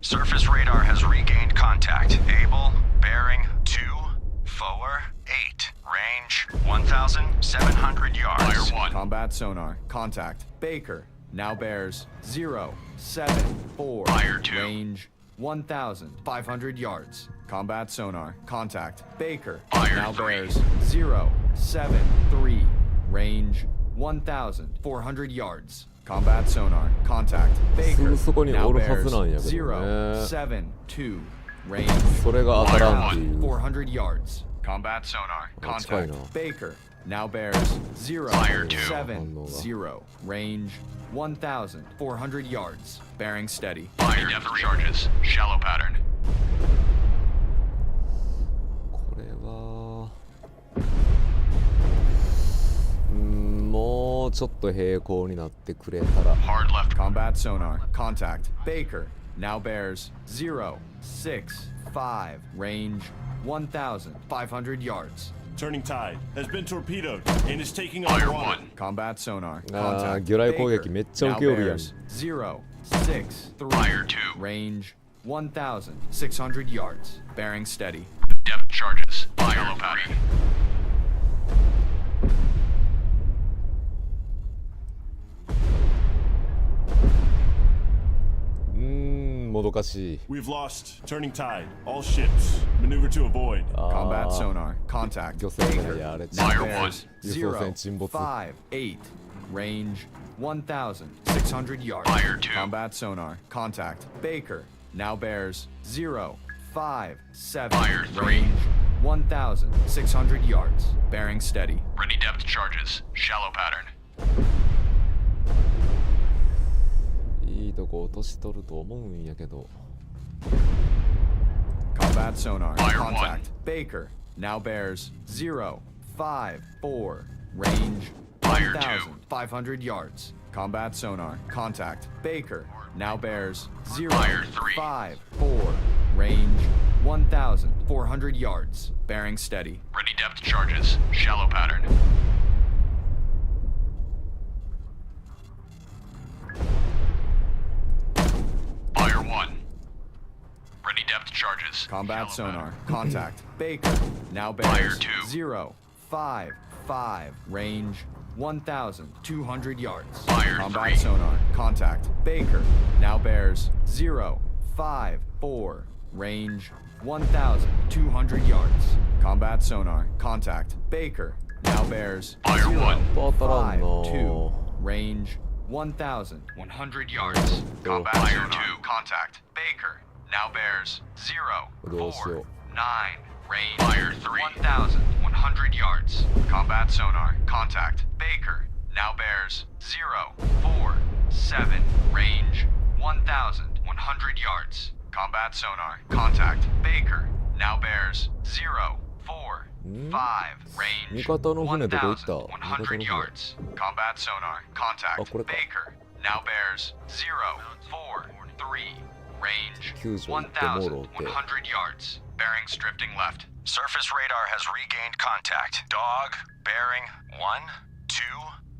Surface radar has regained contact. Able, bearing 248. Range 1,700 yards. Fire 1. Combat sonar. Contact. Baker. Now bears 074. Fire 2. Range 1,500 yards. Combat sonar. Contact. Baker. Fire now 3. bears 073. Range 1,400 yards. Combat sonar. Contact. Baker. そこにおるはず now なんや bears けどね。 072. Range それが当たらんっていう。 400 yards. Combat sonar. 近い Contact. な。 Baker. Now bears Fire 2. 070. Range 1,400 yards. Bearing steady. Fire depth charges. Shallow pattern. これはもうちょっと平行になってくれたら。 Hard left. Combat sonar. Contact. Baker. Now bears 065. Range 1,500 yards. Turning tide has been torpedoed and is taking on Fire water. 1. Combat sonar. あー Contact. 魚雷攻撃 Baker. めっちゃ Now 受けよるやん。 bears 063. Fire 2. Range 1,600 yards. Bearing steady. Depth charges. Shallow pattern. もどかしい。 We've lost turning tide. All ships maneuver to avoid. Combat sonar. Contact. 漁船がやれちゃ Now う。 bears 輸送船沈没。 058. Range 1,600 yards. Fire 2. Combat sonar. Contact. Baker. Now bears 057. Fire 3. Range 1,600 yards. Bearing steady. Ready depth charges. Shallow pattern. いいとこ落としとると思うんやけど。 Combat sonar. Fire Contact. Baker. Now bears 054. Range Fire 1,500 yards. Combat sonar. Contact. Baker. Now bears Fire 3. 054. Range 1,400 yards. Bearing steady. Ready depth charges. Shallow pattern. Fire 1. Ready depth charges. Combat Shallow sonar. pattern. Contact. Baker. Now Fire bears 2. 055. Range 1,200 yards. Fire Combat 3. sonar. Contact. Baker. Now bears 054. Range 1,200 yards. Combat sonar. Contact. Baker. Now bears Fire 1. 当たらんな。 052. Range 1,100 yards. Combat Fire 2. Contact. Baker. Now bears 049. Range. Fire 3. 1,100 yards. Combat sonar. Contact. Baker. Now bears 047. Range 1,100 yards. Combat sonar. Contact. Baker. Now bears 4, 5, 味 range 方の船どこ行った？ 1,100 yards. Combat sonar, contact, Baker. Now bears 0, 4, 3, range 1,100 yards. Bearings drifting left. Surface radar has regained contact. Dog, bearing 1, 2,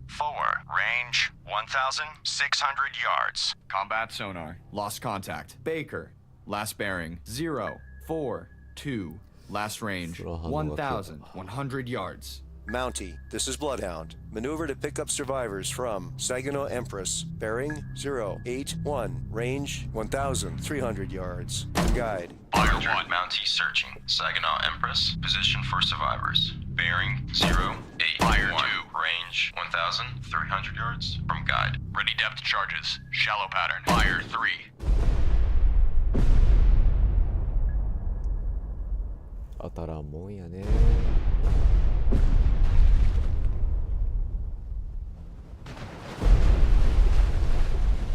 4, range 1,600 yards. Combat sonar, lost contact. Baker, last bearing 0, 4, 2, last range 1,100 yards. Mountie, this is Bloodhound. Maneuver to pick up survivors from Saginaw Empress, bearing 081, range 1,300 yards. Guide. Fire 1, Mountie searching. Saginaw Empress, position for survivors. Bearing 081, Fire 2, range 1,300 yards from guide. ready depth charges. Shallow pattern. Fire 3.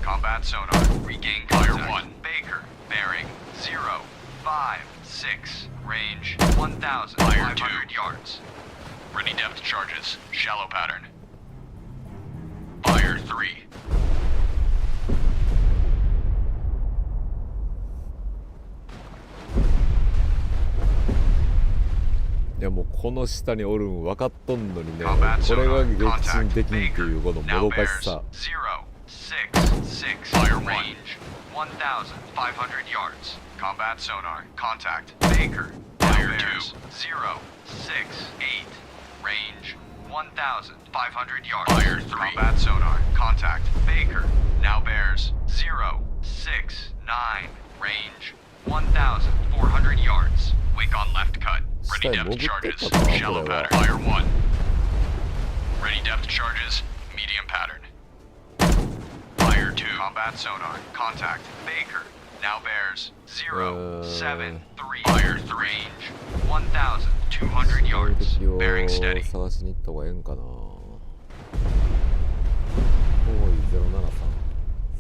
Combat sonar, regain contact. Fire 1, Baker, bearing 0, 5, 6, range 1,500 yards. Ready depth charges. Shallow pattern. Fire 3. いやもうこの下におるん分かっとんのにね、これが撃沈できんっていうこのもどかしさ。 066 fire range 1,500 yards. Combat sonar, contact, Baker. Fire 2, 068, range 1,500 yards. Fire 3, combat sonar, contact, Baker. Now bears 069, range 1,400 yards. Wake on left cut. Ready depth charges. Shallow pattern. Fire 1. Ready depth charges. Medium pattern. Fire 2. Combat sonar. Contact. Baker. Now bears 073. Fire 3. Range 1,200 yards. Bearing steady. 探しに行った方がええんかな。多い073。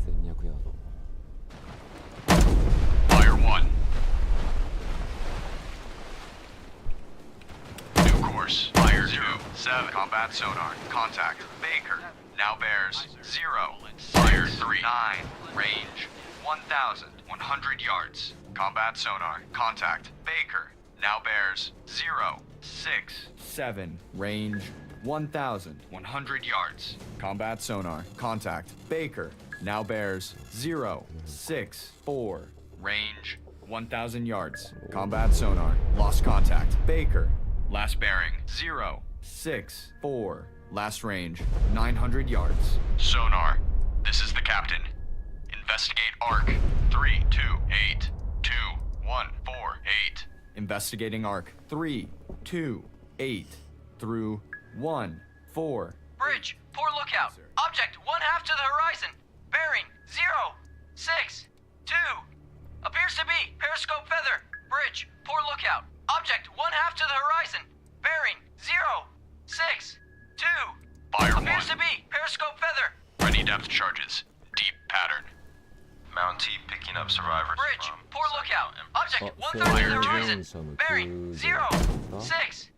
1200ヤード。Fire 1. Course. Fire 2, 7. Combat sonar. Contact. Baker. Now bears 0. Fire 3, 9. Range 1,100 yards. Combat sonar. Contact. Baker. Now bears 0, 6, 7, range 1,100 yards. Combat sonar, contact, Baker, now bears 064, Range 1,000 yards. Combat sonar, lost contact, Baker, last bearing 064, last range 900 yards. Sonar. This is the captain. Investigate arc 328 2148. Investigating arc 328 through 14. Bridge, poor lookout. Object 1/2 to the horizon. Bearing 062. Appears to be periscope feather. Bridge, poor lookout. Object 1/2 to the horizon. Bearing 062. Fire 1. Appears to be periscope feather. Ready depth charges. Deep pattern. Mountie picking up survivors. Bridge, poor lookout. Object 1/3 to Fire the 2. horizon. Bearing 060.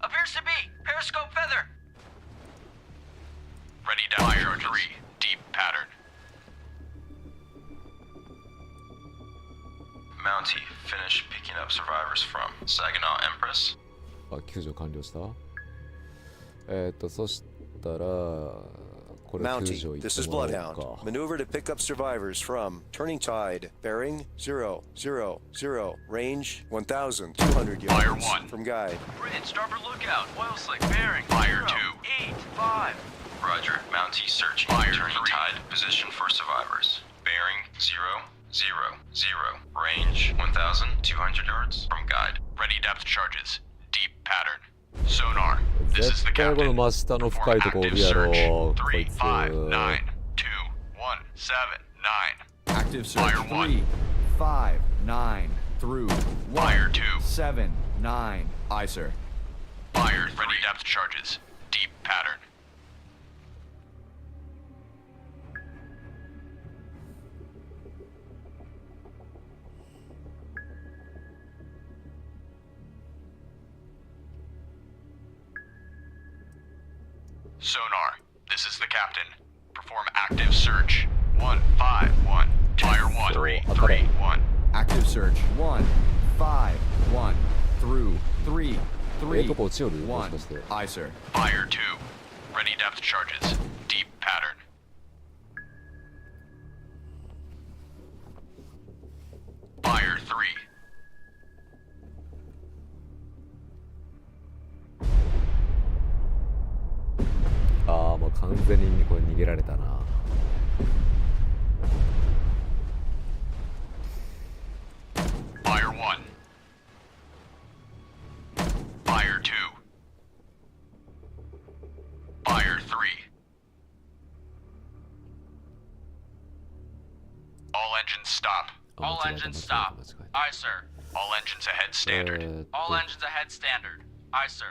Appears to be periscope feather. Ready depth charges. 3. Deep pattern. Mountie, finish picking up survivors from Saginaw Empress. あ、救助完了した。そしたらこれ救助 Mountie, 行 this っ is てもらおう Bloodhound. か。 Maneuver to pick up survivors from Turning Tide, bearing 000, range 1,200 yards. Fire 1. From guide. Bridge, starboard lookout. Oil slick bearing. Fire 2. 85. Roger, Mountie searching. Fire Turning 3. tide, position for survivors. Bearing 000, range 1,200 yards from guide. Ready depth charges. Deep pattern. Sonar. This is 絶 the 対この captain. 真下の深いとこお Active るやろ search. こいつ。 359 2179. Active search Fire 1. 359 through Fire 2. 179. Aye, sir. Fire 3. Ready depth charges. Deep pattern. Sonar, this is the captain. Perform active search. 151. Fire 1. 331. Active search. 151 through 331. Aye, sir. Fire 2. Ready depth charges. Deep pattern. Fire 3. Ah, もう完全にこれ逃げられたな。Fire 1. Fire 2. Fire 3. All engines stop. All engines stop. Aye, sir. All engines ahead standard. All engines ahead standard. Aye, sir.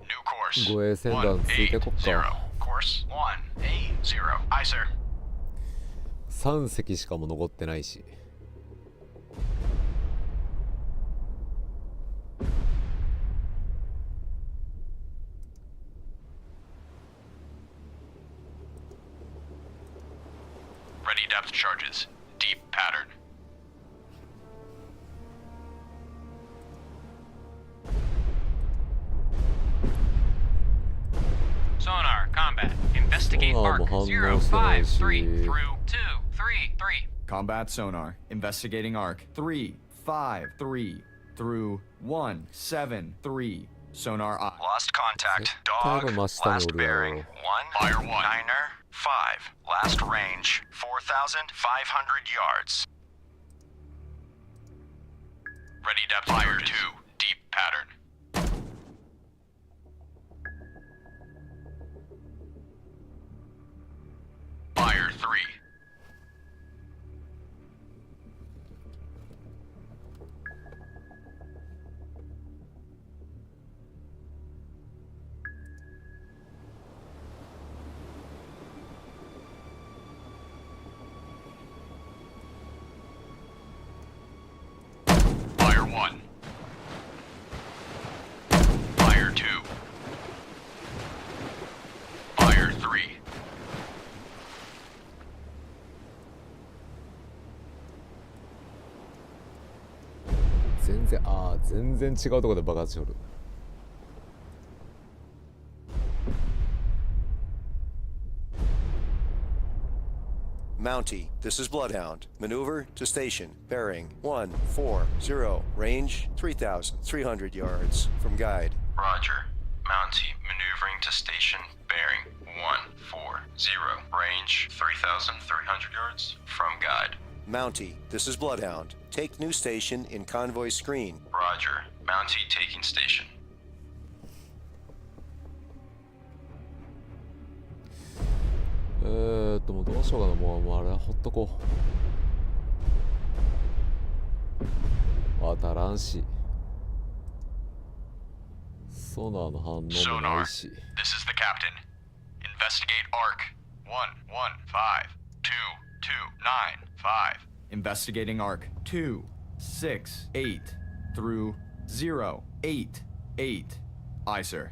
New course. 護衛船団ついてこっか。 Course 180. Aye, sir. 3隻しかも残ってないし。Ready depth charges. Deep pattern. Sonar, combat. Investigate arc 053 through 233. Combat sonar. Investigating arc. 353 through 173. Sonar eye. Lost contact. Dog. Last bearing. 1. Fire 1. Niner. 5. Last range. 4,500 yards. Ready depth fire 2. Deep pattern. Fire 3. Fire 1. Fire 2. Fire 3. 全然違うところで爆発しおる。Mountie, this is Bloodhound. Maneuver to station. Bearing 140. Range 3,300 yards. From guide. Roger. Mountie maneuvering to station. Bearing 140. Range 3,300 yards. From guide. Mountie, this is Bloodhound. Take new station in convoy screen. Roger. Mountie taking station. もうどうしようかな。もうあれほっとこう。当たらんし。ソナーの反応もないし。Sonar, this is the captain. Investigate arc. 115. Investigating arc. 268 through 088. Aye, sir.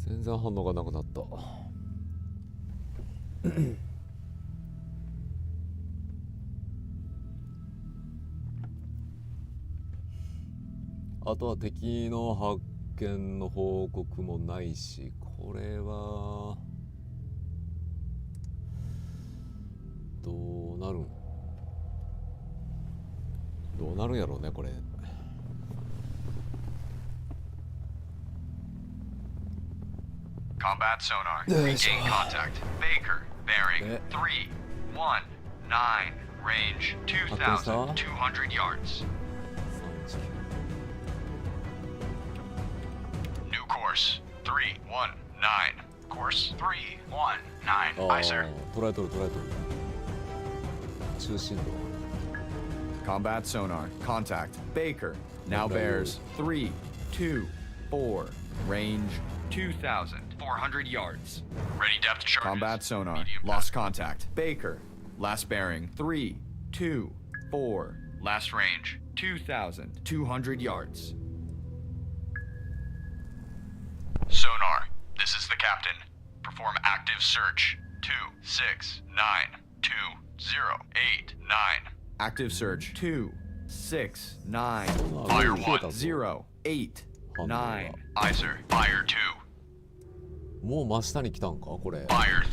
全然反応がなくなった。あとは敵の発見の報告もないし、これはどうなるんやろうねこれ。Combat sonar. Regain contact. Baker. Bearing 319. Range 2,200 yards. New course 319. Course 319. Aye, sir. 捉えとる。中心度。Combat sonar. Contact. Baker. Now bears 324. Range 2,400 400 yards. Ready depth charges. Combat sonar. Medium Lost contact. Baker. Last bearing. 3, 2, 4. Last range. 2,200 yards. Sonar. This is the captain. Perform active search. 2, 6, 9, 2, 0, 8, 9. Active search. 2, 6, 9. Fire 1. 0, 8, 9. Aye, sir. Fire 2. もう真下に来たんかこれ。 Fire 3.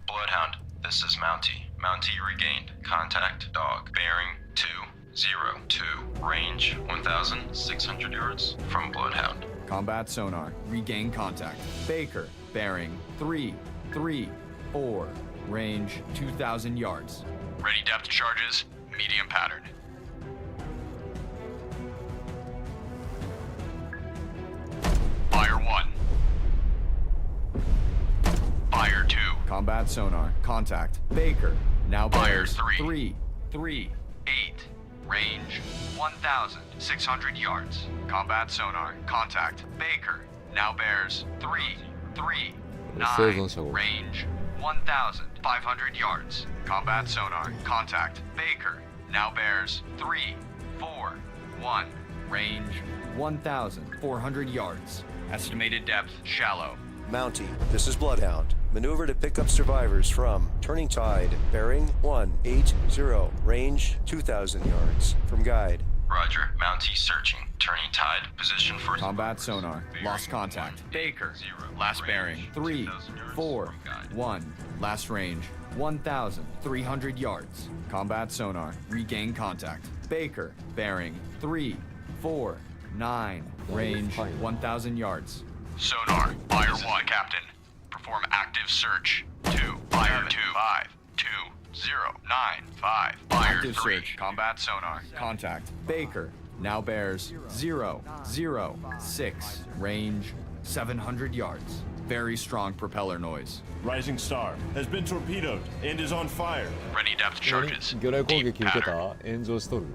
Bloodhound, this is Mountie. Mountie regained. Contact dog. Bearing 202. Range 1,600 yards from Bloodhound. Combat sonar. Regain contact. Baker. Bearing 3, 3, 4. Range 2,000 yards. Ready depth charges. Medium pattern. Fire 1. Fire 2. Combat sonar. Contact. Baker. Now Fire bears 3. 3. 8. Range 1,600 yards. Combat sonar. Contact. Baker. Now bears 3, 3, 9. Range 1,500 yards. Combat sonar. Contact. Baker. Now bears 3, 4, 1. Range 1,400 yards. Estimated depth shallow. Mountie, this is Bloodhound. Maneuver to pick up survivors from Turning Tide, bearing 180, range 2,000 yards. From guide. Roger. Mountie searching. Turning tide. Position for Combat sonar. Lost contact. Baker. Last bearing 3, 4, 1. Last range 1,300 yards. Combat sonar. Regain contact. Baker. Bearing 3, 4, 9. Range 1,000 yards. Sonar. Fire 1. Captain. Perform active search. 2. Fire 2. 5, 2, 0, 9, 5. Fire Active 3. search. Combat sonar. Contact. Baker. Now bears 0, 0, 6. Range 700 yards. Very strong propeller noise. Rising Star has been torpedoed and is on fire. Ready depth charges. 魚雷攻撃 Deep 受け pattern. た炎上しとる。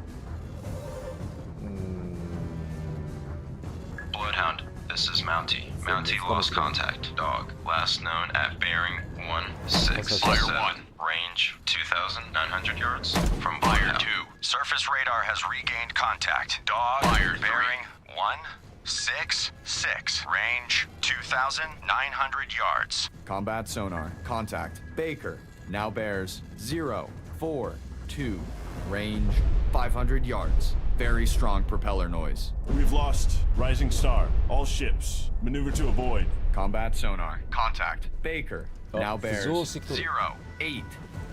Bloodhound, this is Mountie. Mountie lost contact. Dog. Last known at bearing 167. Fire 1. Range 2,900 yards from Fire Bloodhound. 2. Surface radar has regained contact. Dog, Fire 3. bearing 166. Range 2,900 yards. Combat sonar. Contact. Baker. Now bears 0, 4, 2. Range 500 yards. Very strong propeller noise. We've lost Rising Star. All ships. Maneuver to avoid. Combat sonar. Contact. Baker. Now bears 浮上してきとる。 0, 8,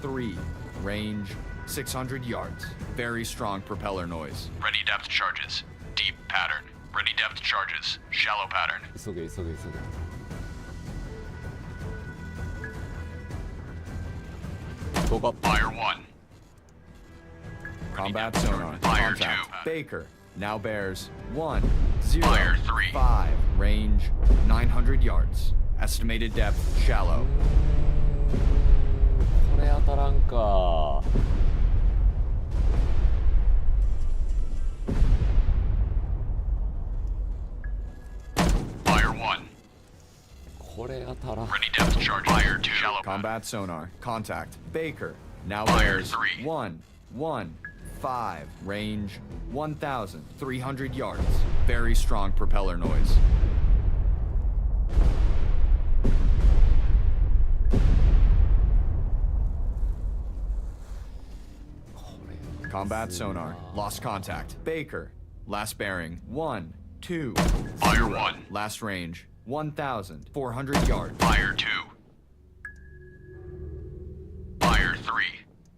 3. Range 600 yards. Very strong propeller noise. Ready depth charges. Deep pattern. Ready depth charges. Shallow pattern. 急げ急げ急げ。どうか。 Fire 1. Combat sonar. Fire Contact. 2. Baker. Now bears 1, 0, Fire 3. 5. Range 900 yards. Estimated depth shallow. これ当たらんか。 Fire 1. これ当たらん。 Ready depth charge. Fire 2. Shallow pattern. Combat sonar. Contact. Baker. Now Fire bears 3. 1, 1, 5. Range 1,300 yards. Very strong propeller noise. Combat sonar. Lost contact. Baker. Last bearing 1, 2. Fire 0. 1. Last range 1,400 yards. Fire 2. Fire 3.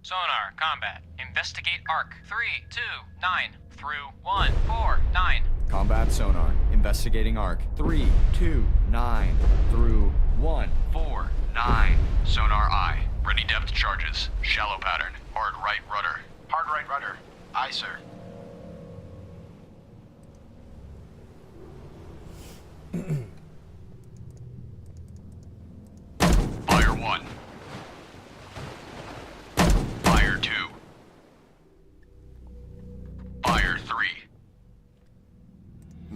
Sonar, combat. Investigate arc. 3, 2, 9 through 1, 4, 9. Combat sonar. Investigating arc. 3, 2, 9 through 1, 4, 9. Sonar eye. Ready depth charges. Shallow pattern. Hard right rudder. Hard right rudder. Aye, sir. Fire 1. Fire 2. Fire 3.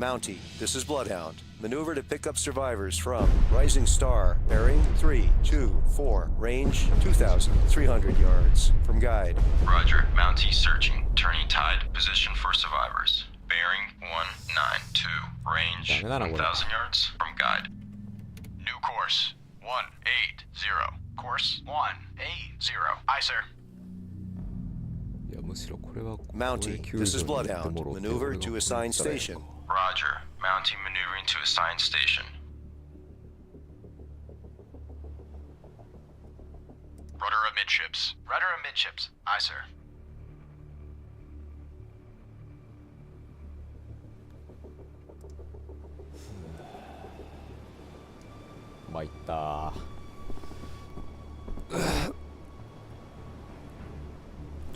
Mountie, this is Bloodhound. Maneuver to pick up survivors from Rising Star, bearing 324, range 2,300 yards. From guide. Roger. Mountie searching. Turning tide. Position for survivors. Bearing 192. Range 1,000 yards. From guide. New course 180. Course 180. Aye, sir. Mountie, this is Bloodhound. Maneuver to assigned station. Roger. Mountie maneuvering to assigned station. Rudder amidships. Rudder amidships. Aye, sir.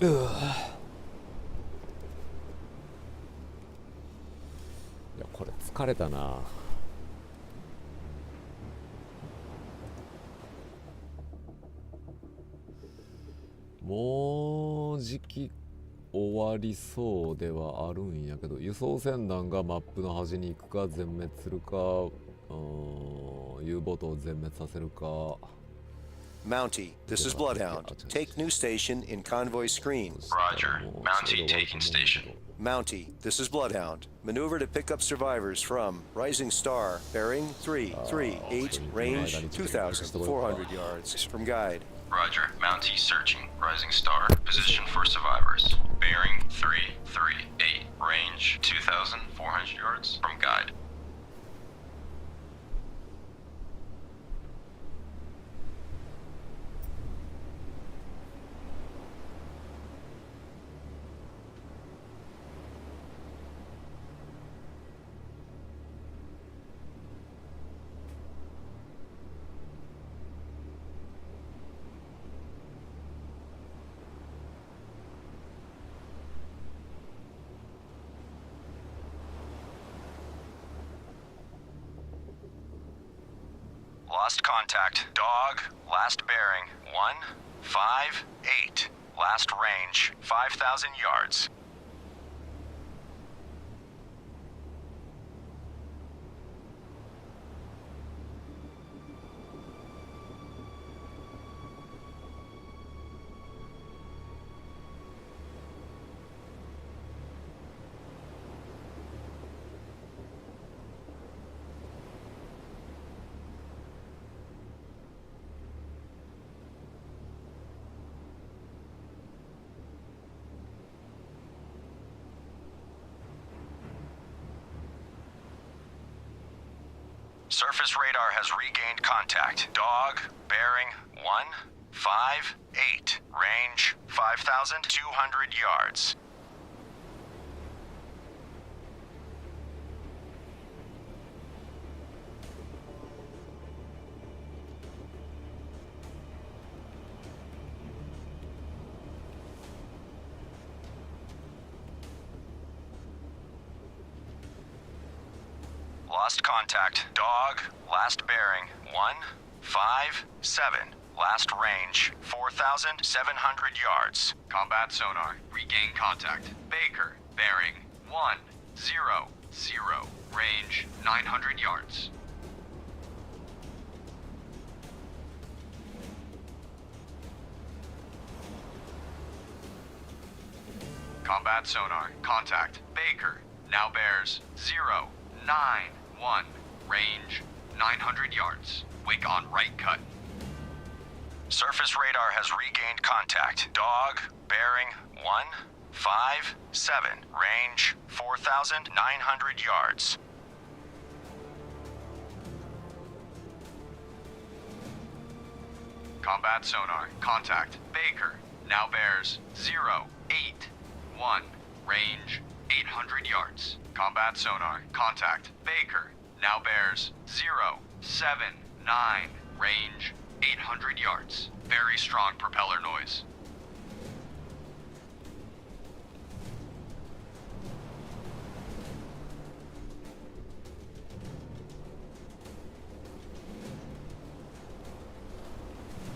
いやこれ疲れたな。もうじき終わりそうではあるんやけど、輸送船団がマップの端に行くか全滅するか、U ボートを全滅させるか。Mountie, this is Bloodhound. Take new station in convoy screen. Roger. Mountie taking station. Mountie, this is Bloodhound. Maneuver to pick up survivors from Rising Star, bearing 338, range 2,400 yards. From guide. Roger. Mountie searching. Rising Star. Position for survivors. Bearing 338. Range 2,400 yards. From guide. Lost contact. Dog. Last bearing 158. Last range 5,000 yards. Surface radar has regained contact. Dog, bearing 158. Range 5,200 yards. Lost contact. Dog. Last bearing 157. Last range 4,700 yards. Combat sonar. Regain contact. Baker. Bearing 100. Range 900 yards. Combat sonar. Contact. Baker. Now bears 091. Range 900 yards. Wake on right cut. Surface radar has regained contact. Dog, bearing 157. Range 4,900 yards. Combat sonar. Contact. Baker. Now bears 081. Range 800 yards. Combat sonar. Contact. Baker. Now bears 079. Range 800 yards. Very strong propeller noise.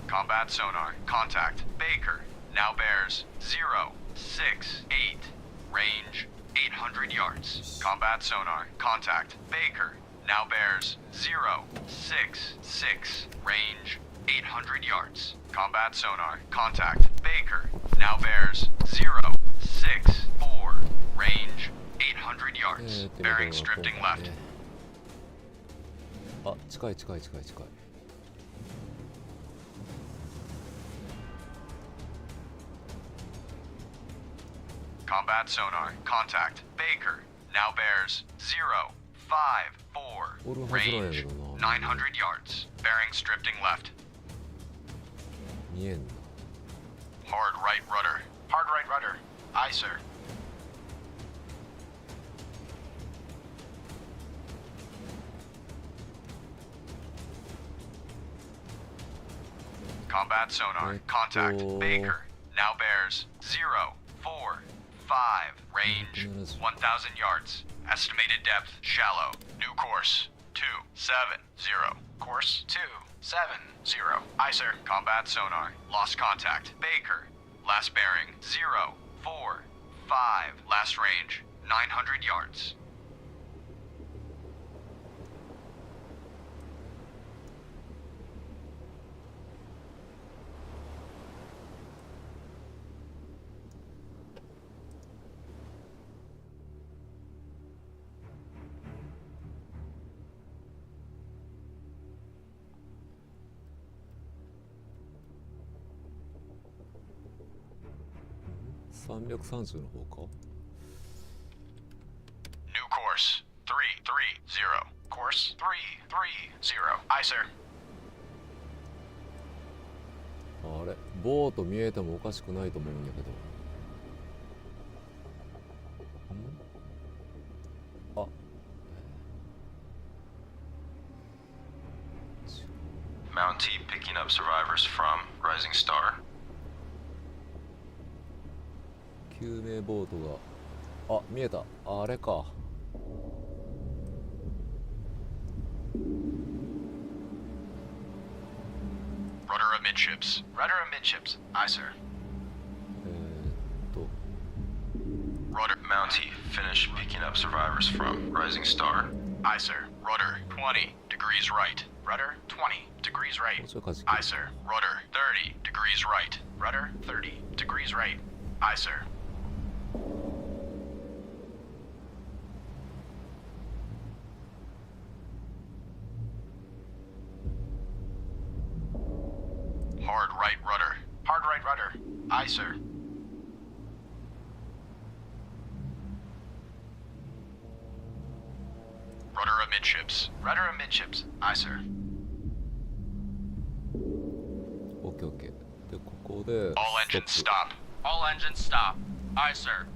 Combat sonar. Contact. Baker. Now bears 068. Range 800 yards. Combat sonar. Contact. Baker. Now bears 066. Range 800 yards. Combat sonar. Contact. Baker. Now bears 064. Range 800 yards. Bearings drifting left. あ、近い近い近い近い。Combat sonar. Contact. Baker. Now bears 054. Range 900 yards. Bearings drifting left. 見えんな。 Hard right rudder. Hard right rudder. Aye, sir. Combat sonar. Contact. Baker. Now bears 045. Range 1,000 yards. Estimated depth shallow. New course 270. Course 270. Aye, sir. Combat sonar. Lost contact. Baker. Last bearing 045. Last range 900 yards. .330 の方か。 New course 330. Course 330. Aye, sir. あれ、ボート見えてもおかしくないと思うんやけど。あ。Mountie picking up survivors from Rising Star. 救命ボートが、あ、見えた。あれか。Rudder amidships. Rudder amidships. Aye, sir. Rudder. Mountie finish picking up survivors from Rising Star. Aye, sir. Rudder 20 degrees right. Rudder 20 degrees right. Aye, sir. Rudder 30 degrees right. Rudder 30 degrees right. Aye, sir. Hard right rudder. Hard right rudder. Aye, sir. Rudder amidships. Rudder amidships. Aye, sir. オッケーオッケー。で、ここで All engines stop. All engines stop. Aye, sir.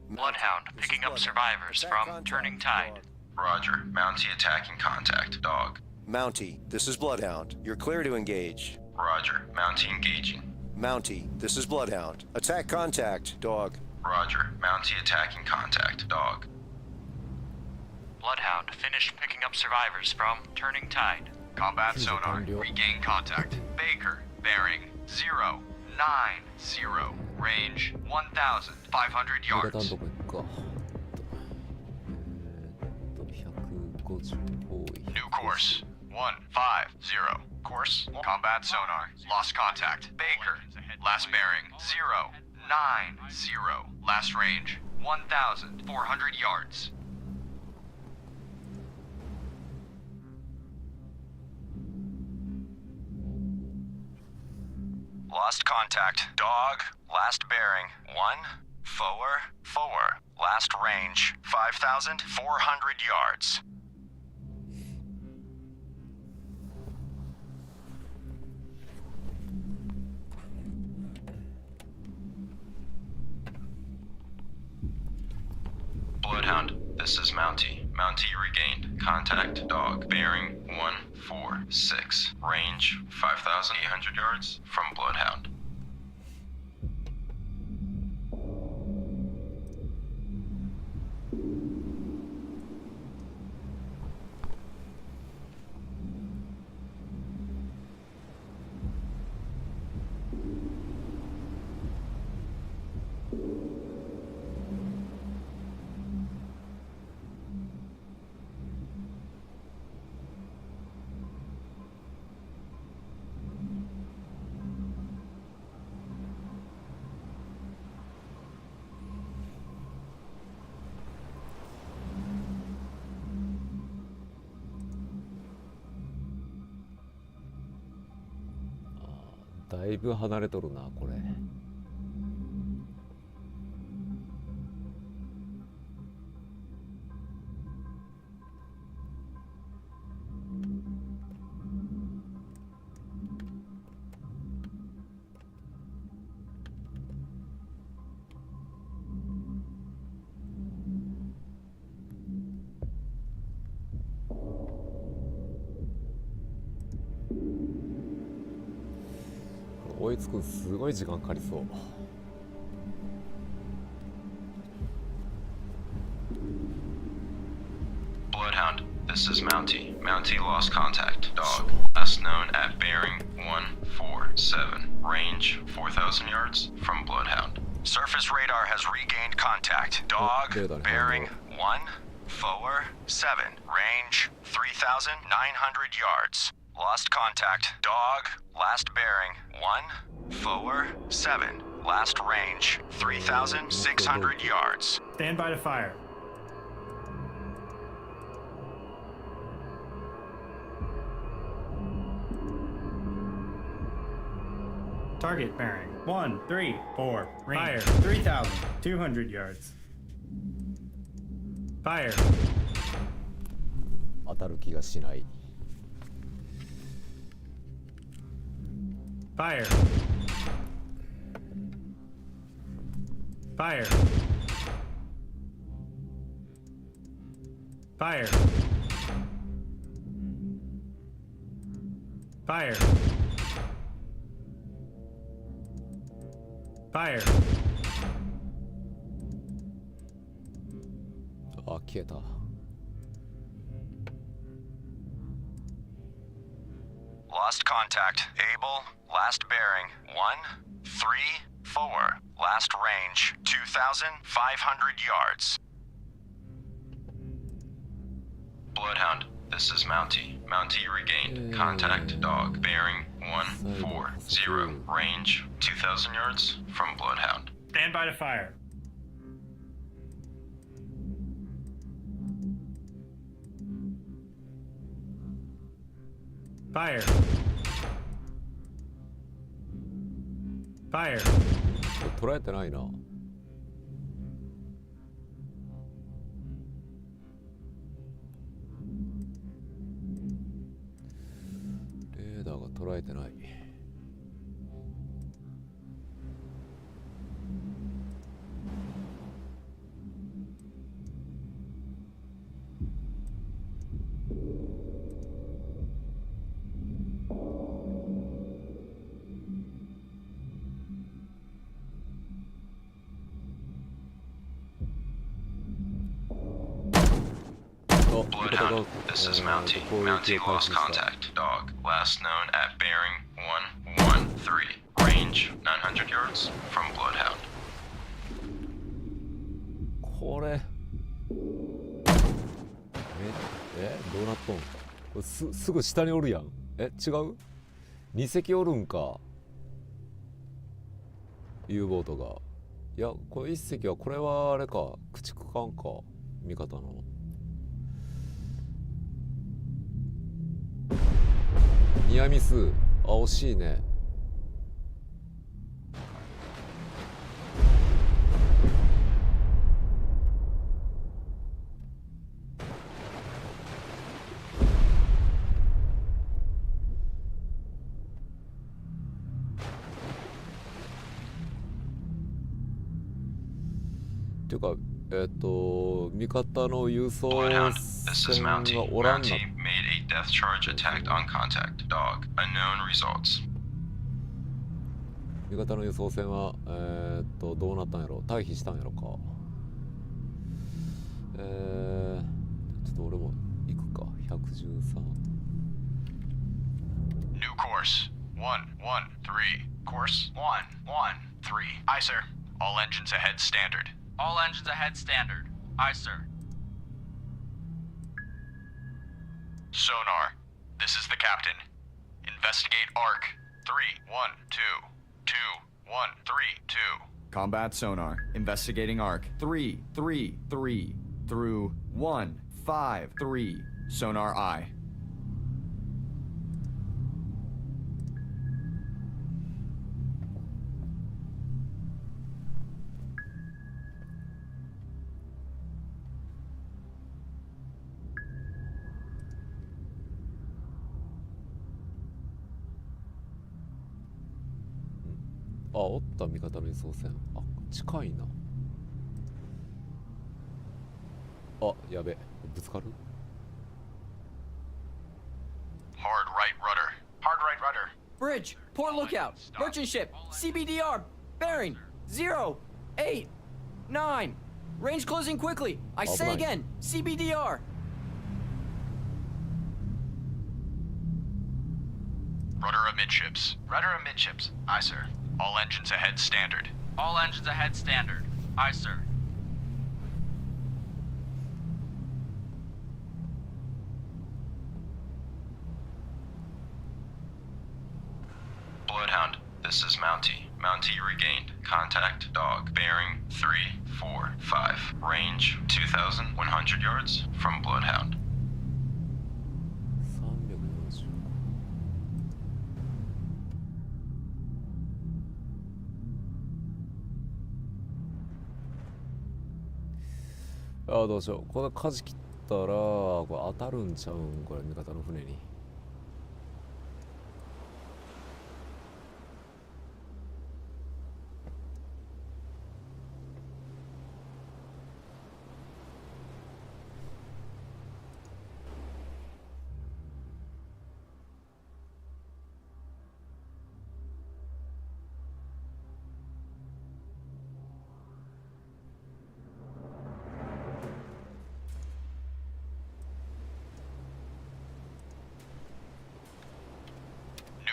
Bloodhound picking up survivors from Turning Tide. Roger. Mountie attacking contact. Dog. Mountie, this is Bloodhound. You're clear to engage. Roger. Mountie engaging. Mountie, this is Bloodhound. Attack contact. Dog. Roger. Mountie attacking contact. Dog. Bloodhound finished picking up survivors from Turning Tide. Combat sonar. Regain contact. Baker. Bearing 090. Range 1,500 yards. 150 New course 150. Course. Combat sonar. Lost contact. Baker. Last bearing 090. Last range 1,400 yards. Lost contact. Dog. Last bearing. 144. Last range. 5,400 yards. Bloodhound, this is Mountie. Mountie regained. Contact dog. Bearing 146. Range 5,800 yards from Bloodhound. だいぶ離れとるなこれ。追いつくんすごい時間かかりそう。Bloodhound, this is Mountie. Mountie lost contact. Dog, last known at bearing 147. Range 4,000 yards from Bloodhound. Surface radar has regained contact. Dog, bearing 147. Range 3,900 yards. Lost contact. Dog, last bearing 147. Last range 3,600 yards. Stand by to fire. Target bearing 134. Fire 3,200 yards. Fire. 当たる気がしない。Fire. Fire. Fire. Fire. Fire. あ、消えた。Lost contact. Able, last bearing 134. Last range 2,500 yards. Bloodhound, this is Mountie. Mountie regained contact. Dog, bearing 140. Range 2,000 yards from Bloodhound. Stand by to fire. Fire. Fire. 捉えてないな。レーダーが捉えてない。Bloodhound, this is Mountie. Mountie lost contact. Dog, last known at bearing 113. Range 900 yards from Bloodhound. これどうなっとん。これすぐ下におるやん。違う ?2 隻おるんか。U ボートが。いや、この1隻は、これはあれか、駆逐艦か。味方の。ニアミス。あ、惜しいね。っていうか、味方の輸送船がおらんな。Mountie made a death charge attack on contact. Dog, unknown results. 味方の輸送船はどうなったんやろ。退避したんやろか。ちょっと俺も行くか。113。New course 113. Course 113. Aye, sir. All engines ahead standard. All engines ahead standard. Aye, sir. Sonar, this is the captain. Investigate ARC 3122132. Combat sonar. Investigating ARC 333 through 153. Sonar I. あ、おった味方の輸送船。あ、近いな。あ、やべ。ぶつかる？ Hard right rudder. Hard right rudder. Bridge, port lookout, merchant ship, CBDR, bearing 089. Range closing quickly. I say again, CBDR. Rudder amidships. Rudder amidships. Aye, sir. All engines ahead standard. All engines ahead standard. Aye, sir. Bloodhound, this is Mountie. Mountie regained. Contact dog. Bearing 345. Range 2,100 yards from Bloodhound. ああ、どうしよう。この舵切ったらこれ当たるんちゃうん？これ味方の船に。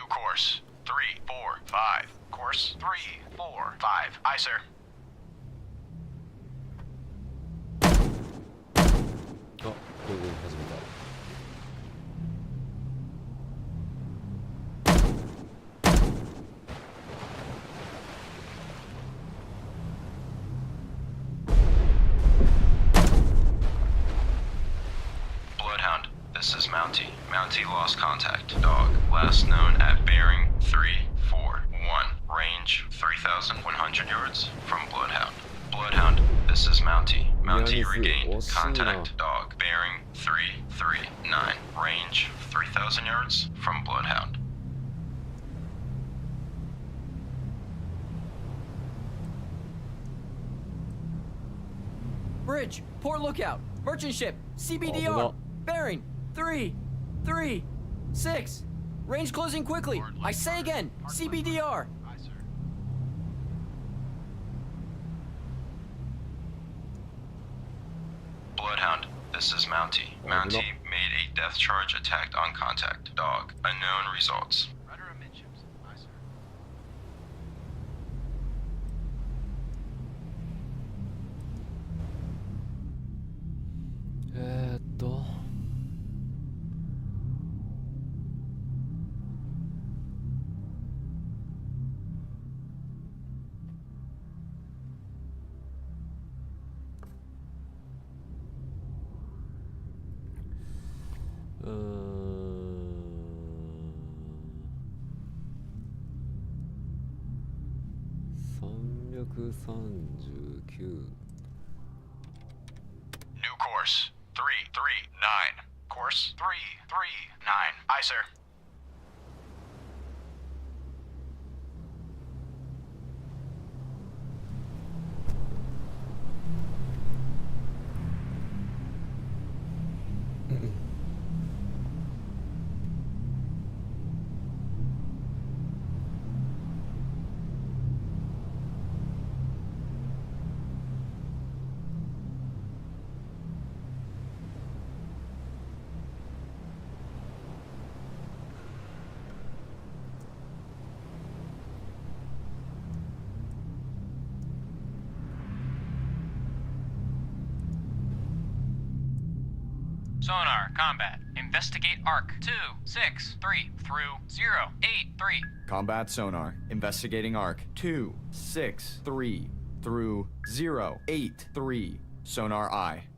Course 345. Course 345. Aye, sir. あ、これで始めた。Bloodhound, this is Mountie. Mountie lost contact. Dog, last known at bearing 341. Range 3,100 yards from Bloodhound. Bloodhound, this is Mountie. Mountie regained. Contact dog. Bearing 339. Range 3,000 yards from Bloodhound. Bridge, port lookout, merchant ship, CBDR, bearing 336. Range closing quickly. I say again, CBDR. Bloodhound, this is Mountie. Mountie made a death charge attack on contact. Dog, unknown results. Rudder amidships. Aye, sir. 339。New course 339. Course 339. Aye, sir. 'Sonar, combat. Investigate arc 263 through 083. Combat sonar. Investigating arc 263 through 083. Sonar I.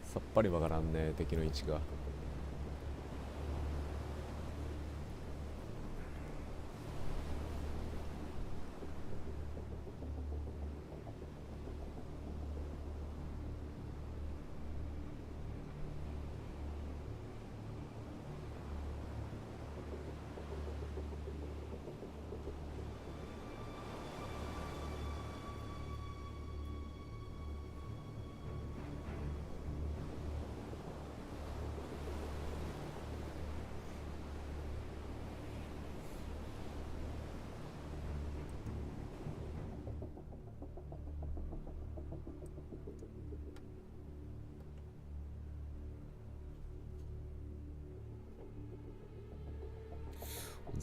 さっぱりわからんね、敵の位置が。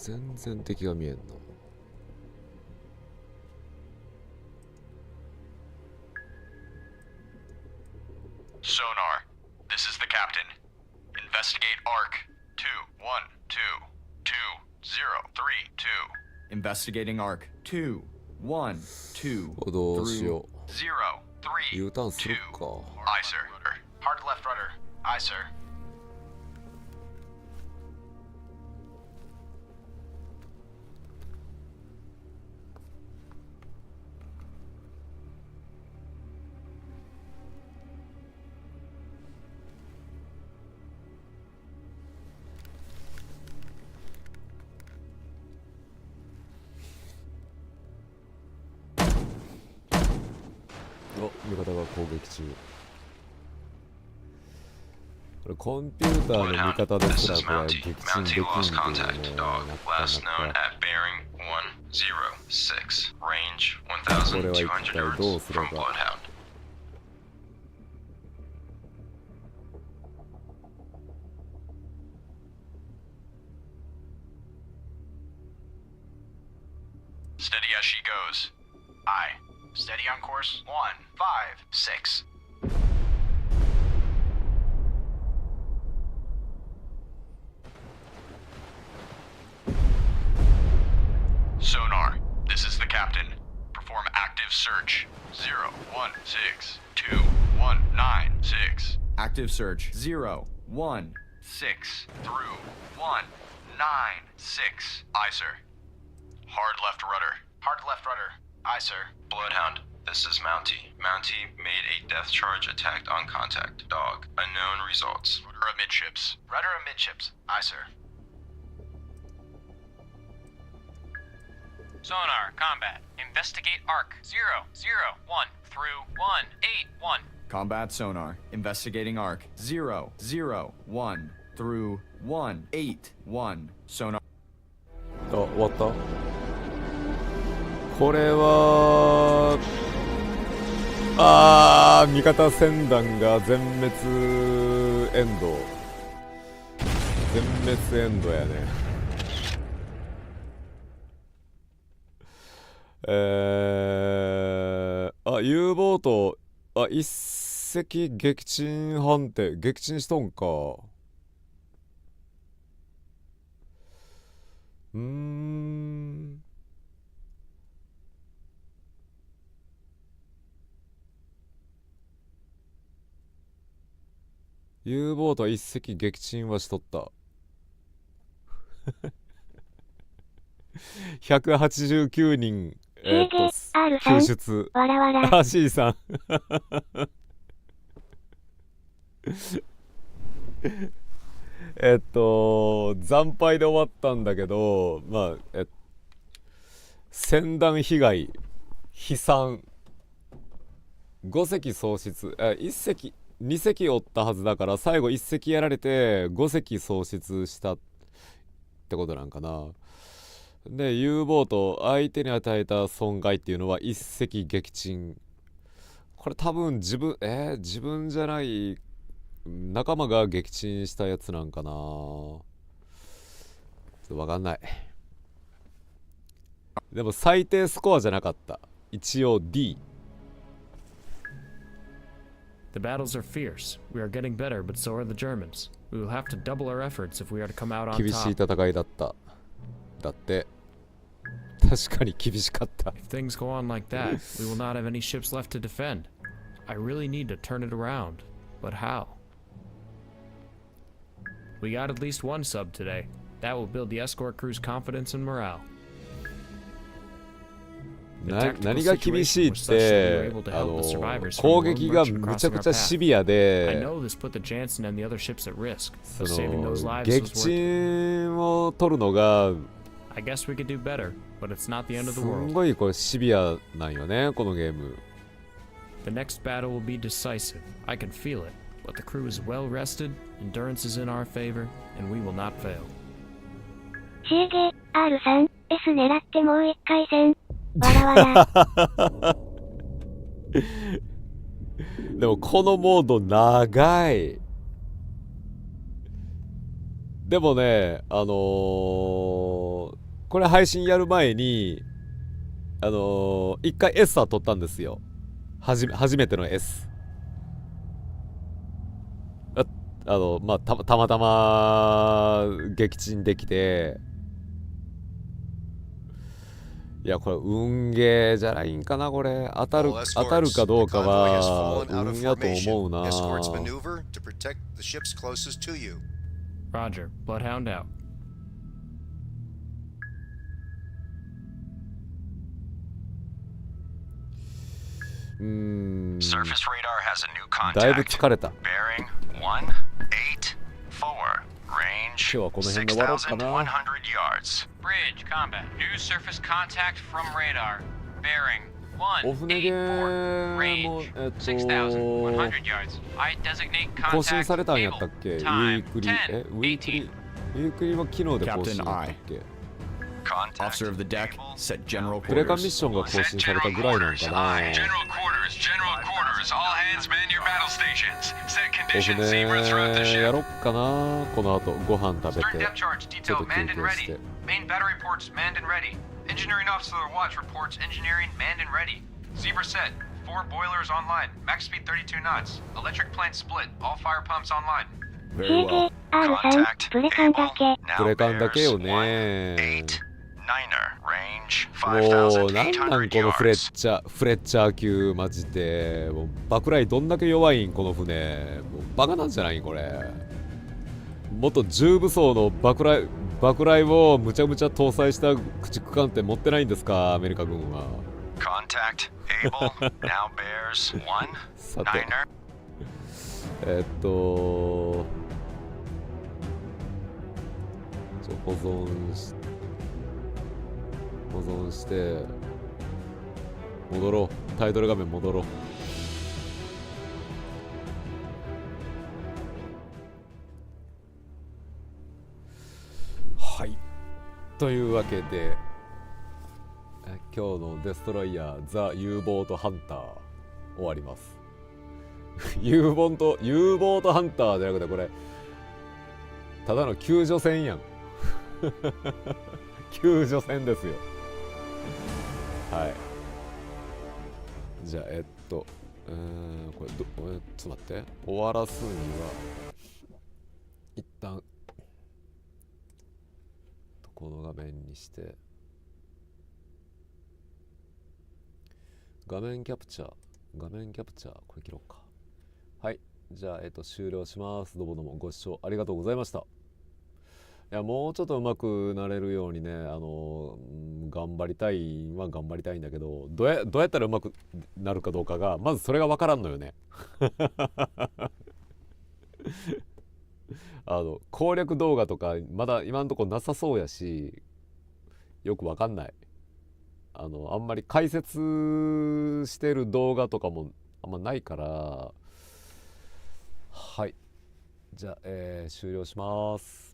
全然敵が見えんな。Sonar, this is the captain. Investigate Arc 212-2-0-3-2. Investigating Arc 2-1-2 どうしよう。 0-3-2. U ターンするか。 Aye, sir. Hard left rudder. Aye, sir.お、味方が攻撃中。これコンピューターの味方ですらこれ撃沈できんっていうね。なかなか。これは一体どうすれば。Steady as she goes. Aye. Steady on course. 1-5-6. Sonar, this is the captain. Perform active search. 0-1-6-2-1-9-6. Active search 0-1-6 through 1-9-6. Aye, sir. Hard left rudder. Hard left rudder. Aye, sir. Bloodhound, this is Mountie. Mountie made a death charge attack on contact. Dog, unknown results. Rudder amidships. Rudder amidships. Aye, sir. Sonar, combat. Investigate Arc 0-0-1 through 1-8-1. Combat sonar. Investigating Arc 0-0-1 through 1-8-1. Sonar. あ、終わった。これは味方船団が全滅エンド。全滅エンドやね。U ボート、一隻撃沈判定。撃沈しとんか。U ボートは一隻撃沈はしとった。189人救出。わらわら。C さん。惨敗で終わったんだけど、まあ、船団被害、悲惨。5隻喪失。1隻、2隻おったはずだから、最後1隻やられて、5隻喪失したってことなんかな。で U ボート相手に与えた損害っていうのは一隻撃沈。これ多分自分じゃない仲間が撃沈したやつなんかな。ちょっと分かんない。でも最低スコアじゃなかった。一応 D。 The battles are fierce. We are getting better, but so are the Germans. We will have to double our efforts if we are to come out on top. 厳しい戦いだった。だって確かに厳しかった。 If things go on like that, we will not have any ships left to defend. I really need to turn it around, but how? We got at least one sub today. That will build the escort crew's confidence and morale. 何が厳しいって攻撃がむちゃくちゃシビアで、撃沈を取るのがすんごいこれシビアなんよね、このゲーム。 The next battle will be decisive. I can feel it, but the crew is well rested, endurance is in our favor, and we will not fail. シーゲ R3、S 狙ってもう一回戦。わらわら。でもこのモード長い。でもね、これ配信やる前に一回 S は取ったんですよ。初めての S。まあ、たまたま撃沈できて、いやこれ運ゲーじゃないんかな。これ当たるかどうかは運やと思うな。 Roger. Bloodhound out. Surface radar has a new だいぶ contact. 疲れた。 Bearing 184. Range 今日はこの辺で終わろうかな。 6,100 yards. Bridge combat. New surface contact from radar. Bearing お船ゲー 184. もRange 6,100 yards. I designate 更新 contact されたんやったっ stable. け？ウィ Time ークリー、ウィークリー、ウィークリーは昨日で更新やったっけ？ Officer of the deck, set general プレカンミッ quarters. ションが更新されたぐらいなんかな。 General quarters. All hands man your battle stations. Set お conditions zebra throughout the 船や ship. ろっかな。この後ご飯食べ Start て depth charge ちょっ detail と休 manned and 憩し ready. て。 Main battery ports manned and ready. Engineering officer of the watch reports engineering manned and ready. Zebra set. 4 boilers online. Max speed 32 knots. Electric plant split. All fire pumps online. Very well. R3 プレカンだけ。プレカンだけよね。 Niner. Range もうなんなんこの 5,800 フレ yards. ッチャー級マジで。もう爆雷どんだけ弱いんこの船。もうバカなんじゃないんこれ。もっと重武装の爆雷をむちゃむちゃ搭載した駆逐艦って持ってないんですか、アメリカ軍は。 Contact Able. Now bears 1 さて Niner. 保存して戻ろう。タイトル画面戻ろう。はい、というわけで今日のデストロイヤーザ・Uボートハンター終わります。Uボートハンターじゃなくてこれただの救助船やん。救助船ですよ。はい。じゃあこれちょっと待って、終わらすには一旦この画面にして画面キャプチャーこれ切ろうか。はい、じゃあ終了します。どうもご視聴ありがとうございました。いやもうちょっと上手くなれるようにね、頑張りたいんだけど、どうやったら上手くなるかどうかがまずそれが分からんのよね。攻略動画とかまだ今のところなさそうやし、よく分かんない。あんまり解説してる動画とかもあんまないから、はい、じゃあ、終了します。